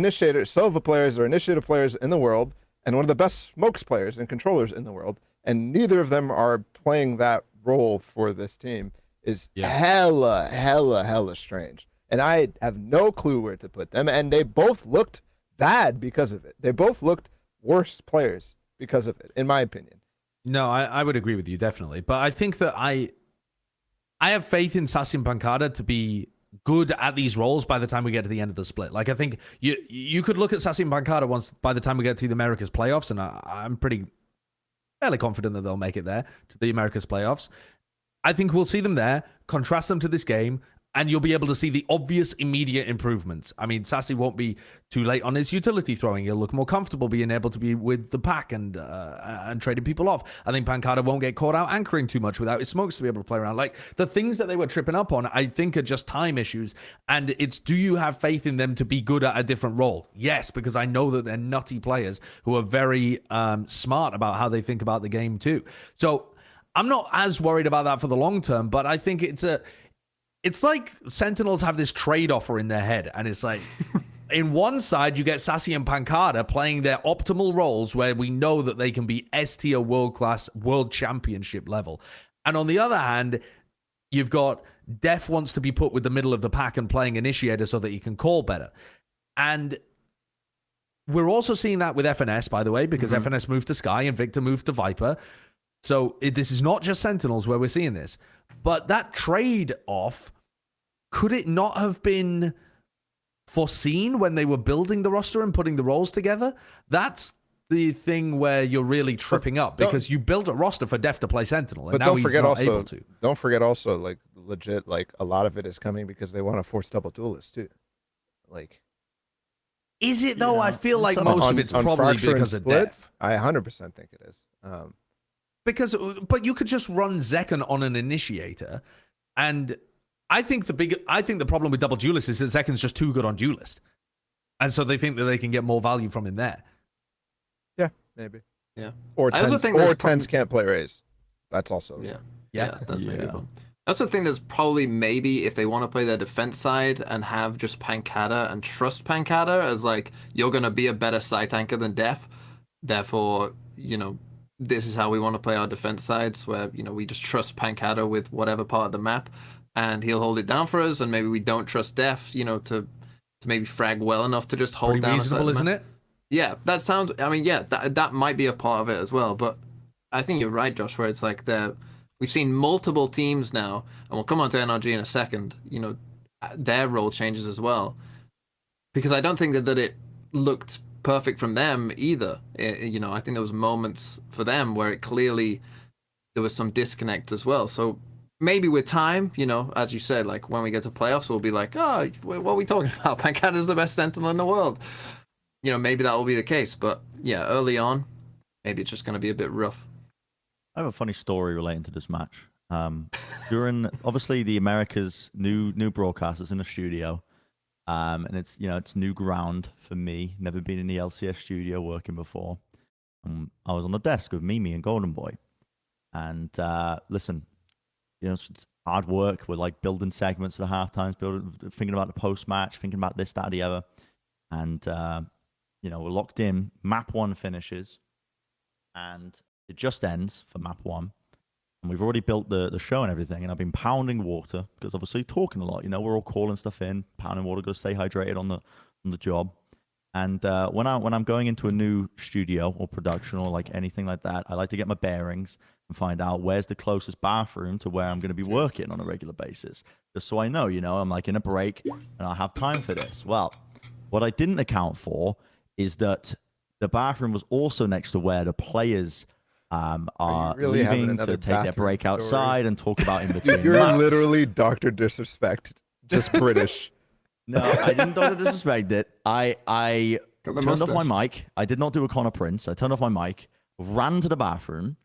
Silva players or initiative players in the world, and one of the best smokes players and controllers in the world, and neither of them are playing that role for this team, is hella strange. And I have no clue where to put them, and they both looked bad because of it. They both looked worse players because of it, in my opinion. No, I would agree with you, definitely. But I think that I have faith in Saci and Pancada to be good at these roles by the time we get to the end of the split. Like, I think you could look at Saci and Pancada by the time we get to the Americas playoffs, and I'm fairly confident that they'll make it there to the Americas playoffs. I think we'll see them there, contrast them to this game, and you'll be able to see the obvious immediate improvements. I mean, Saci won't be too late on his utility throwing. He'll look more comfortable being able to be with the pack and trading people off. I think Pancada won't get caught out anchoring too much without his smokes to be able to play around. Like, the things that they were tripping up on, I think are just time issues. And it's, do you have faith in them to be good at a different role? Yes, because I know that they're nutty players who are very smart about how they think about the game too. So I'm not as worried about that for the long term, but I think it's like Sentinels have this trade offer in their head, and it's like, in one side, you get Saci and Pancada playing their optimal roles where we know that they can be S-tier world-class, world championship level. And on the other hand, you've got Def wants to be put with the middle of the pack and playing Initiator so that he can call better. And we're also seeing that with FNS, by the way, because FNS moved to Sky and Victor moved to Viper. So this is not just Sentinels where we're seeing this. But that trade-off, could it not have been foreseen when they were building the roster and putting the roles together? That's the thing where you're really tripping up, because you built a roster for Def to play Sentinel, and now he's not able to. Don't forget also, like, legit, like, a lot of it is coming because they want to force double duelists, too. Like... Is it, though? I feel like most of it's probably because of Def. I 100% think it is. But you could just run Zekken on an Initiator, and I think the problem with double duelist is that Zekken's just too good on duelist, and so they think that they can get more value from him there. Yeah, maybe. Yeah. Or tens can't play Raze. That's also that's maybe. I also think there's probably maybe if they want to play their defense side and have just Pancada and trust Pancada as like, you're gonna be a better side tanker than Def, therefore, you know, this is how we want to play our defense sides, where, you know, we just trust Pancada with whatever part of the map, and he'll hold it down for us, and maybe we don't trust Def, you know, to maybe frag well enough to just hold down. Reasonable, isn't it? Yeah, that sounds. I mean, yeah, that might be a part of it as well. But I think you're right, Josh, where it's like we've seen multiple teams now, and we'll come on to NRG in a second. You know, their role changes as well, because I don't think that it looked perfect from them either. You know, I think there was moments for them where it clearly there was some disconnect as well. So maybe with time, you know, as you said, like when we get to playoffs, we'll be like, oh, what are we talking about? Pancada's the best Sentinel in the world. You know, maybe that will be the case. But yeah, early on, maybe it's just going to be a bit rough. I have a funny story relating to this match. During obviously the Americas new broadcasters in the studio. And it's, you know, it's new ground for me. Never been in the LCS studio working before. I was on the desk with Mimi and Golden Boy. And listen, you know, it's hard work. We're like building segments for the halftimes, thinking about the post-match, thinking about this, that, the other. And, you know, we're locked in. Map 1 finishes. And it just ends for map 1. And we've already built the show and everything, and I've been pounding water because obviously talking a lot. You know, we're all calling stuff in, pounding water, got to stay hydrated on the job. And when I'm going into a new studio or production or like anything like that, I like to get my bearings and find out where's the closest bathroom to where I'm going to be working on a regular basis, just so I know. You know, I'm like in a break and I'll have time for this. Well, what I didn't account for is that the bathroom was also next to where the players are really having leaving another to take their bathroom break story? outside and talk about in between. You're maps. literally Dr. Disrespect, just British. No, I didn't disrespect it. I Got the turned off my mustache. mic. I did not do a Connor Prince. I turned off my mic, ran to the bathroom.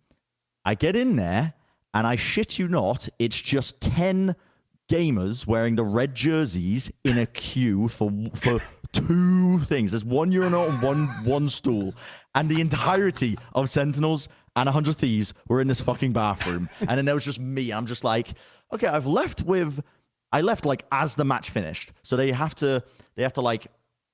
I get in there, and I shit you not, it's just 10 gamers wearing the red jerseys in a queue for 2 things. There's 1 urinal and one stool, and the entirety of Sentinels and 100 Thieves were in this fucking bathroom. And then there was just me. I'm just like, okay, I left like as the match finished. So they have to like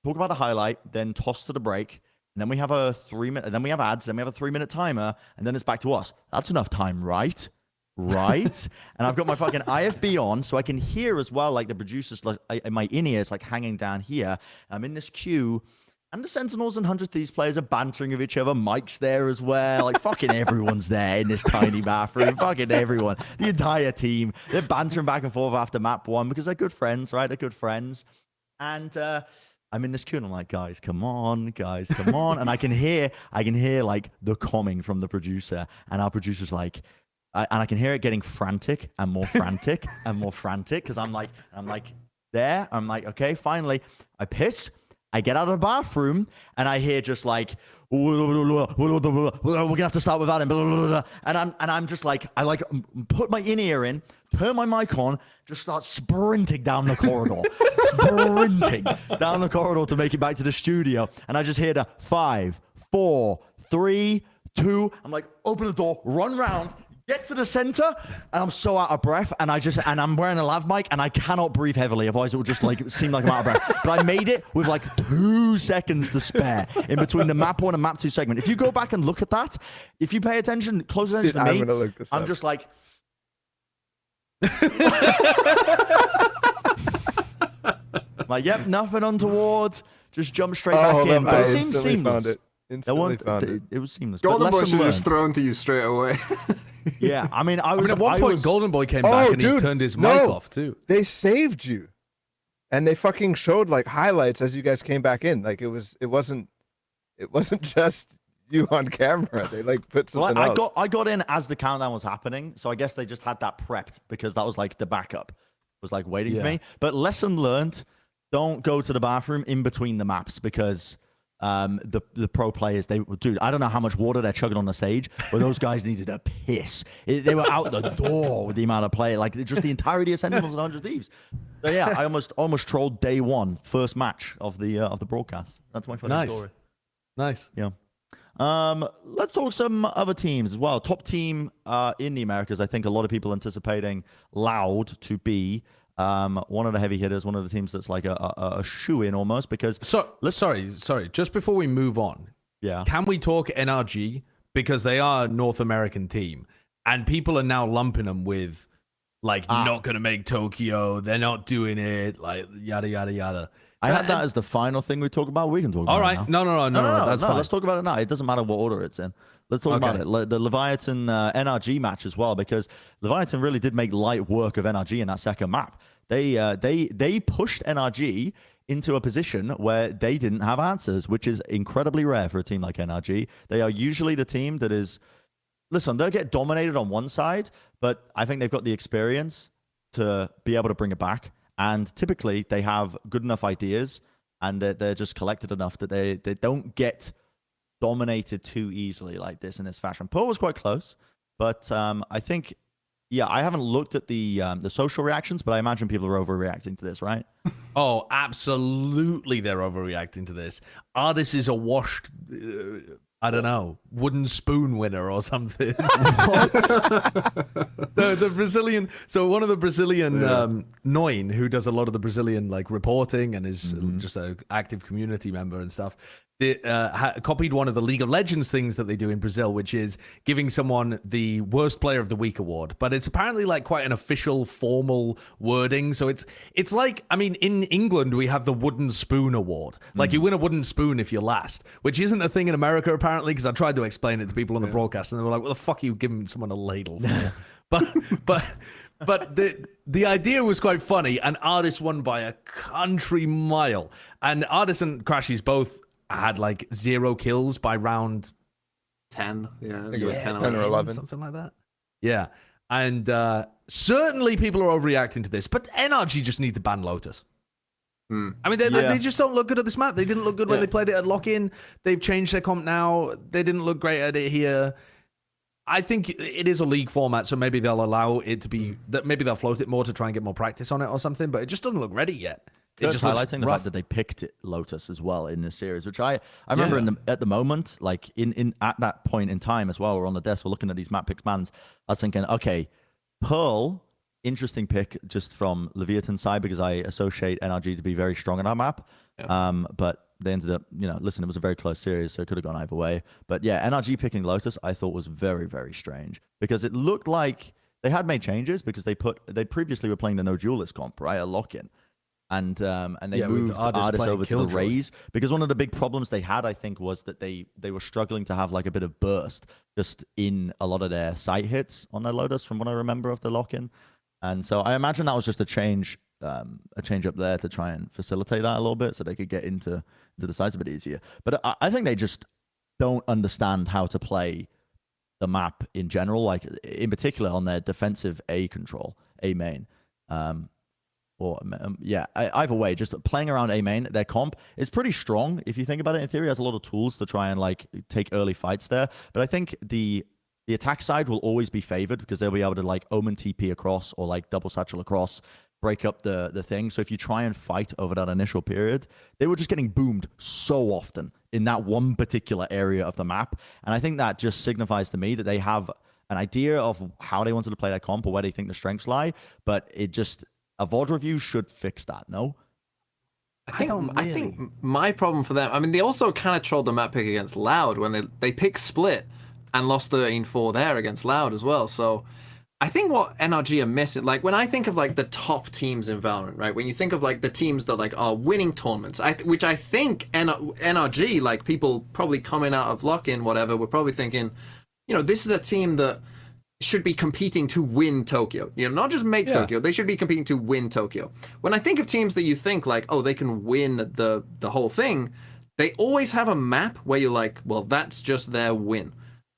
talk about the highlight, then toss to the break, and then we have a 3-minute, and then we have ads, then we have a 3-minute timer, and then it's back to us. That's enough time, right? Right? And I've got my fucking IFB on, so I can hear as well, like the producers, like my in-ears like hanging down here. I'm in this queue, and the Sentinels and 100 Thieves players are bantering with each other. Mike's there as well. Like, fucking everyone's there in this tiny bathroom. Fucking everyone. The entire team. They're bantering back and forth after map 1 because they're good friends, right? They're good friends. And I'm in this queue, and I'm like, guys, come on. And I can hear like the comming from the producer. And our producer's like, and I can hear it getting frantic and more frantic and more frantic because I'm like, there. I'm like, okay, finally. I piss. I get out of the bathroom and I hear just like, we're gonna have to start without him. And I'm just like, I like put my in-ear in, turn my mic on, just start sprinting down the corridor, to make it back to the studio. And I just hear the 5, 4, 3, 2. I'm like, open the door, run round. Get to the center, and I'm so out of breath, and I'm wearing a lav mic, and I cannot breathe heavily, otherwise it would just like seem like I'm out of breath. But I made it with like 2 seconds to spare in between the map 1 and map 2 segment. If you go back and look at that, if you pay attention, close attention to me, I'm gonna look this I'm up. just like. Like, yep, nothing untoward. Just jump straight back in. But it seems seamless. It was seamless. Golden Boy Lesson should have learned. just thrown to you straight away. Yeah, I mean, at one point, Golden Boy came back and he turned his mic off too. They saved you, and they fucking showed like highlights as you guys came back in. Like it wasn't just you on camera. They like put something else. I got in as the countdown was happening, so I guess they just had that prepped because that was like the backup was like waiting for me. But lesson learned: don't go to the bathroom in between the maps because. The pro players, dude, I don't know how much water they're chugging on the stage, but those guys needed a piss. They were out the door with the amount of play, like just the entirety of Sentinels and 100 Thieves. So yeah, I almost trolled day 1, first match of the broadcast. That's my funny story. Nice. Yeah. Let's talk some other teams as well. Top team in the Americas. I think a lot of people anticipating Loud to be one of the heavy hitters, one of the teams that's like a shoe-in almost because... Sorry. Just before we move on, can we talk NRG? Because they are a North American team, and people are now lumping them with, like, not going to make Tokyo, they're not doing it, like, yada, yada, yada. I had that as the final thing we talk about. We can talk about it. All it right. now. No, that's fine. Let's talk about it now. It doesn't matter what order it's in. Let's talk about it. The Leviathan NRG match as well, because Leviathan really did make light work of NRG in that second map. They pushed NRG into a position where they didn't have answers, which is incredibly rare for a team like NRG. They are usually the team that is... Listen, they'll get dominated on one side, but I think they've got the experience to be able to bring it back. And typically, they have good enough ideas, and they're just collected enough that they don't get dominated too easily like this in this fashion. Pearl was quite close, but I think, I haven't looked at the social reactions, but I imagine people are overreacting to this, right? Oh, absolutely, they're overreacting to this. Ardis is a washed... I don't know, wooden spoon winner or something. the Brazilian, so one of the Brazilian Noin, who does a lot of the Brazilian like reporting and is just an active community member and stuff, copied one of the League of Legends things that they do in Brazil, which is giving someone the Worst Player of the Week award. But it's apparently like quite an official, formal wording. So it's like, I mean, in England, we have the Wooden Spoon Award. Like you win a wooden spoon if you're last, which isn't a thing in America, apparently, because I tried to explain it to people on the broadcast, and they were like, what the fuck are you giving someone a ladle for? But the idea was quite funny, and Ardis won by a country mile. And Ardis and Crashies both had like 0 kills by round 10. Yeah, I think it was 10, 10 or 11. something like that. Yeah. And certainly people are overreacting to this, but NRG just need to ban Lotus. I mean, they just don't look good at this map. They didn't look good when they played it at lock-in. They've changed their comp now. They didn't look great at it here. I think it is a league format, so maybe they'll allow it to be that. Maybe they'll float it more to try and get more practice on it or something. But it just doesn't look ready yet. It just highlighting the rough. fact that they picked Lotus as well in this series, which I remember at the moment, like at that point in time as well, we're on the desk, we're looking at these map picks bans. I was thinking, okay, Pearl, interesting pick just from Leviathan's side because I associate NRG to be very strong on our map. Yeah. But they ended up, listen, it was a very close series, so it could have gone either way. But yeah, NRG picking Lotus, I thought was very, very strange because it looked like they had made changes because they previously were playing the no duelist comp, right, a lock-in. And they moved Ardis over to the Raze because one of the big problems they had, I think, was that they were struggling to have like a bit of burst just in a lot of their sight hits on their Lotus from what I remember of the lock-in. And so I imagine that was just a change up there to try and facilitate that a little bit so they could get into the sides a bit easier. But I think they just don't understand how to play the map in general, like in particular on their defensive A control, A main. Either way, just playing around A main, their comp is pretty strong. If you think about it, in theory, it has a lot of tools to try and like take early fights there. But I think the attack side will always be favored because they'll be able to like Omen TP across or like double satchel across, break up the thing. So if you try and fight over that initial period, they were just getting boomed so often in that one particular area of the map. And I think that just signifies to me that they have an idea of how they wanted to play their comp or where they think the strengths lie, but it just... A VOD review should fix that, no? I think my problem for them, I mean, they also kind of trolled the map pick against Loud when they picked Split and lost 13-4 there against Loud as well. So I think what NRG are missing, like when I think of like the top teams in Valorant, right? When you think of like the teams that like are winning tournaments, which I think NRG, like people probably coming out of lock-in, whatever, we're probably thinking, this is a team that should be competing to win Tokyo. Not just make Tokyo. They should be competing to win Tokyo. When I think of teams that you think like, oh, they can win the whole thing, they always have a map where you're like, well, that's just their win,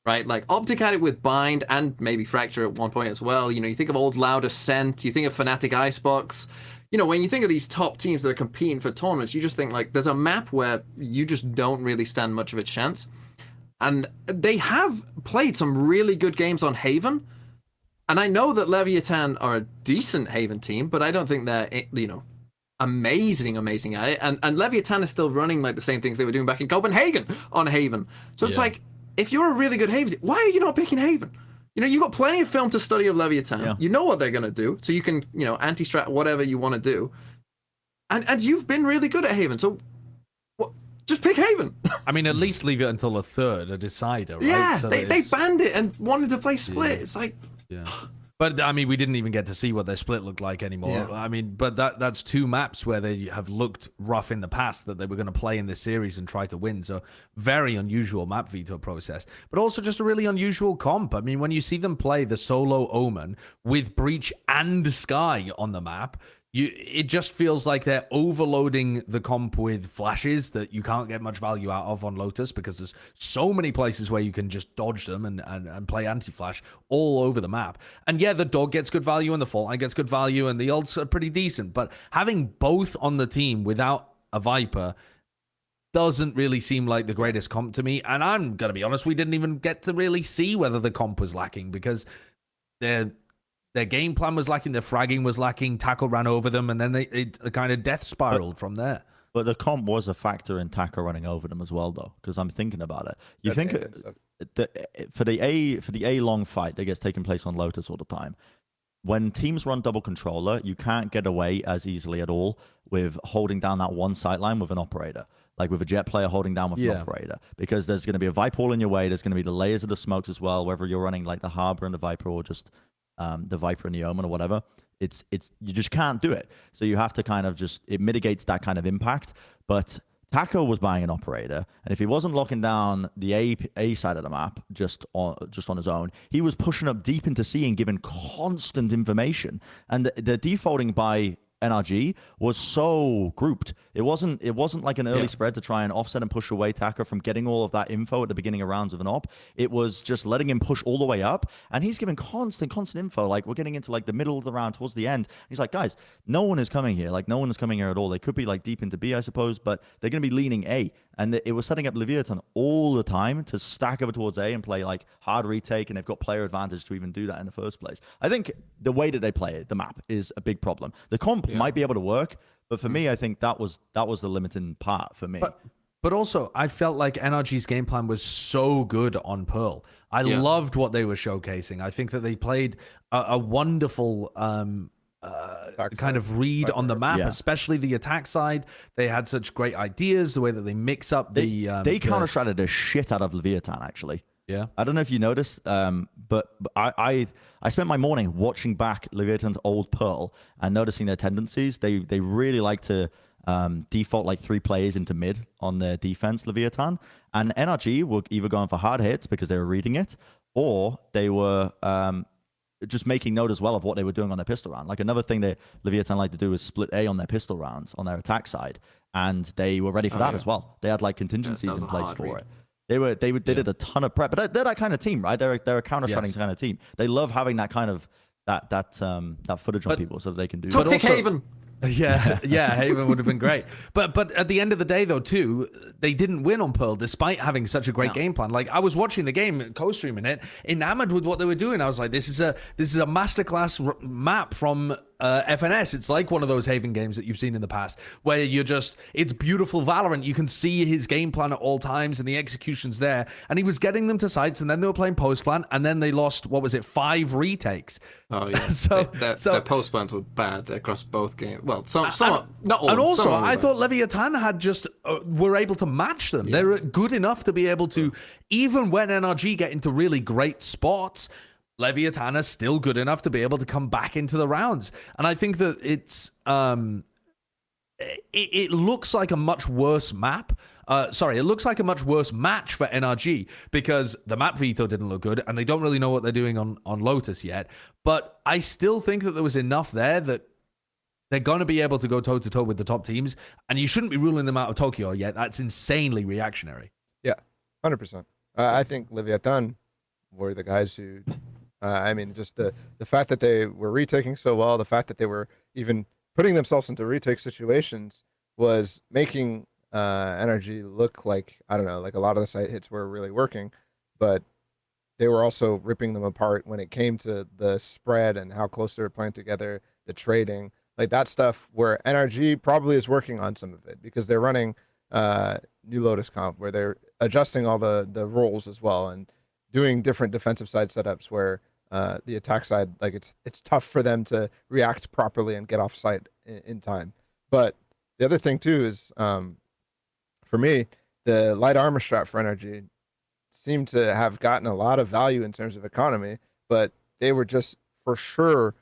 right? Like Optic had it with Bind and maybe Fracture at one point as well. You think of old Loud Ascent, you think of Fnatic Icebox. When you think of these top teams that are competing for tournaments, you just think like there's a map where you just don't really stand much of a chance. And they have played some really good games on Haven. And I know that Leviathan are a decent Haven team, but I don't think they're, amazing at it. And Leviathan is still running like the same things they were doing back in Copenhagen on Haven. So it's like, if you're a really good Haven team, why are you not picking Haven? You've got plenty of film to study of Leviathan. Yeah. You know what they're going to do. So you can, anti-strat whatever you want to do. And you've been really good at Haven. So just pick Haven. I mean, at least leave it until a third, a decider, right? Yeah, so they banned it and wanted to play Split. Yeah. It's like... Yeah. But, I mean, we didn't even get to see what their split looked like anymore. Yeah. I mean, but that's 2 maps where they have looked rough in the past that they were going to play in this series and try to win. So, very unusual map veto process. But also just a really unusual comp. I mean, when you see them play the solo Omen with Breach and Sky on the map... It just feels like they're overloading the comp with flashes that you can't get much value out of on Lotus because there's so many places where you can just dodge them and play anti-flash all over the map. And yeah, the dog gets good value and the fault line gets good value and the ults are pretty decent. But having both on the team without a Viper doesn't really seem like the greatest comp to me. And I'm going to be honest, we didn't even get to really see whether the comp was lacking because their game plan was lacking, their fragging was lacking, Taco ran over them, and then they kind of death spiraled from there. But the comp was a factor in Taco running over them as well, though, because I'm thinking about it. You think for the A long fight that gets taken place on Lotus all the time, when teams run double controller, you can't get away as easily at all with holding down that one sight line with an operator. Like with a jet player holding down with an operator, because there's going to be a Viper all in your way. There's going to be the layers of the smokes as well, whether you're running like the Harbor and the Viper or just the Viper and the Omen or whatever. It's you just can't do it. So you have to kind of it mitigates that kind of impact. But Taco was buying an operator, and if he wasn't locking down the A side of the map just on his own, he was pushing up deep into C and giving constant information. And the defaulting by NRG was so grouped. It wasn't like an early spread to try and offset and push away Taka from getting all of that info at the beginning of rounds of an op. It was just letting him push all the way up, and he's giving constant info. Like, we're getting into like the middle of the round towards the end. He's like, guys, no one is coming here. Like, no one is coming here at all. They could be like deep into B, I suppose, but they're going to be leaning A. And it was setting up Leviathan all the time to stack over towards A and play like hard retake, and they've got player advantage to even do that in the first place. I think the way that they play it, the map, is a big problem. The comp might be able to work, but for me, I think that was the limiting part for me. But also, I felt like NRG's game plan was so good on Pearl. I loved what they were showcasing. I think that they played a wonderful kind of read on the map, especially the attack side. They had such great ideas, the way that they mix up they counter-stratted the shit out of Leviathan, actually. Yeah. I don't know if you noticed, but I spent my morning watching back Leviathan's old Pearl and noticing their tendencies. They really like to default like 3 players into mid on their defense, Leviathan. And NRG were either going for hard hits because they were reading it, or they were just making note as well of what they were doing on their pistol round. Like, another thing that Leviathan like to do is split A on their pistol rounds on their attack side, and they were ready for that as well. They had like contingencies in place for it. They did a ton of prep, but they're that kind of team, right? They're a counter-shotting kind of team. They love having that kind of that footage on people so that they can do. So pick Haven. Yeah, Haven would have been great. But at the end of the day, though, too, they didn't win on Pearl despite having such a great game plan. Like, I was watching the game, co-streaming it, enamored with what they were doing. I was like, this is a masterclass map from FNS. It's like one of those Haven games that you've seen in the past, where it's beautiful Valorant. You can see his game plan at all times, and the execution's there. And he was getting them to sites, and then they were playing post plan, and then they lost 5 retakes. Oh yeah. so their post plans were bad across both games. Well, some not all. And also, I thought Leviathan had just were able to match them. Yeah. They're good enough to be able to, even when NRG get into really great spots, Leviathan is still good enough to be able to come back into the rounds. And I think that it looks like a much worse map. It looks like a much worse match for NRG because the map veto didn't look good, and they don't really know what they're doing on Lotus yet. But I still think that there was enough there that they're going to be able to go toe-to-toe with the top teams, and you shouldn't be ruling them out of Tokyo yet. That's insanely reactionary. Yeah, 100%. I think Leviathan were the guys who... just the fact that they were retaking so well, the fact that they were even putting themselves into retake situations was making NRG look like, I don't know, like a lot of the site hits were really working, but they were also ripping them apart when it came to the spread and how close they were playing together, the trading, like that stuff where NRG probably is working on some of it because they're running New Lotus comp where they're adjusting all the roles as well and doing different defensive side setups where the attack side, like it's tough for them to react properly and get off site in time. But the other thing too is, for me, the light armor strat for NRG seemed to have gotten a lot of value in terms of economy, but they were just for sure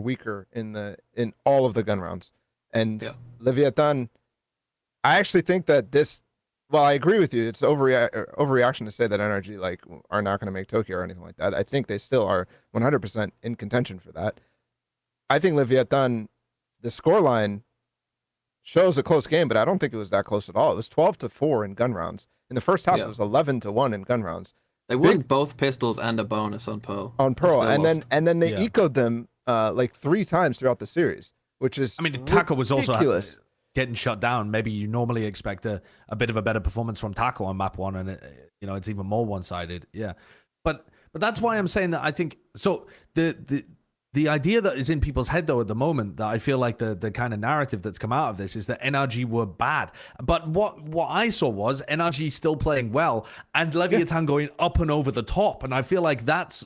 weaker in all of the gun rounds. And Leviathan, I actually think that this. Well, I agree with you. It's overreaction to say that NRG are not going to make Tokyo or anything like that. I think they still are 100% in contention for that. I think Leviathan, the scoreline shows a close game, but I don't think it was that close at all. It was 12-4 in gun rounds. In the first half, it was 11-1 in gun rounds. They won both pistols and a bonus on Pearl. And then they ecoed them 3 times throughout the series, which is Taco was also ridiculous. Getting shut down. Maybe you normally expect a bit of a better performance from Taco on map 1, and it's even more one-sided. Yeah, but that's why I'm saying that I think so. The idea that is in people's head though at the moment, that I feel like the kind of narrative that's come out of this is that NRG were bad. But what I saw was NRG still playing well and Leviathan going up and over the top, and I feel like that's.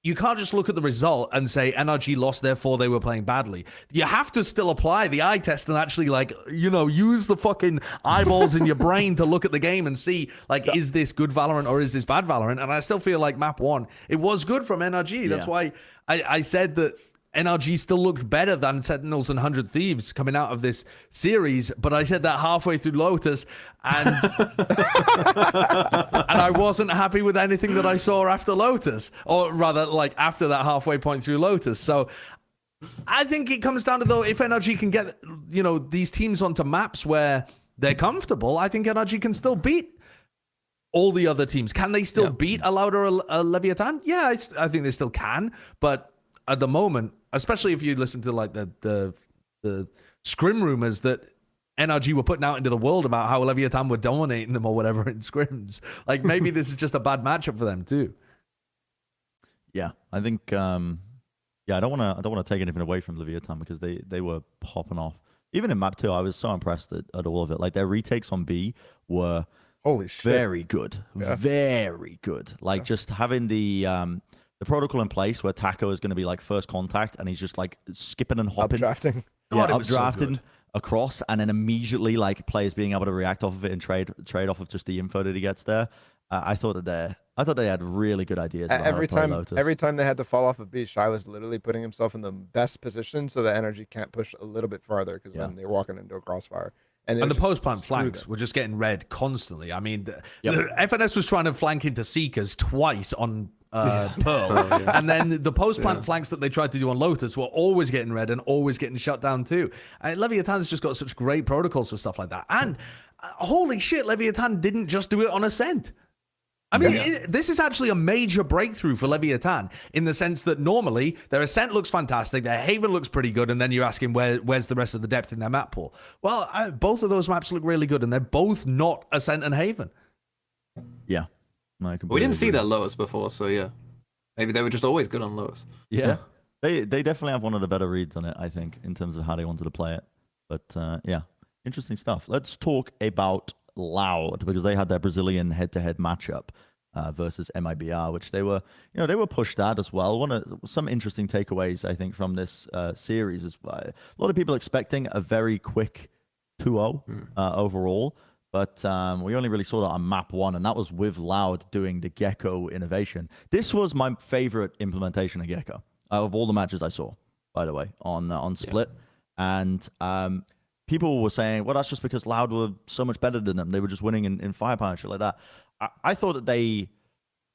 You can't just look at the result and say NRG lost, therefore they were playing badly. You have to still apply the eye test and actually use the fucking eyeballs in your brain to look at the game and see is this good Valorant or is this bad Valorant? And I still feel like map 1, it was good from NRG. That's why I said that NRG still looked better than Sentinels and 100 Thieves coming out of this series, but I said that halfway through Lotus, and and I wasn't happy with anything that I saw after Lotus, or rather, after that halfway point through Lotus. So I think it comes down to, though, if NRG can get, these teams onto maps where they're comfortable, I think NRG can still beat all the other teams. Can they still beat a Loud or a Leviathan? Yeah, I think they still can. But at the moment, especially if you listen to like the scrim rumors that NRG were putting out into the world about how Leviathan were dominating them or whatever in scrims, like maybe this is just a bad matchup for them too. Yeah, I think. I don't want to take anything away from Leviathan because they were popping off. Even in map 2, I was so impressed at all of it. Like their retakes on B were holy shit, very good, very good. Like just having the protocol in place where Taco is going to be like first contact and he's just like skipping and hopping, updrafting, updrafting across, and then immediately like players being able to react off of it and trade off of just the info that he gets there. I thought they had really good ideas. Every time they had to fall off a beach, Shy was literally putting himself in the best position so that energy can't push a little bit farther because then they're walking into a crossfire. And the post-plant flanks were just getting red constantly. I mean, the FNS was trying to flank into Seekers twice on Pearl, and then the post-plant flanks that they tried to do on Lotus were always getting red and always getting shut down too. Leviathan's just got such great protocols for stuff like that. And holy shit, Leviathan didn't just do it on Ascent. I mean, this is actually a major breakthrough for Leviathan in the sense that normally their Ascent looks fantastic, their Haven looks pretty good, and then you're asking where's the rest of the depth in their map pool. Well, both of those maps look really good, and they're both not Ascent and Haven. Yeah. We didn't see that Lotus before, so yeah. Maybe they were just always good on Lotus. Yeah. They definitely have one of the better reads on it, I think, in terms of how they wanted to play it. But interesting stuff. Let's talk about Loud, because they had their Brazilian head-to-head matchup versus MIBR, which they were pushed at as well. Some interesting takeaways, I think, from this series is a lot of people expecting a very quick 2-0 overall, but we only really saw that on map 1, and that was with Loud doing the Gecko innovation. This was my favorite implementation of Gecko of all the matches I saw, by the way, on Split, and people were saying, well, that's just because Loud were so much better than them. They were just winning in firepower and shit like that. I thought that they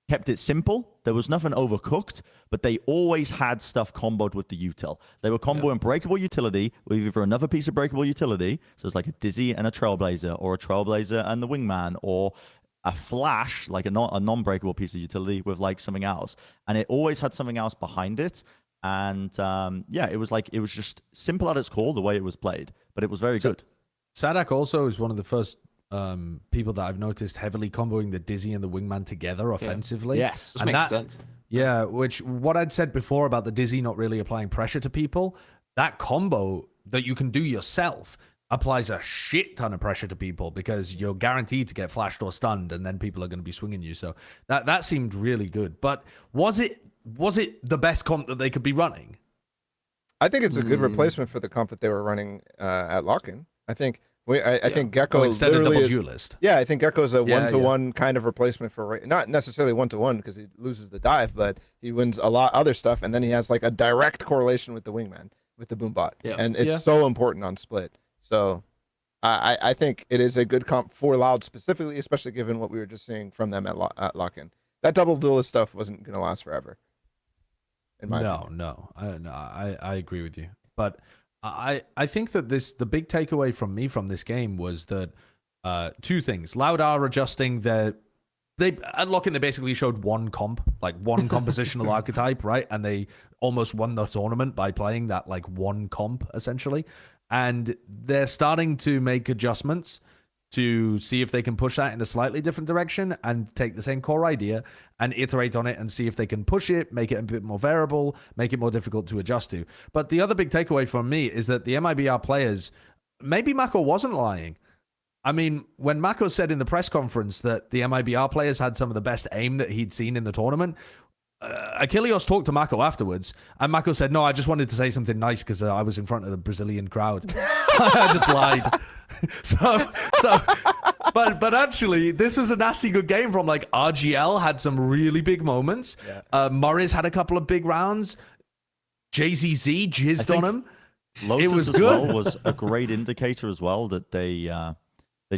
kept it simple. There was nothing overcooked, but they always had stuff comboed with the util. They were comboing breakable utility with either another piece of breakable utility, so it's like a Dizzy and a Trailblazer, or a Trailblazer and the Wingman, or a Flash, like a non-breakable piece of utility with like something else. And it always had something else behind it. And it was just simple at its core, the way it was played, but it was very good. Sadak also is one of the first people that I've noticed heavily comboing the Dizzy and the Wingman together offensively. Yes, which makes sense. Yeah, which what I'd said before about the Dizzy not really applying pressure to people, that combo that you can do yourself applies a shit ton of pressure to people because you're guaranteed to get flashed or stunned, and then people are going to be swinging you. So that seemed really good. But was it the best comp that they could be running? I think it's a good replacement for the comp that they were running at Lock-In. I think Gecko instead of double duelist. Yeah, I think Gecko's a one-to-one kind of replacement for not necessarily one-to-one because he loses the dive, but he wins a lot other stuff, and then he has like a direct correlation with the Wingman, with the Boombot, and it's so important on Split. So I think it is a good comp for Loud specifically, especially given what we were just seeing from them at Lock-In. That double duelist stuff wasn't going to last forever. I agree with you, but I think that the big takeaway from me from this game was that two things. Loud are adjusting at Lock-In, they basically showed one comp, like one compositional archetype, right? And they almost won the tournament by playing that like one comp essentially. And they're starting to make adjustments to see if they can push that in a slightly different direction and take the same core idea and iterate on it and see if they can push it, make it a bit more variable, make it more difficult to adjust to. But the other big takeaway from me is that the MIBR players, maybe Mako wasn't lying. I mean, when Mako said in the press conference that the MIBR players had some of the best aim that he'd seen in the tournament, Achilleos talked to Mako afterwards, and Mako said, no, I just wanted to say something nice because I was in front of the Brazilian crowd. I just lied. But actually, this was a nasty good game from like RGL had some really big moments. Murray's had a couple of big rounds. JZZ jizzed on him. Lotus it was as good. Well was a great indicator as well that they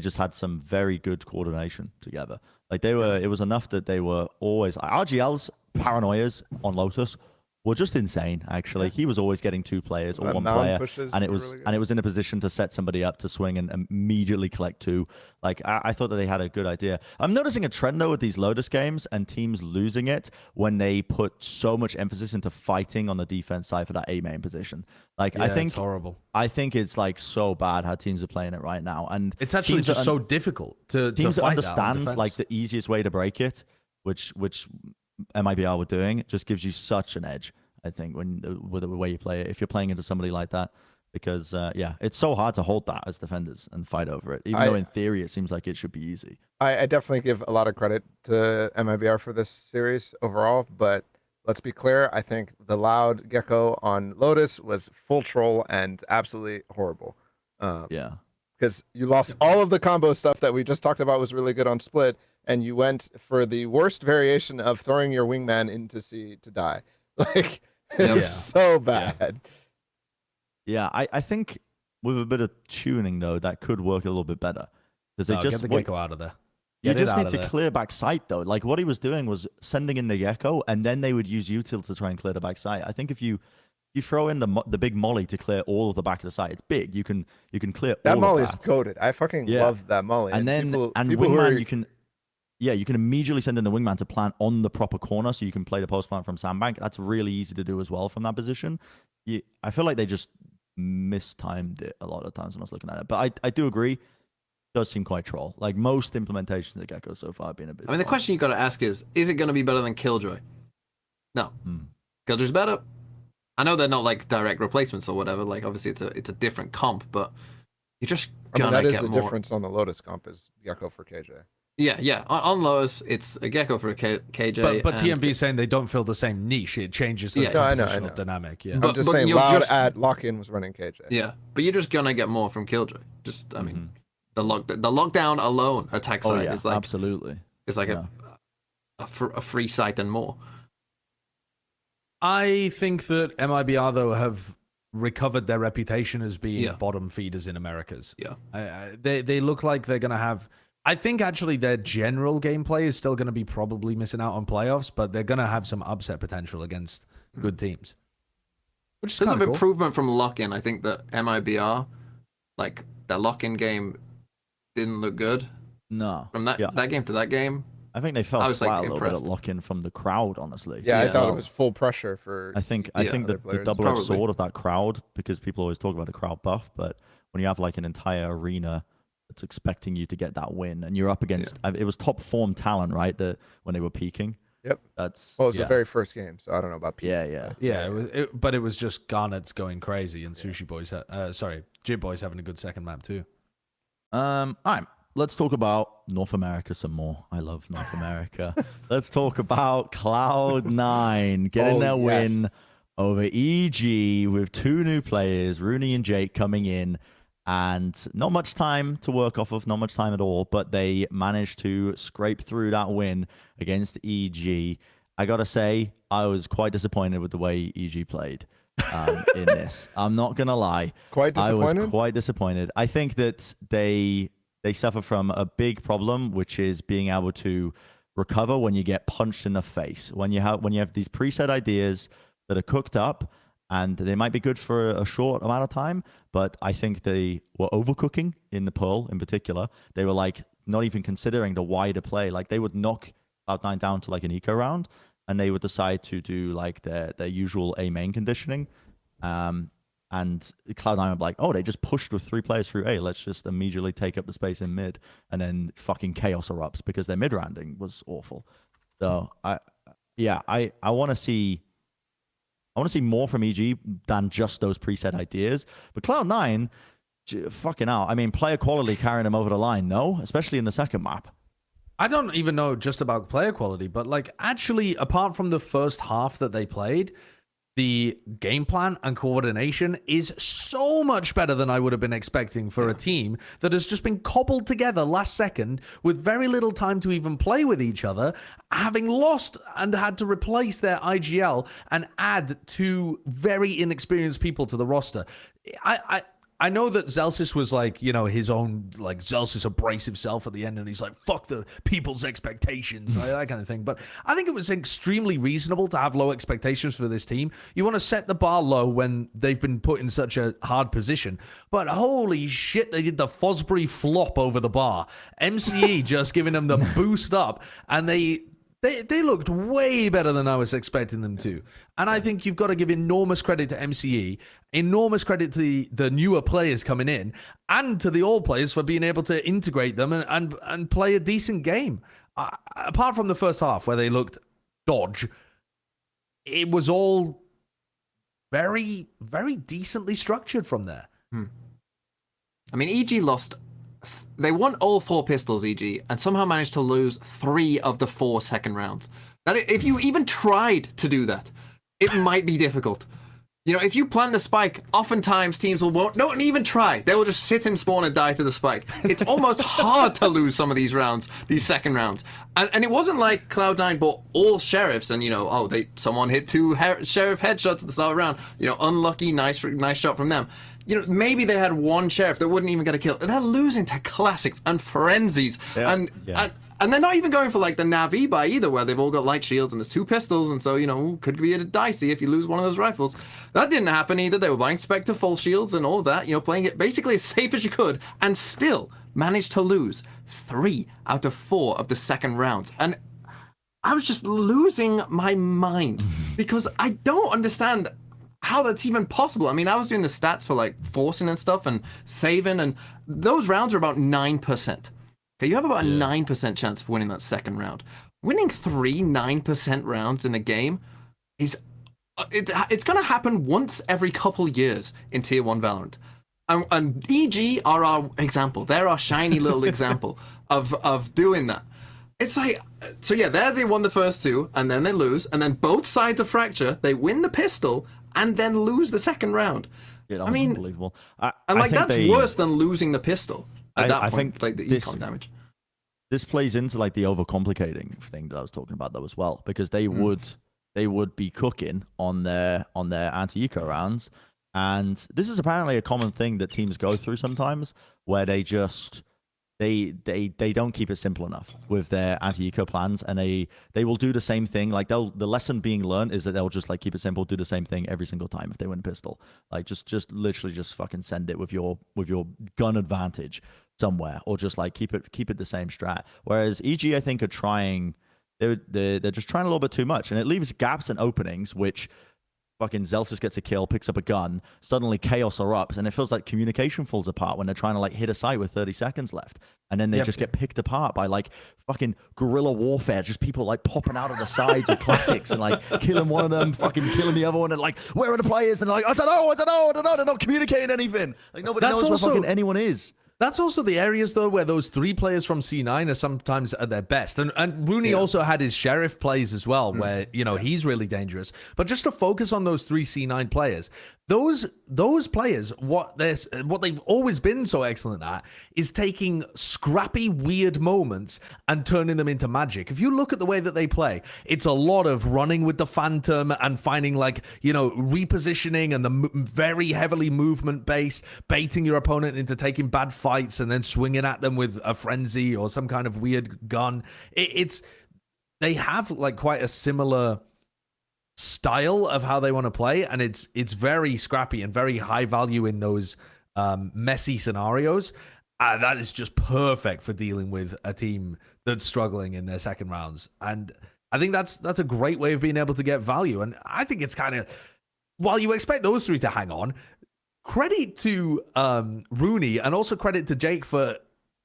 just had some very good coordination together. Like it was enough that they were always RGL's paranoias on Lotus were just insane. Actually, he was always getting 2 players or The 1 mound player, pushes and it were was really good. and it was in a position to set somebody up to swing and immediately collect 2. Like I thought that they had a good idea. I'm noticing a trend though with these Lotus games and teams losing it when they put so much emphasis into fighting on the defense side for that A main position. Like Yeah, I think it's horrible. I think it's like so bad how teams are playing it right now, and It's actually teams just that so difficult to teams that fight that on understand defense. like the easiest way to break it, which MIBR were doing, it just gives you such an edge. I think with the way you play it, if you're playing into somebody like that, because it's so hard to hold that as defenders and fight over it. Even though in theory it seems like it should be easy. I definitely give a lot of credit to MIBR for this series overall, but let's be clear. I think the loud gecko on Lotus was full troll and absolutely horrible. Because you lost all of the combo stuff that we just talked about was really good on Split, and you went for the worst variation of throwing your wingman into C to die. Like, it was so bad. Yeah, I think with a bit of tuning though, that could work a little bit better. Because they just get the gecko out of there. You Get it just out need of to there. clear back sight though. Like what he was doing was sending in the gecko, and then they would use util to try and clear the back sight. I think if you throw in the big molly to clear all of the back of the site, it's big. You can clear That all molly of is that. goated. I fucking love that molly. And then people who wingman are- you can immediately send in the wingman to plant on the proper corner, so you can play the post plant from sandbank. That's really easy to do as well from that position. I feel like they just mistimed it a lot of times when I was looking at it, but I do agree. It does seem quite troll. Like most implementations of Gecko so far have been a bit. I mean, the question you got to ask is it going to be better than Killjoy? No. Killjoy's better. I know they're not like direct replacements or whatever. Like obviously it's a different comp, but you're just gonna that is get the more. difference on the Lotus comp is gecko for KJ. Yeah. On Lotus, it's a gecko for a KJ. But and- TMV saying they don't fill the same niche. It changes the Yeah. No, I know. compositional dynamic. Yeah. But- I'm just saying you're loud just- at lock-in was running KJ. Yeah, but you're just gonna get more from Killjoy. Just I mean, the lockdown alone attack side is like absolutely. it's like a free site and more. I think that MIBR though have recovered their reputation as being Yeah. bottom feeders in Americas. Yeah. They look like they're gonna have. I think actually their general gameplay is still gonna be probably missing out on playoffs, but they're gonna have some upset potential against good teams. Which is In terms kind of of cool. improvement from lock-in, I think that MIBR, like their lock-in game, didn't look good No. from that game to that game. I think they fell I was, flat like, a little bit impressed. at lock-in from the crowd, honestly. Yeah, I thought Yeah. it was full pressure for. I think other the players. double-edged Probably. sword of that crowd, because people always talk about the crowd buff, but when you have like an entire arena that's expecting you to get that win, and you're up against, it was top form talent, right? When they were peaking. Yep. That's Well, it was the very first game, so I don't know about people. yeah. Yeah, but it was just Garnet's going crazy and Sushi Boys, Jib Boys having a good second map too. All right, let's talk about North America some more. I love North America. Let's talk about Cloud9 getting their win over EG with 2 new players, Rooney and Jake, coming in, and not much time to work off of, not much time at all, but they managed to scrape through that win against EG. I gotta say, I was quite disappointed with the way EG played in this. I'm not gonna lie. Quite disappointed? I was quite disappointed. I think that they suffer from a big problem, which is being able to recover when you get punched in the face. When you have these preset ideas that are cooked up, and they might be good for a short amount of time, but I think they were overcooking in the Pearl in particular. They were like not even considering the wider play. Like they would knock Cloud9 down to like an eco round, and they would decide to do like their usual A main conditioning. And Cloud9 would be like, oh, they just pushed with 3 players through A. Let's just immediately take up the space in mid, and then fucking chaos erupts because their mid rounding was awful. So I want to see more from EG than just those preset ideas. But Cloud9, fucking out. I mean, player quality carrying them over the line, no? Especially in the second map. I don't even know just about player quality, but like actually, apart from the first half that they played, the game plan and coordination is so much better than I would have been expecting for a team that has just been cobbled together last second with very little time to even play with each other, having lost and had to replace their IGL and add 2 very inexperienced people to the roster. I I know that Zelsis was like, his own like Zelsis abrasive self at the end, and he's like, fuck the people's expectations, like, that kind of thing. But I think it was extremely reasonable to have low expectations for this team. You want to set the bar low when they've been put in such a hard position. But holy shit, they did the Fosbury flop over the bar. MCE just giving them the boost up, and they looked way better than I was expecting them to. And I think you've got to give enormous credit to MCE, enormous credit to the newer players coming in, and to the old players for being able to integrate them and play a decent game. Apart from the first half where they looked dodge, it was all very, very decently structured from there. I mean, EG lost. They won all 4 pistols, EG, and somehow managed to lose 3 of the 4 second rounds. Now, if you even tried to do that, it might be difficult. If you plant the spike, oftentimes teams won't even try. They will just sit and spawn and die to the spike. It's almost hard to lose some of these rounds, these second rounds. And it wasn't like Cloud9 bought all sheriffs and, someone hit 2 sheriff headshots at the start of the round. Unlucky, nice shot from them. Maybe they had 1 sheriff that wouldn't even get a kill. They're losing to classics and frenzies. And they're not even going for like the Navi buy either, where they've all got light shields and there's 2 pistols, and so could be a dicey if you lose one of those rifles. That didn't happen either. They were buying Spectre full shields and all that, playing it basically as safe as you could, and still managed to lose 3 out of 4 of the second rounds. And I was just losing my mind because I don't understand how that's even possible. I mean, I was doing the stats for like forcing and stuff and saving, and those rounds are about 9%. Okay, you have about a 9% chance of winning that second round. Winning 3 9% rounds in a game is it's going to happen once every couple years in Tier 1 Valorant. And EG are our example. They're our shiny little example of doing that. It's like, so yeah, there they won the first 2, and then they lose, and then both sides of Fracture, they win the pistol, and then lose the second round. I mean, unbelievable. That's worse than losing the pistol at that point, think like the econ damage. This plays into like the overcomplicating thing that I was talking about though as well, because they would be cooking on their anti-eco rounds, and this is apparently a common thing that teams go through sometimes, where they just they don't keep it simple enough with their anti-eco plans, and they will do the same thing. Like the lesson being learned is that they'll just like keep it simple, do the same thing every single time if they win a pistol. Like just literally just fucking send it with your gun advantage somewhere, or just like keep it the same strat. Whereas EG, I think, are trying, they're just trying a little bit too much, and it leaves gaps and openings which fucking Zelsis gets a kill, picks up a gun, suddenly chaos erupts, and it feels like communication falls apart when they're trying to like hit a site with 30 seconds left, and then they just get picked apart by like fucking guerrilla warfare, just people like popping out of the sides of classics and like killing one of them, fucking killing the other one, and like, where are the players? And they're like, I don't know, they're not communicating anything. Like nobody knows where fucking anyone is. That's also the areas, though, where those 3 players from C9 are sometimes at their best. And Rooney also had his sheriff plays as well, where, he's really dangerous. But just to focus on those 3 C9 players, those players, what they've always been so excellent at is taking scrappy, weird moments and turning them into magic. If you look at the way that they play, it's a lot of running with the Phantom and finding repositioning and the very heavily movement-based, baiting your opponent into taking bad fights and then swinging at them with a frenzy or some kind of weird gun. They have like quite a similar style of how they want to play, and it's very scrappy and very high value in those messy scenarios. That is just perfect for dealing with a team that's struggling in their second rounds. And I think that's a great way of being able to get value. And I think it's kind of, while you expect those 3 to hang on, credit to Rooney and also credit to Jake for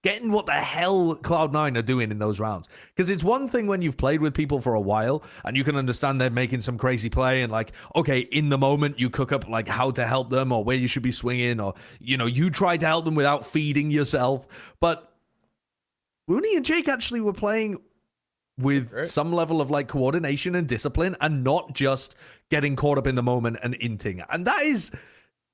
getting what the hell Cloud9 are doing in those rounds. Because it's one thing when you've played with people for a while and you can understand they're making some crazy play and like, okay, in the moment you cook up like how to help them or where you should be swinging, or, you try to help them without feeding yourself. But Rooney and Jake actually were playing with some level of like coordination and discipline and not just getting caught up in the moment and inting. And that is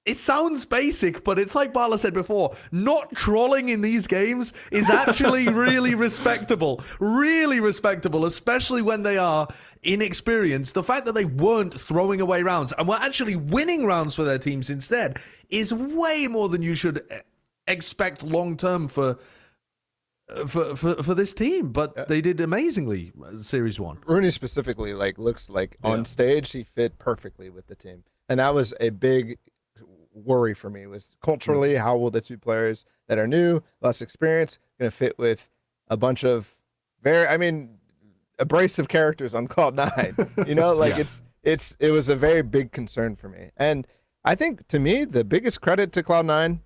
It sounds basic, but it's like Bala said before, not trolling in these games is actually really respectable. Really respectable, especially when they are inexperienced. The fact that they weren't throwing away rounds and were actually winning rounds for their teams instead is way more than you should expect long-term for this team. But they did amazingly, Series 1. Rooney specifically, like, looks like on stage he fit perfectly with the team. And that was a big worry for me, was culturally, how will the two players that are new, less experienced, going to fit with a bunch of abrasive characters on Cloud9. You know, like it was a very big concern for me. And I think, to me, the biggest credit to Cloud9,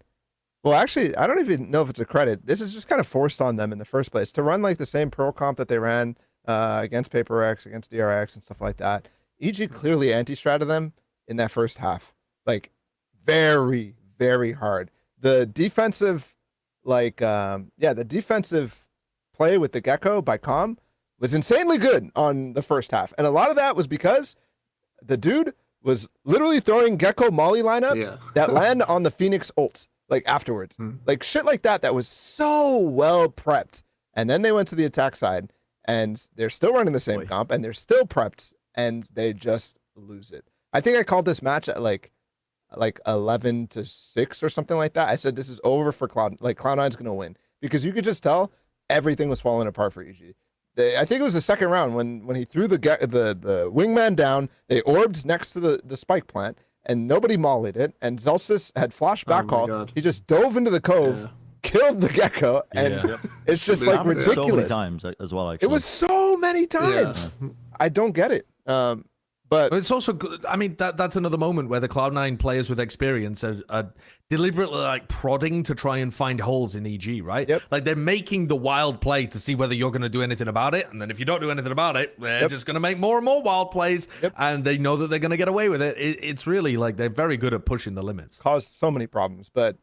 well, actually, I don't even know if it's a credit. This is just kind of forced on them in the first place to run like the same pro comp that they ran against PaperX, against DRX and stuff like that. EG clearly anti-stratted them in that first half. Like, very, very hard. The defensive, the defensive play with the Gecko by Com was insanely good on the first half. And a lot of that was because the dude was literally throwing Gecko Molly lineups that land on the Phoenix ults, like, afterwards. Like, shit like that was so well prepped. And then they went to the attack side, and they're still running the same comp, and they're still prepped, and they just lose it. I think I called this match at, like 11-6 or something like that. I said this is over for Cloud9's gonna win, because you could just tell everything was falling apart for EG. I think it was the second round when he threw the wingman down. They orbed next to the spike plant, and nobody mollied it. And Zelsis had flash back call. He just dove into the cove, killed the Gecko, and it's just like ridiculous. So many times as well. Actually, it was so many times. I don't get it. But it's also good. I mean, that's another moment where the Cloud9 players with experience are deliberately like prodding to try and find holes in EG, right? Yep. Like, they're making the wild play to see whether you're going to do anything about it. And then if you don't do anything about it, they're just going to make more and more wild plays. And they know that they're going to get away with it. It's really like they're very good at pushing the limits. Caused so many problems. But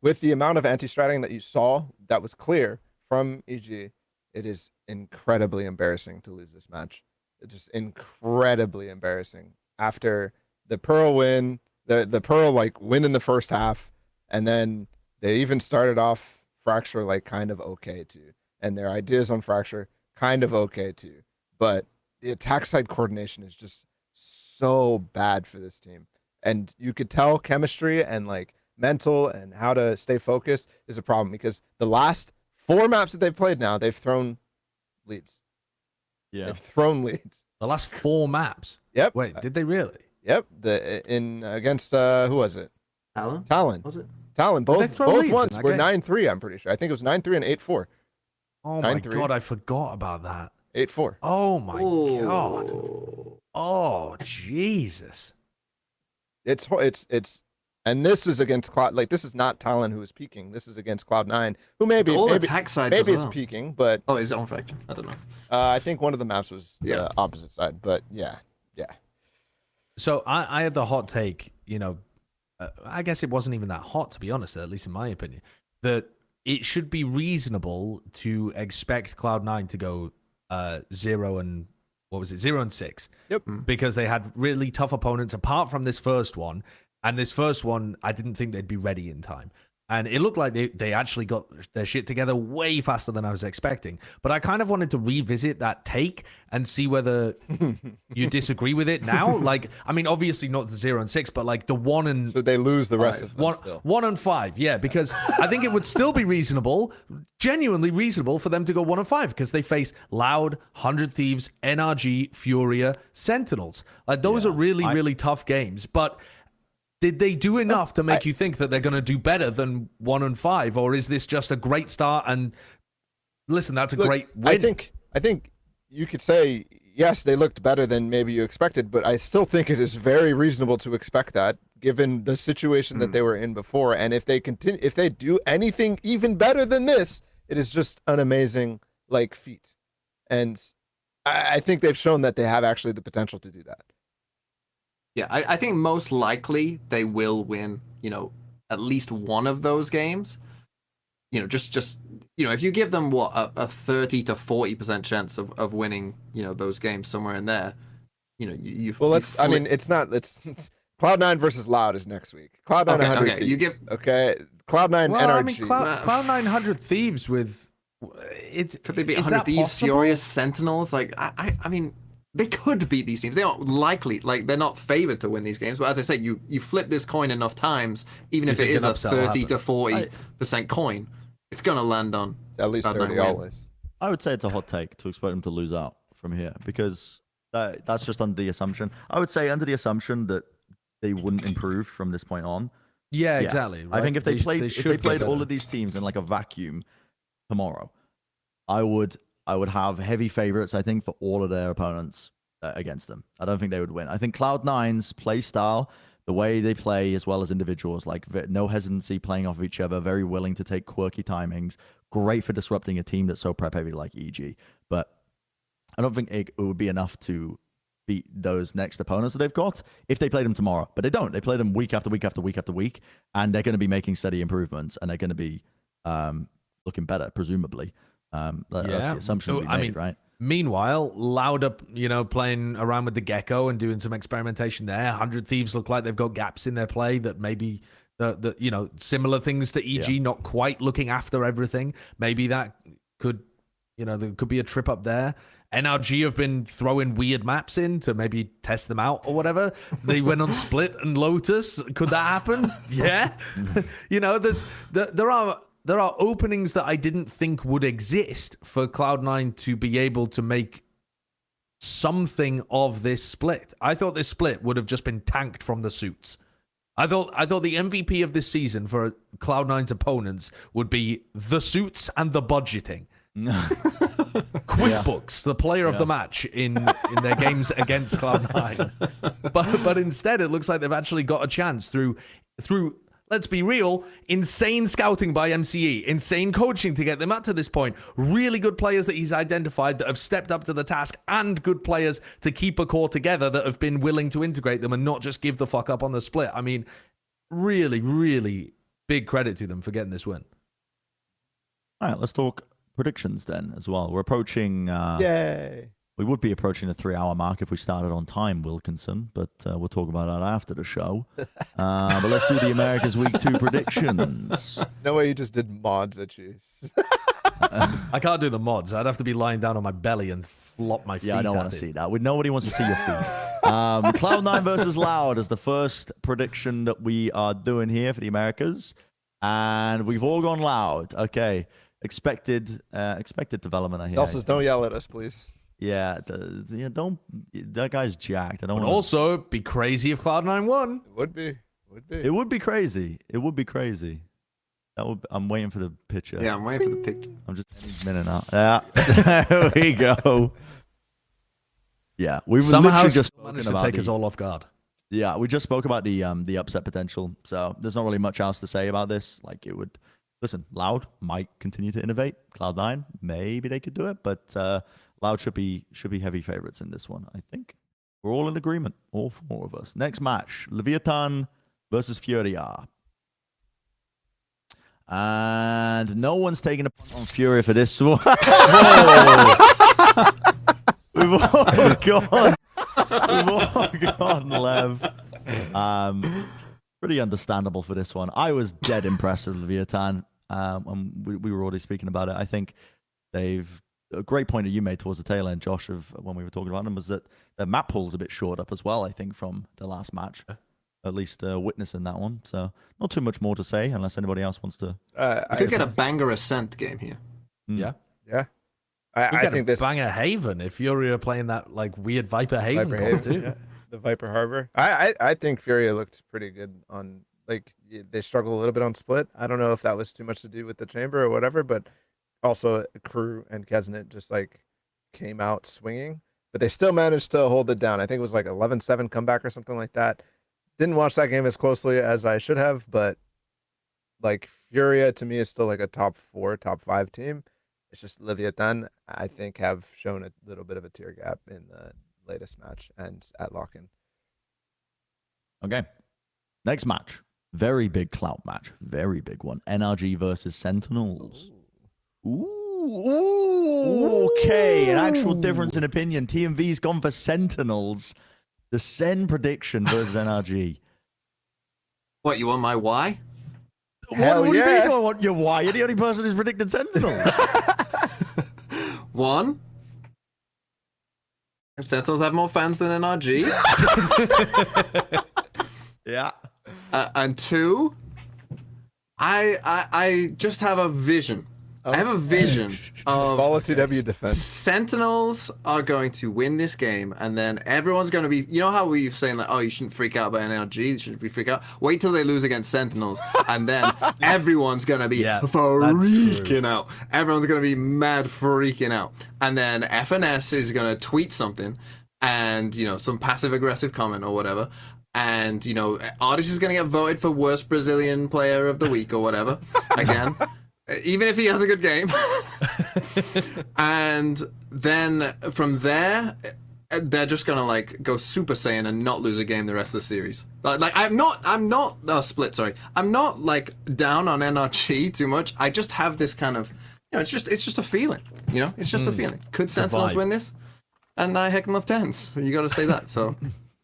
with the amount of anti-stratting that you saw, that was clear from EG, it is incredibly embarrassing to lose this match. It's just incredibly embarrassing. After the Pearl win, the Pearl win in the first half, and then they even started off Fracture kind of okay too, and their ideas on Fracture kind of okay too. But the attack side coordination is just so bad for this team, and you could tell chemistry and mental and how to stay focused is a problem, because the last 4 maps that they've played now, they've thrown leads. Yeah. They've thrown leads. The last 4 maps. Yep. Wait, did they really? Yep. Against who was it? Talon. Was it? Talon. Both ones were game? 9-3, I'm pretty sure. I think it was 9-3 and 8-4. Oh my god, I forgot about that. 8-4. Oh my god. Oh Jesus. It's and this is against Cloud. This is not Talon who is peaking. This is against Cloud9, who maybe attack side maybe as is well. peaking, but is it on Fracture? I don't know. I think one of the maps was the opposite side, but yeah. So I had the hot take, I guess it wasn't even that hot, to be honest, at least in my opinion, that it should be reasonable to expect Cloud9 to go 0-6. Yep. Because they had really tough opponents apart from this first one. And this first one, I didn't think they'd be ready in time. And it looked like they actually got their shit together way faster than I was expecting. But I kind of wanted to revisit that take and see whether you disagree with it now. Obviously not the 0-6, but the 1 and... So they lose the rest of them still. 1 and 5, yeah, because I think it would still be reasonable, genuinely reasonable, for them to go 1 and 5, because they face Loud, 100 Thieves, NRG, Furia, Sentinels. Those are really tough games, but... Did they do enough to make you think that they're going to do better than 1 and 5, or is this just a great start? And listen, that's a great win. I think you could say yes, they looked better than maybe you expected, but I still think it is very reasonable to expect that, given the situation that they were in before. And if they do anything even better than this, it is just an amazing feat. And I think they've shown that they have actually the potential to do that. Yeah, I think most likely they will win, at least one of those games. Just if you give them a 30 to 40% chance of winning, those games somewhere in there, it's Cloud9 versus Loud is next week. Cloud9 Okay, 100 okay, you Thieves. Okay, Cloud9 Well, I NRG. mean, Cloud 900 Thieves with it. Could they beat is 100 that Thieves, possible? Furious, Sentinels? Like, I mean, they could beat these teams. They aren't likely, like, they're not favored to win these games. But as I said, you flip this coin enough times, even if it is a 30 to 40% coin, it's going to land on At least 30 always. I would say it's a hot take to expect them to lose out from here because that's just under the assumption. I would say under the assumption that they wouldn't improve from this point on. Yeah, exactly. Right? I think if they played all better. of these teams in like a vacuum tomorrow, I would have heavy favorites. I think for all of their opponents against them. I don't think they would win. I think Cloud9's play style, the way they play, as well as individuals, like no hesitancy playing off of each other, very willing to take quirky timings, great for disrupting a team that's so prep heavy like EG. But I don't think it would be enough to beat those next opponents that they've got if they play them tomorrow. But they don't. They play them week after week after week after week, and they're going to be making steady improvements, and they're going to be looking better, presumably. That's the assumption we made, right? Meanwhile, Loud up, playing around with the Gecko and doing some experimentation there. 100 Thieves look like they've got gaps in their play that maybe the similar things to EG, not quite looking after everything. Maybe that could, there could be a trip up there. NRG have been throwing weird maps in to maybe test them out or whatever. They went on Split and Lotus. Could that happen? Yeah. There are openings that I didn't think would exist for Cloud9 to be able to make something of this split. I thought this split would have just been tanked from the suits. I thought the MVP of this season for Cloud9's opponents would be the suits and the budgeting. QuickBooks, the player of the match in their games against Cloud9. But instead, it looks like they've actually got a chance through. Let's be real, insane scouting by MCE, insane coaching to get them up to this point, really good players that he's identified that have stepped up to the task, and good players to keep a core together that have been willing to integrate them and not just give the fuck up on the split. I mean, really, really big credit to them for getting this win. All right, let's talk predictions then as well. We're approaching... Yay! We would be approaching the 3-hour mark if we started on time, Wilkinson, but we'll talk about that after the show. But let's do the America's Week 2 predictions. No way you just did mods at you. I can't do the mods. I'd have to be lying down on my belly and flop my feet. Yeah, I don't want to see that. Nobody wants to see your feet. Cloud9 versus Loud is the first prediction that we are doing here for the Americas. And we've all gone Loud. Okay. Expected development, I hear. Elsa's, don't yell at us, please. Yeah, don't. That guy's jacked. I don't. Would also be crazy if Cloud9 won. It would be. It would be crazy. It would be crazy. I'm waiting for the picture. Yeah, I'm waiting for the picture. I'm just a minute now. Yeah, there we go. Yeah, we were Somehow literally just managed to take us all off guard. Yeah, we just spoke about the upset potential. So there's not really much else to say about this. Like it would. Listen, Loud might continue to innovate. Cloud9, maybe they could do it, but Loud should be heavy favorites in this one. I think we're all in agreement, all 4 of us. Next match, Leviathan versus Furia. And no one's taking a punt on Furia for this one. We've all gone Lev. Pretty understandable for this one. I was dead impressed with Leviathan. And we were already speaking about it. I think they've a great point that you made towards the tail end, Josh, of when we were talking about them, was that their map pool's a bit short up as well, I think, from the last match. At least witnessing that one. So not too much more to say unless anybody else wants to. I could get a banger Ascent game here. Yeah. Yeah. I think this banger Haven if Furia playing that like weird Viper Haven call too. Yeah. The Viper Harbor. I think Furia looked pretty good on, like, they struggled a little bit on Split. I don't know if that was too much to do with the chamber or whatever, but also Crew and Kesnet just like came out swinging, but they still managed to hold it down. I think it was like 11-7 comeback or something like that. Didn't watch that game as closely as I should have, but like Furia to me is still like a top 4, top 5 team. It's just Leviathan, I think, have shown a little bit of a tear gap in the latest match and at lock-in. Okay. Next match. Very big clout match. Very big one. NRG versus Sentinels. Ooh. Okay. An actual difference in opinion. TMV's gone for Sentinels. The Sen prediction versus NRG. What, you want my why? Hell what do you yeah. mean? I want your why? You're the only person who's predicted Sentinels. One, Sentinels have more fans than NRG. Yeah. And two, I just have a vision. I have a vision of Follow TW defense. Sentinels are going to win this game, and then everyone's going to be. You know how we're saying like, oh, you shouldn't freak out about NRG. You shouldn't be freak out. Wait till they lose against Sentinels, and then everyone's going to be freaking out. Everyone's going to be mad freaking out, and then FNS is going to tweet something, and some passive aggressive comment or whatever. And Artist is going to get voted for worst Brazilian player of the week or whatever again. Even if he has a good game. And then from there, they're just gonna like go Super Saiyan and not lose a game the rest of the series. Like I'm not Split, sorry. I'm not like down on NRG too much. I just have this kind of it's just a feeling. It's just a feeling. Could Sentinels win this? And I heckin' love Tens. You gotta say that. So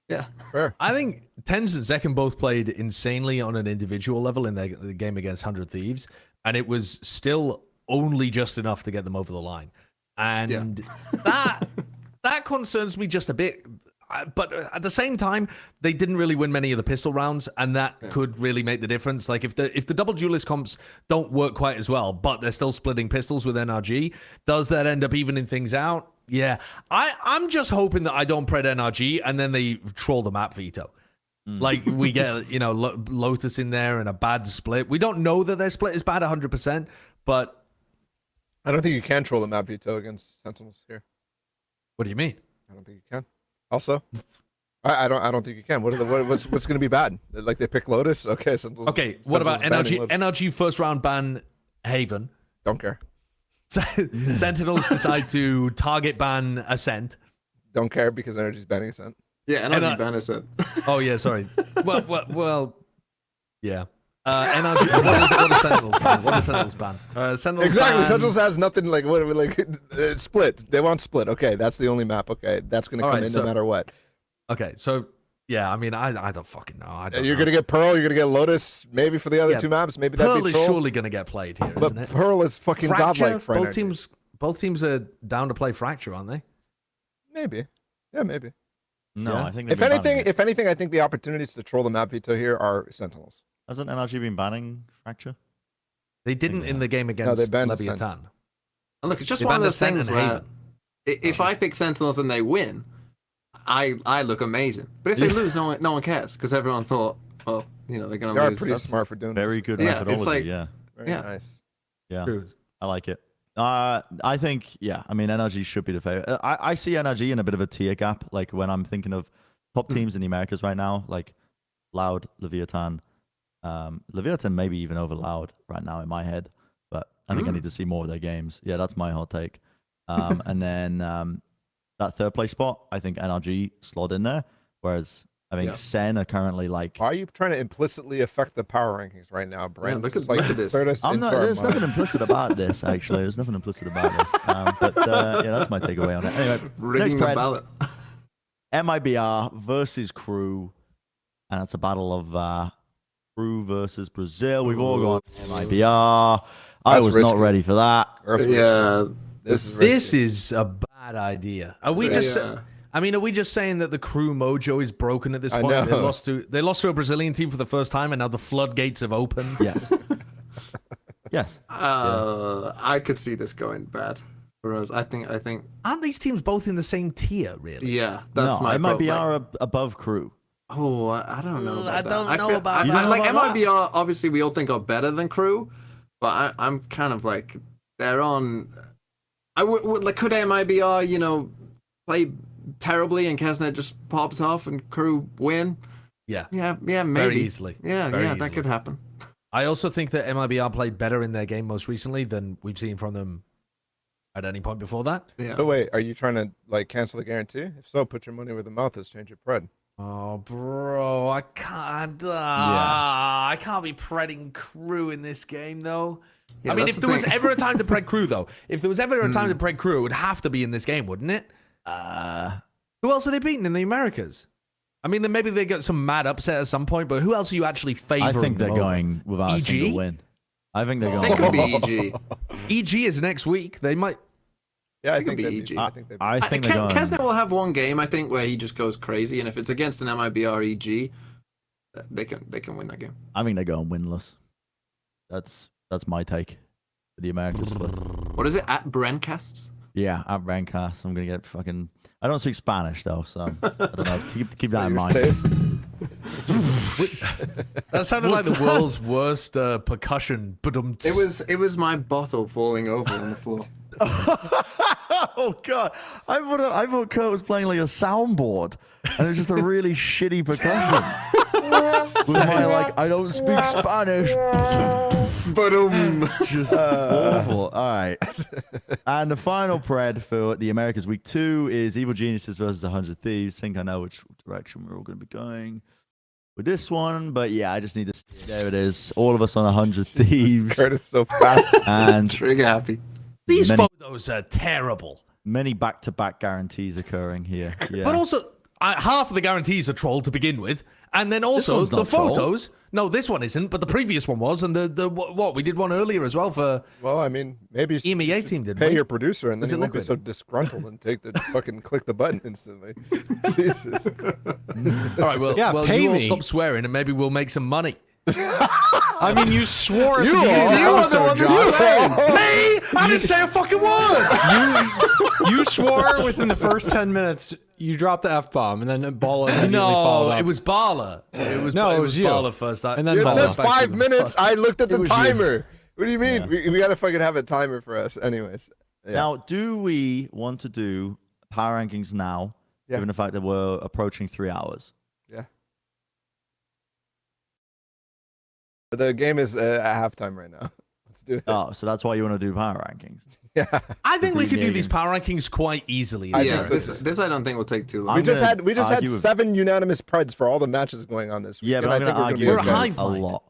yeah. Fair. I think Tens and Zekken both played insanely on an individual level in the game against 100 Thieves, and it was still only just enough to get them over the line. And that concerns me just a bit. But at the same time, they didn't really win many of the pistol rounds, and that could really make the difference. Like if the double duelist comps don't work quite as well, but they're still splitting pistols with NRG, does that end up evening things out? Yeah, I'm just hoping that I don't pred NRG and then they troll the map veto. Like we get Lotus in there and a bad split. We don't know that their split is bad 100%, but I don't think you can troll the map veto against Sentinels here. What do you mean? I don't think you can. Also, I don't think you can. What's going to be bad? Like they pick Lotus? Okay, Sentinels. Okay, what about banning NRG? Lotus. NRG first round ban Haven. Don't care. Sentinels decide to target ban Ascent. Don't care because Energy's banning Ascent. Yeah, NRG ban Ascent. Oh yeah, sorry. Well, yeah. NRG. What is Sentinels ban? What is Sentinels ban? Sentinels Exactly. ban... Sentinels has nothing like split. They want split. Okay, that's the only map. Okay, that's going to come in no matter what. Okay, so yeah, I mean, I don't fucking know. You're going to get Pearl. You're going to get Lotus. Maybe for the other two maps. Maybe that'd Pearl be is Troll. surely going to get played here, But isn't it? Pearl is fucking Fracture, godlike for Energy. both teams are down to play Fracture, aren't they? Maybe. Yeah, maybe. No, Yeah. I think If anything, I think the opportunities to troll the map veto here are Sentinels. hasn't NRG been banning Fracture? They didn't in the game they against banned Leviathan. And look, it's just They one of banned those Ascent things and where Haven. if I pick Sentinels and they win, I look amazing. But if they lose, no one cares because everyone thought, well, they're going They to are lose. pretty smart for doing Very this. good Yeah, it's methodology. like- yeah. Very Yeah. nice. Yeah. True. I like it. I think, I mean, NRG should be the favorite. I see NRG in a bit of a tier gap, like when I'm thinking of top teams in the Americas right now, like Loud, Leviathan. Leviathan maybe even over Loud right now in my head, but I think I need to see more of their games. Yeah, that's my hot take. And then that third place spot, I think NRG slot in there, whereas I think Sen are currently like... Why are you trying to implicitly affect the power rankings right now, Brent? Yeah, look Just, at like, this. third us I'm into not, our there's mind. nothing implicit about this, actually. There's nothing implicit about this. But yeah, that's my takeaway on it. Anyway, next Rigging the thread, ballot. MIBR versus Crew, and it's a battle of Crew versus Brazil. We've all gone MIBR. I That's was risky. not ready for that. Yeah. This is a bad idea. Are we just? Yeah. I mean, are we just saying that the Crew mojo is broken at this point? know. They lost to a Brazilian team for the first time, and now the floodgates have opened. Yes. Yes. I could see this going bad for us. I think. Aren't these teams both in the same tier? Really? Yeah, that's No, my MIBR problem. are above Crew. Oh, I don't know. About I that. don't know feel- about You don't know like about that? MIBR. Obviously, we all think are better than Crew, but I'm kind of like they're on. I would like could MIBR play terribly and Kesnet just pops off and Crew win? Yeah. Yeah, maybe. Very easily. Yeah, Very that easily. could happen. I also think that MIBR played better in their game most recently than we've seen from them at any point before that. Yeah. So wait, are you trying to like cancel the guarantee? If so, put your money where the mouth is. Change your pred. Oh, bro, I can't. I can't be predding Crew in this game, though. Yeah, I mean, that's if the there was thing. ever a time to pred Crew, though, if there was ever a time to pred Crew, it would have to be in this game, wouldn't it? Who else are they beating in the Americas? I mean, then maybe they get some mad upset at some point, but who else are you actually favoring? I think they're over? going without a EG? single win. I think they're going. It could be EG. EG is next week. They might. Yeah, I It could think be they'd EG. be, I think they'd be. I think they're going. Kesner will have one game, I think, where he just goes crazy, and if it's against an MIBR EG, they can win that game. I think they're going winless. That's my take for the American split. What is it at Brencasts? Yeah, at Rancast, I'm gonna get fucking. I don't speak Spanish though, so I don't know. Keep that in You're mind. safe. That sounded like the world's worst percussion. It was my bottle falling over on the floor. Oh god, I thought Kurt was playing like a soundboard, and it was just a really shitty percussion. With my like, I don't speak Spanish. Just awful. All right. And the final pred for the Americas week 2 is Evil Geniuses versus 100 Thieves. Think I know which direction we're all going to be going with this one, but yeah, I just need to see. There it is. All of us on 100 Thieves. Kurt is so fast. And Trigger happy. These Many- photos are terrible. many back-to-back guarantees occurring here. Yeah. But also, half of the guarantees are troll to begin with, and then also one's the not troll. photos. No, this one isn't, but the previous one was, and the what we did one earlier as well for Well, I mean, maybe you EMEA should team did. pay your producer, and then Was he it won't be liquid? so disgruntled and take the fucking click the button instantly. Jesus. All right, well, Yeah, well, pay you all me. stop swearing, and maybe we'll make some money. I mean, you swore at the You beginning of the are the episode, one Josh. Me? I didn't say a fucking word. You swore within the first 10 minutes. You dropped the F-bomb, and then Bala immediately followed No, up. it was Bala. It was No, it was you. Bala first. And then It Bala. says 5 minutes. I looked at the was you. timer. What do you mean? We got to fucking have a timer for us. Anyways. Yeah. Now, do we want to do power rankings now, Yeah. given the fact that we're approaching 3 hours? Yeah. The game is at halftime right now. Let's do it. Oh, so that's why you want to do power rankings. Yeah. I think we could do EMEA these game. power rankings quite easily. I Yeah, think so. this I don't think will take too long. I'm We just gonna had argue with- 7 unanimous preds for all the matches going on this week. Yeah, but and I'm I going to think argue We're a with okay. hive a mind. lot.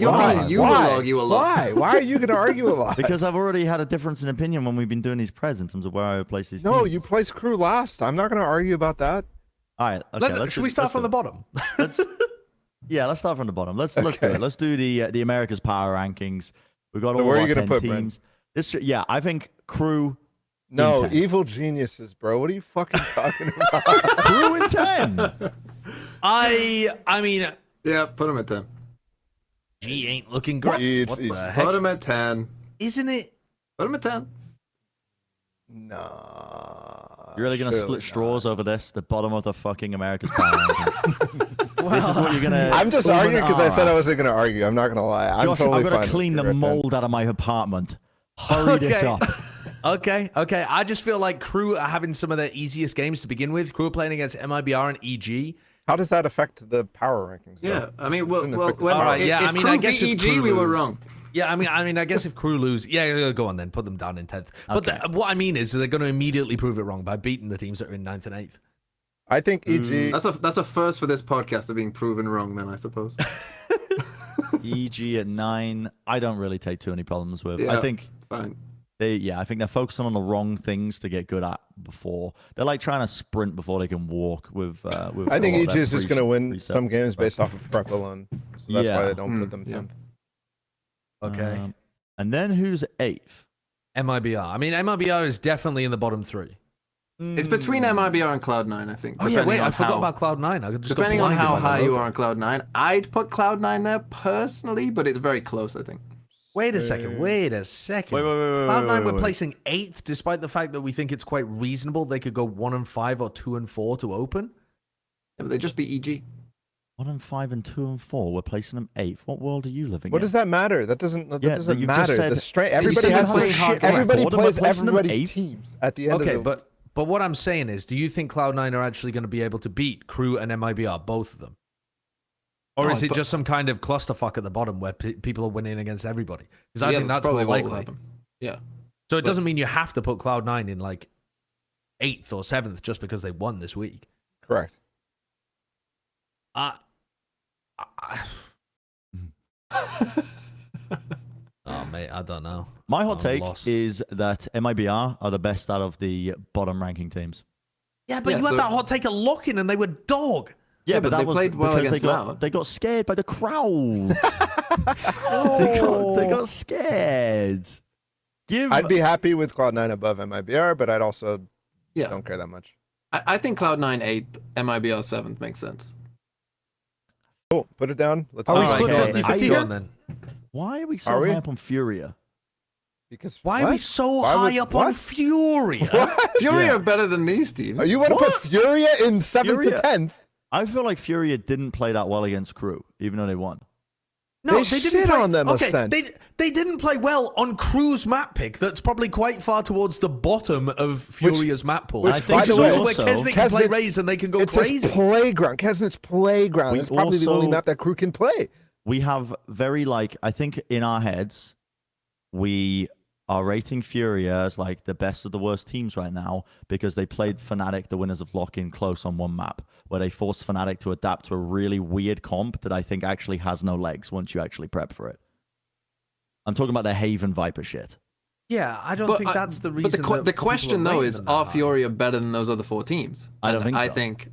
You're Why? fine. You will Why? argue a lot. Why? Why are you going to argue a lot? Because I've already had a difference in opinion when we've been doing these preds in terms of where I would place these No, teams. you placed crew last. I'm not going to argue about that. All right, okay. Should we start from the bottom? Yeah, let's start from the bottom. Let's do Okay. it. Let's do the America's power rankings. We've got So all where are our you gonna 10 put, Bren? teams. Yeah, I think crew No, in 10. evil geniuses, bro. What are you fucking talking about? crew in 10. I mean, Yeah, put him at 10. G ain't looking great. It's What easy. the heck? Put him at 10. Isn't it? Put him at 10. Nah. You're really going to surely split not. straws over this? The bottom of the fucking America's power rankings. This is what you're going to... I'm just arguing because I said I wasn't going to argue. I'm not going to lie. I'm Josh, totally I've got fine to with clean you the right then. mold out of my apartment. Hurry this Okay. up. Okay. I just feel like Crew are having some of their easiest games to begin with. Crew are playing against MIBR and EG. How does that affect the power rankings? Yeah, though? I mean, well, Shouldn't well affect the when, power. Alright, yeah, if I mean, Crew I guess beat if EG, Crew we were lose- wrong. Yeah, I mean, I guess if Crew lose, yeah, go on then, put them down in 10th. But Okay. what I mean is they're going to immediately prove it wrong by beating the teams that are in 9th and 8th. I think EG. That's a first for this podcast of being proven wrong. Then I suppose. EG at 9, I don't really take too many problems with. Yeah. I think Fine. I think they're focusing on the wrong things to get good at before. They're like trying to sprint before they can walk with I think a lot EG of their is just going to win preset. some games based off of prep alone. So that's why Yeah. they don't put them Yeah. 10th. Okay. And then who's 8th? MIBR. I mean, MIBR is definitely in the bottom 3. It's between MIBR and Cloud9, I think. Oh yeah, depending wait, on I forgot how- about Cloud9. I just got Depending on blinded how by the high you logo. are on Cloud9, I'd put Cloud9 there personally, but it's very close, I think. Wait a second. Wait. Cloud9 were placing 8th, despite the fact that we think it's quite reasonable they could go 1-5 or 2-4 to open. Yeah, but they just beat EG. 1-5 and 2-4. We're placing them 8th. What world are you living What in? does that matter? That doesn't Yeah, doesn't you've just matter. said- The strength. you Everybody said has it's this a hard shit. Everybody record, and we're plays placing them everybody's 8th? teams at the end Okay, of the. but what I'm saying is, do you think Cloud9 are actually going to be able to beat Crew and MIBR, both of them? Or No, is it but- just some kind of clusterfuck at the bottom where people are winning against everybody? Because I Yeah, think that's probably more what will likely. happen. Yeah. So it doesn't mean you have to put Cloud9 in like 8th or 7th just because they won this week. Correct. Oh, mate, I don't know. My hot I'm take lost. is that MIBR are the best out of the bottom ranking teams. Yeah, but you had that hot take of Lock-in and they were dog. Yeah, but that they was played well because against Loud. they got scared by the crowd. they got scared. I'd be happy with Cloud9 above MIBR, but I'd also don't care that much. I think Cloud9 8th, MIBR 7th makes sense. Cool. Put it down. Let's Are we go. split Okay, 50-50 go here? on then. Why are we so Are we? high up on Furia? Because Why are we so high up on Furia? Fury are better than these teams. Oh, you want to put Furia in 7th Furia? to 10th? I feel like Furia didn't play that well against Crew, even though they won. No, They didn't shit play on them, Okay, Ascent. they didn't play well on Crew's map pick. That's probably quite far towards the bottom of Furia's map pool. which, I think by the is way, also where also- Kesnick can play Kesnick's- Raze and they can go It's crazy. his playground. Kesnet's playground. We It's probably the only also- map that Crew can play. We have very I think in our heads, we are rating Furia as like the best of the worst teams right now because they played Fnatic, the winners of Lock-in, close on one map, where they forced Fnatic to adapt to a really weird comp that I think actually has no legs once you actually prep for it. I'm talking about the Haven Viper shit. Yeah, I don't think that's the reason. But the question though is, are Furia better than those other 4 teams? I don't think so. I think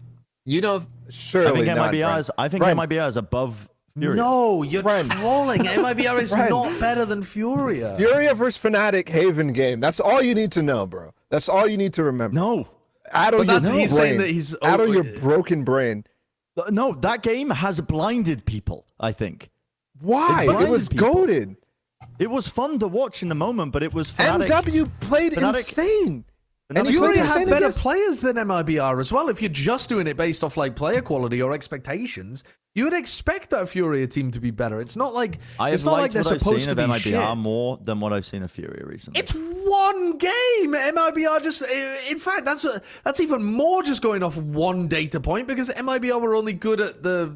you don't. Surely I think not. MIBR is above Furia. No, you're Brent. trolling. MIBR is Brent. not better than Furia. Furia versus Fnatic Haven game. That's all you need to know, bro. That's all you need to remember. No. Out of But your that's brain. he's saying that he's out of your broken brain. No, that game has blinded people, I think. Why? It's It was blinded people. goated. It was fun to watch in the moment, but it was Fnatic. NW played Fnatic- insane. Fnatic And Furia played have insane better against- players than MIBR as well. If you're just doing it based off like player quality or expectations, you would expect that Furia team to be better. It's not like I it's have not like liked they're what I've supposed seen to of be MIBR shit. more than what I've seen of Furia recently. It's one game. MIBR just, in fact, that's even more just going off one data point because MIBR were only good at the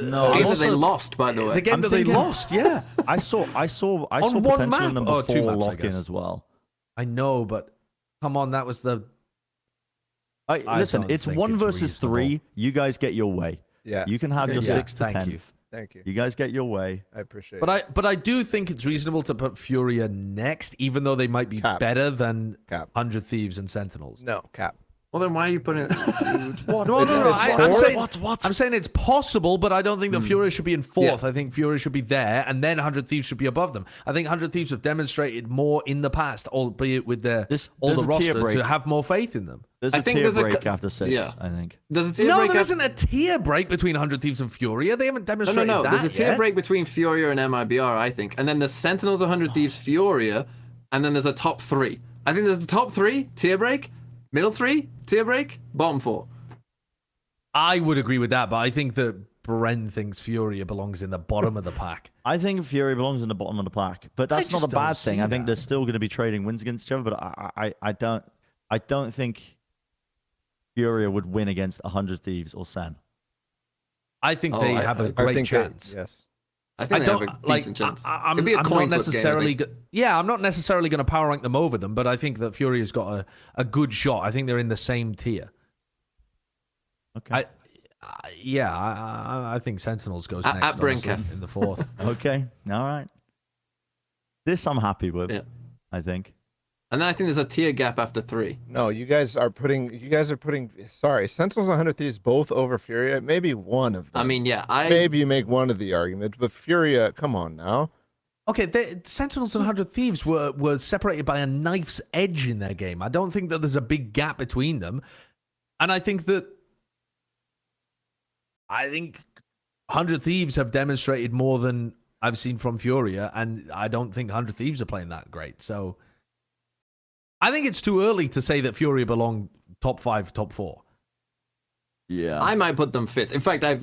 No, Game I'm that they also- lost, by the way. the game I'm that thinking- they lost. Yeah, I saw On one potential in map? them Oh, two before maps, I Lock-in guess. as well. I know, but come on, that was the. I Listen, don't it's think 1 it's versus 3. reasonable. You guys get your way. Yeah. You can have your Yeah, 6th to thank 10th. you. Thank you. You guys get your way. I appreciate But it. I do think it's reasonable to put Furia next, even though they might be Cap. better than Cap. 100 Thieves and Sentinels. No, Cap. Well, then why are you putting it? What? No, It's I'm four? saying, What? I'm saying it's possible, but I don't think that Furia should be in 4th. I think Furia should be there, and then 100 Thieves should be above them. I think 100 Thieves have demonstrated more in the past, albeit with their There's all the a tier roster, break. to have more faith in them. There's I a think tier there's a break co- after 6, yeah. I think. There's a tier no, break. there up- isn't a tier break between 100 Thieves and Furia. They haven't No, demonstrated no, no. that There's a tier yet. break between Furia and MIBR, I think, and then there's Sentinels, 100 Thieves, Furia, and then there's a top 3. I think there's a top 3 tier break, middle 3 tier break, bottom 4. I would agree with that, but I think that Bren thinks Furia belongs in the bottom of the pack. I think Fury belongs in the bottom of the pack, but that's not just a bad don't thing. see I think that. they're still going to be trading wins against each other, but I don't think Furia would win against 100 Thieves or Sen. I think Oh, they I- have a I great think chance. yes. I I think they have don't a like. decent chance. I'm It'd be a not coin flip game, I necessarily. think. I'm not necessarily going to power rank them over them, but I think that Furia's got a good shot. I think they're in the same tier. Okay. I think Sentinels goes At next honestly, Brincast. in the 4th. Okay. All right. This I'm happy with. Yeah. I think. And then I think there's a tier gap after 3. No, you guys are putting. Sorry, Sentinels and 100 Thieves both over Furia. Maybe one of them. I mean, yeah, maybe you make one of the arguments, but Furia, come on now. Okay, Sentinels and 100 Thieves were separated by a knife's edge in their game. I don't think that there's a big gap between them. And I think 100 Thieves have demonstrated more than I've seen from Furia, and I don't think 100 Thieves are playing that great. So I think it's too early to say that Furia belong top 5, top 4. Yeah. I might put them 5th. In fact, I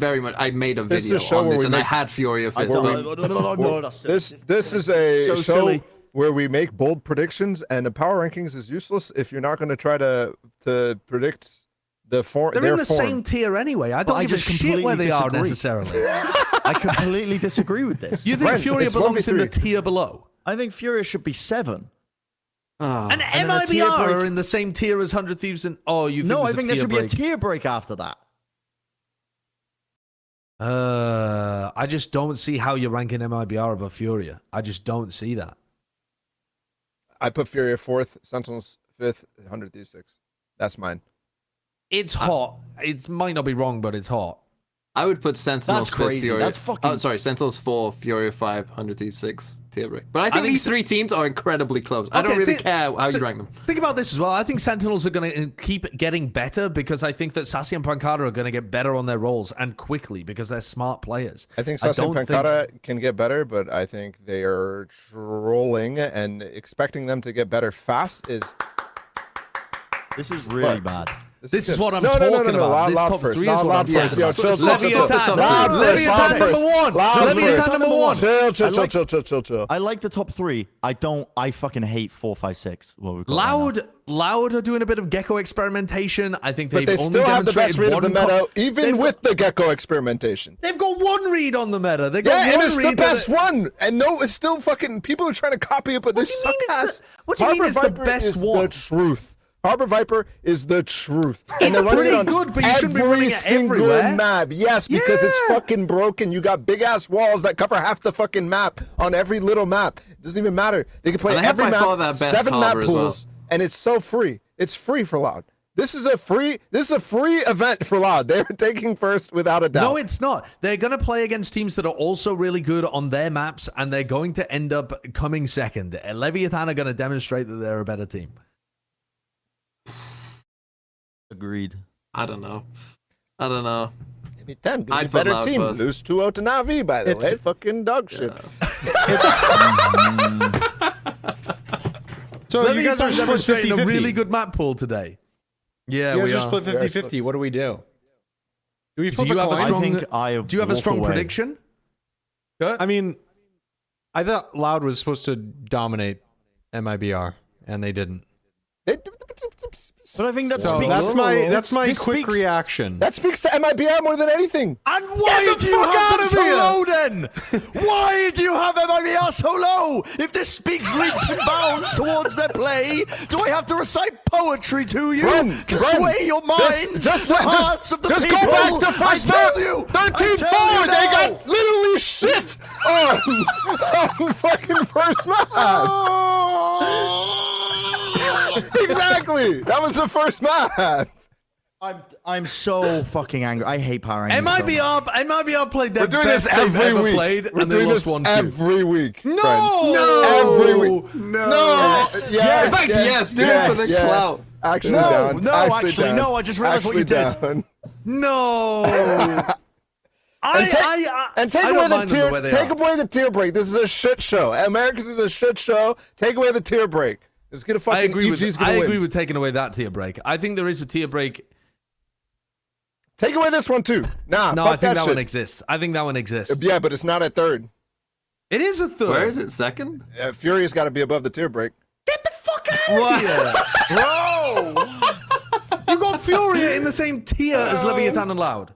made a This is video a show on where this, we and I make- had Furia 5th. This is a So show silly. where we make bold predictions, and the power rankings is useless if you're not going to try to predict the form. They're in the same tier anyway. I don't I give a just shit where completely they are disagree. necessarily. I completely disagree with this. You think Brent, Furia it's belongs in the 1v3. tier below? I think Furia should be 7. And then a tier MIBR break. are in the same tier as 100 Thieves and you think No, I there's think a there should tier be a tier break after that. I just don't see how you're ranking MIBR above Furia. I just don't see that. I put Furia 4th, Sentinels 5th, 100 Thieves 6th. That's mine. It's hot. It might not be wrong, but it's hot. I would put Sentinels That's crazy. Fury. That's fucking- Oh, sorry, Sentinels 4, Fury 5, 100 Thieves 6, tier break. But I think these three teams are incredibly close. I don't really care how you rank them. Think about this as well. I think Sentinels are going to keep getting better because I think that Sassy and Pancada are going to get better on their roles and quickly because they're smart players. I think Sassy and Pancada can get better, but I think they are trolling, and expecting them to get better fast is... This is really bad. This is what I'm talking about. This top three is what I'm talking about. Leviathan number one. Leviathan number one. Chill. I like the top three. I fucking hate 4, 5, 6. What we've got right now. Loud are doing a bit of Gecko experimentation. I think they've But they only still have the best read of the demonstrated meta, even with the Gecko experimentation. They've got one read on the meta. They've got Yeah, and one it's read the best one. And no, it's still fucking... People are trying to copy it, but this do you mean suck it's ass... what do you mean it's the best one? The truth. Harbor Viper is the truth. It's pretty good, but you shouldn't be running it everywhere. Map. Yes, because it's fucking broken. You got big ass walls that cover half the fucking map on every little map. It doesn't even matter. They can play every map, 7 map pools, and it's so free. It's free for Loud. This is a free event for Loud. They're taking first without a doubt. No, it's not. They're going to play against teams that are also really good on their maps, and they're going to end up coming second. Leviathan are going to demonstrate that they're a better team. Agreed. I don't know. Maybe 10. I'd Better put Loud team. first. Lose 2-0 to Navi, by the way. Fucking dog shit. So you guys are Leviathan's split demonstrating 50-50. a really good map pool today. Yeah, You guys we are are. split 50-50. What do we do? Do we Do flip you a have a coin? strong? I think I Do you have a walk strong away. prediction? Good. I mean, I thought Loud was supposed to dominate MIBR, and they didn't. But I think that So speaks. that's my this quick speaks- reaction. That speaks to MIBR more than anything. And why do you have them so low then? Why do you have MIBR so low? If this speaks leaps and bounds towards their play, do I have to recite poetry to you to sway your minds, the hearts of the just people? go back to first I map. tell you, 13-4. They got literally shit on fucking first map. Exactly. That was the first map. I'm so fucking angry. I hate Power Rangers. MIBR played their We're doing best this they've every ever week. played, We're and they doing lost this 1-2. every week. No! Friends. Every week. No! Yes. In fact, yes, do it for the clout. Actually No, down. no, actually, down. no, I just realized what you did. Down. No! And take I away don't the mind them tier. the way they Take are. away the tier break. This is a shit show. America's is a shit show. Take away the tier break. It's gonna fucking. I agree EG's gonna win. with taking away that tier break. I think there is a tier break. Take away this one too. Nah, No, fuck I think that shit. one exists. I think that one exists. Yeah, but it's not at third. It is a third. Where is it? Second? Fury's got to be above the tier break. Get the fuck out of here, bro! You got Furia in the same tier as Leviathan and Loud.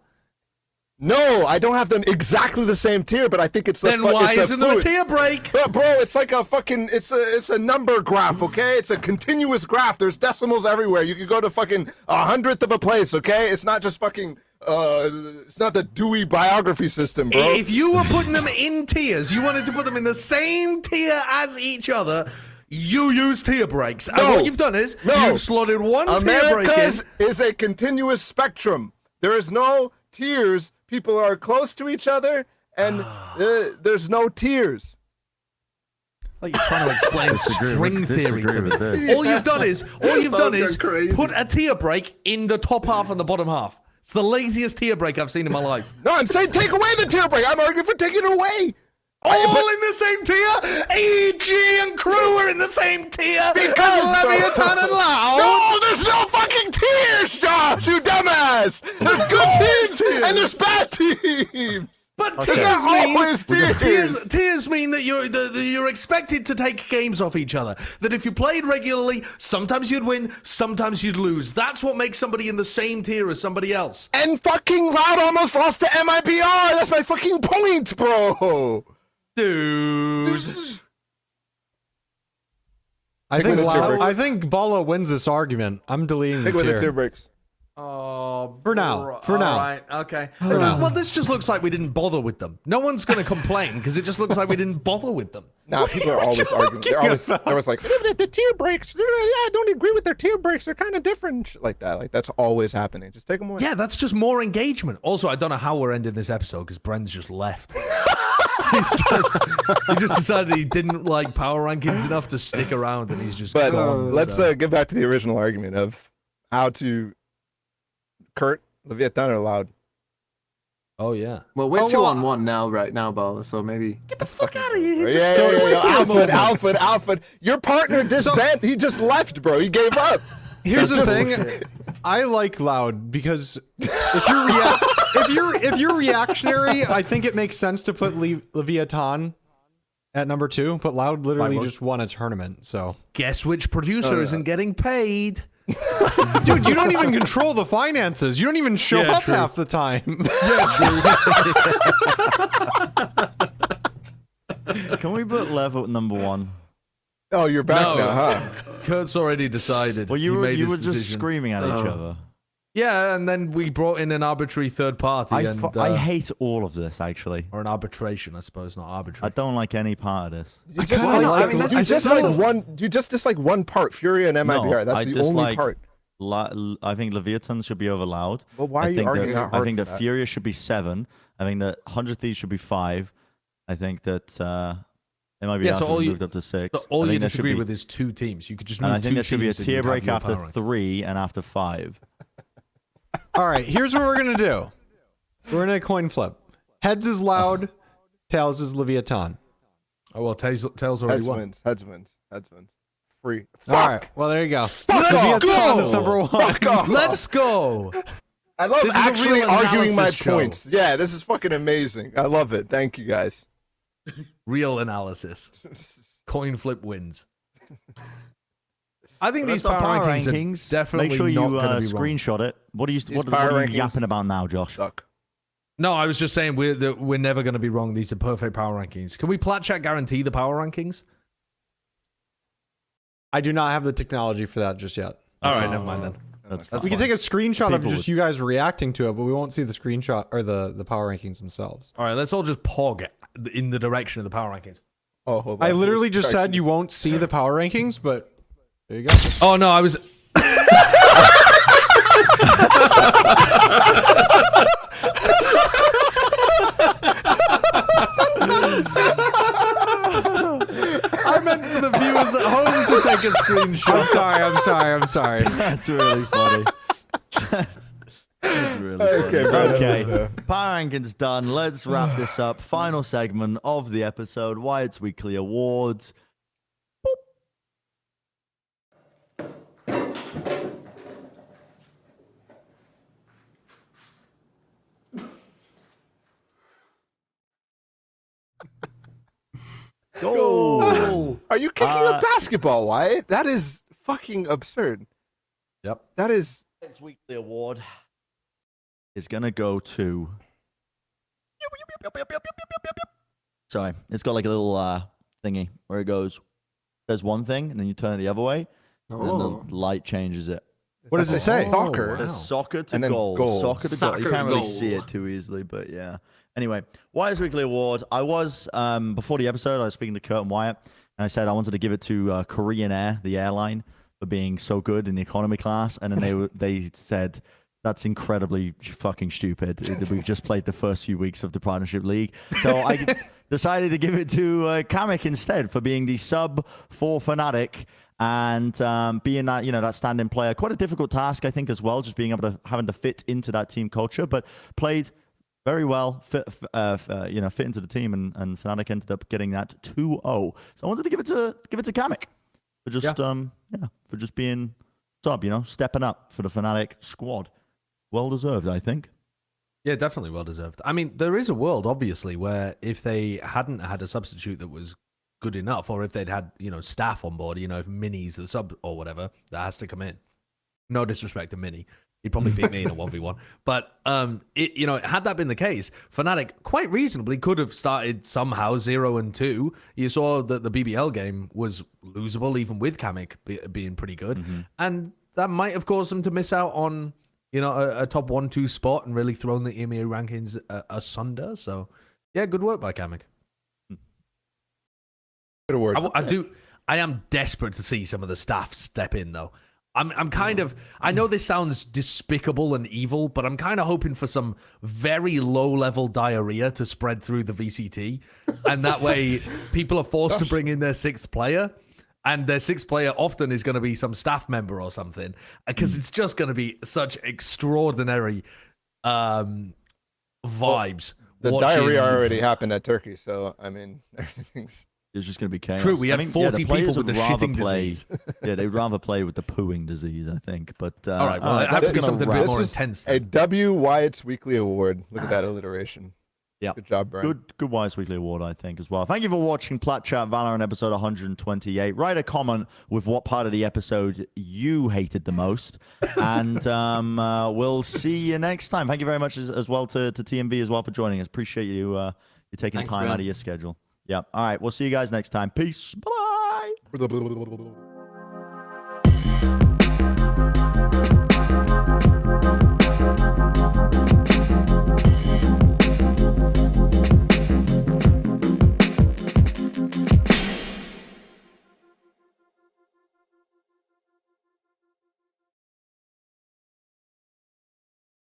No, I don't have them exactly the same tier, but I think it's Then why isn't there a tier break? Bro, it's like a fucking it's a number graph, okay? It's a continuous graph. There's decimals everywhere. You could go to fucking 100th of a place, okay? It's not just fucking it's not the Dewey biography system, bro. If you were putting them in tiers, you wanted to put them in the same tier as each other, you use tier breaks. And what you've done is you've slotted one tier break in. America's is a continuous spectrum. There is no tiers. People are close to each other, and there's no tiers. Like you're trying to explain string theory to me. All you've done is put a tier break in the top half and the bottom half. It's the laziest tier break I've seen in my life. No, I'm saying take away the tier break. I'm arguing for taking it away. All in the same tier? EG and crew are in the same tier Because as Leviathan and Loud? No, there's no fucking tiers, Josh, you dumbass. There's good teams and there's bad teams. But Always tiers mean that you're expected to take games off each other. That if you played regularly, sometimes you'd win, sometimes you'd lose. That's what makes somebody in the same tier as somebody else. And fucking Loud almost lost to MIBR. That's my fucking point, bro. Dude. I think Bala wins this argument. I'm deleting the Take away tier. the tier breaks. Oh, For now. For now. All right. Okay. Well, this just looks like we didn't bother with them. No one's going to complain because it just looks like we didn't bother with them. Now people are always arguing. They're always like, the tier breaks. Yeah, I don't agree with their tier breaks. They're kind of different. Shit like that. Like that's always happening. Just take them away. Yeah, that's just more engagement. Also, I don't know how we're ending this episode because Bren's just left. He just decided he didn't like power rankings enough to stick around, and he's just. But gone, let's get back to the original argument of how to. Kurt, Leviathan or Loud? Oh yeah. Well, we're 2-on-1 now, right now, Bala. So maybe Get the fuck out of here! Alfred. Your partner disbanded. He just left, bro. He gave up. Here's the thing. I like Loud because if you're reactionary, I think it makes sense to put Leviathan at number 2. But Loud literally just won a tournament, so. Guess which producer isn't getting paid? Dude, you don't even control the finances. You don't even show up true. half the time. Can we put Lev at number 1? Oh, you're back now, huh? Kurt's already decided. Well, He you made his were just decision. screaming at each other. Yeah, and then we brought in an arbitrary third party I hate all of this, actually. or an arbitration, I suppose, not I arbitrary. don't like any part of this. You just dislike one part, Fury and MIBR. That's the only part. I think Leviathan should be over Loud. Well, why are you arguing that hard I think for that that? Furia should be 7. I think that 100 Thieves should be 5. I think that MIBR should be moved up to 6. So all I you think there should disagree be- with is 2 teams. You could just move And I think 2 there should be a teams and tier you'd have break your after power rank. 3 and after 5. All right, here's what we're gonna do. We're gonna coin flip. Heads is Loud, tails is Leviathan. Oh well, Tails already Heads won. wins. Heads wins. Heads wins. Free. All right, well there you go. off. Leviathan is Go! number 1. Fuck off. Let's go. I love This is a actually real arguing my analysis show. points. Yeah, this is fucking amazing. I love it. Thank you guys. Real analysis. Coin flip wins. I think these That's power our rankings are definitely Make sure you not going to be wrong. screenshot it. What are you power what are you rankings yapping about now, Josh? Suck. No, I was just saying we're never going to be wrong. These are perfect power rankings. Can we Plat Chat guarantee the power rankings? I do not have the technology for that just yet. All right, never mind then. That's We can take a screenshot of People just you guys reacting to it, but we won't see the screenshot or the power rankings themselves. All right, let's all just pog in the direction of the power rankings. Oh, hold on. I literally just said you won't see the power rankings, but there you go. Oh no, I was. I meant for the viewers at home to take a screenshot. I'm sorry. That's really funny. That's really Okay, funny. bro. Okay, power rankings done. Let's wrap this up. Final segment of the episode. Wyatt's weekly awards. Go. Are you kicking a basketball, Wyatt? That is fucking absurd. Yep. That is. Wyatt's weekly award is gonna go to. Sorry, it's got like a little thingy where it goes. There's one thing, and then you turn it the other way, and then the light changes it. What does it say? Soccer. There's soccer to And then goal. goals. Soccer to goal. Soccer You can't really goal. see it too easily, but yeah. Anyway, Wyatt's Weekly Award. I was, before the episode, I was speaking to Kurt and Wyatt, and I said I wanted to give it to Korean Air, the airline, for being so good in the economy class. And then they said, that's incredibly fucking stupid. We've just played the first few weeks of the Partnership League. So I decided to give it to Kamek instead for being the sub for Fnatic. And being that, that stand-in player, quite a difficult task, I think, as well, just being able to having to fit into that team culture, but played very well, fit into the team, and Fnatic ended up getting that 2-0. So I wanted to give it to Kamek for just for just being sub, stepping up for the Fnatic squad. Well deserved, I think. Yeah, definitely well deserved. I mean, there is a world, obviously, where if they hadn't had a substitute that was good enough, or if they'd had staff on board, if Mini's the sub or whatever that has to come in. No disrespect to Mini, he'd probably beat me in a 1v1. But had that been the case, Fnatic quite reasonably could have started somehow 0-2. You saw that the BBL game was losable even with Kamek being pretty good, and that might have caused them to miss out on a top 1-2 spot and really thrown the EMEA rankings asunder. So, yeah, good work by Kamek. Good word. I am desperate to see some of the staff step in, though. I'm kind of, I know this sounds despicable and evil, but I'm kind of hoping for some very low-level diarrhea to spread through the VCT, and that way people are forced to bring in their 6th player, and their 6th player often is going to be some staff member or something, because it's just going to be such extraordinary vibes. The diarrhea already happened at Turkey, so I mean, everything's... It's just going to be chaos. True, we had 40 people with the shitting disease. Yeah, they'd rather play with the pooing disease, I think. But all right, well, it has to be something a bit more intense. Then. A W Wyatt's Weekly Award. Look at that alliteration. Yeah, good job, Brian. Good Wyatt's Weekly Award, I think, as well. Thank you for watching Plat Chat Valorant episode 128. Write a comment with what part of the episode you hated the most, and we'll see you next time. Thank you very much as well to TMV as well for joining us. Appreciate you taking time out of your schedule. Yeah. All right. We'll see you guys next time. Peace. Bye-bye.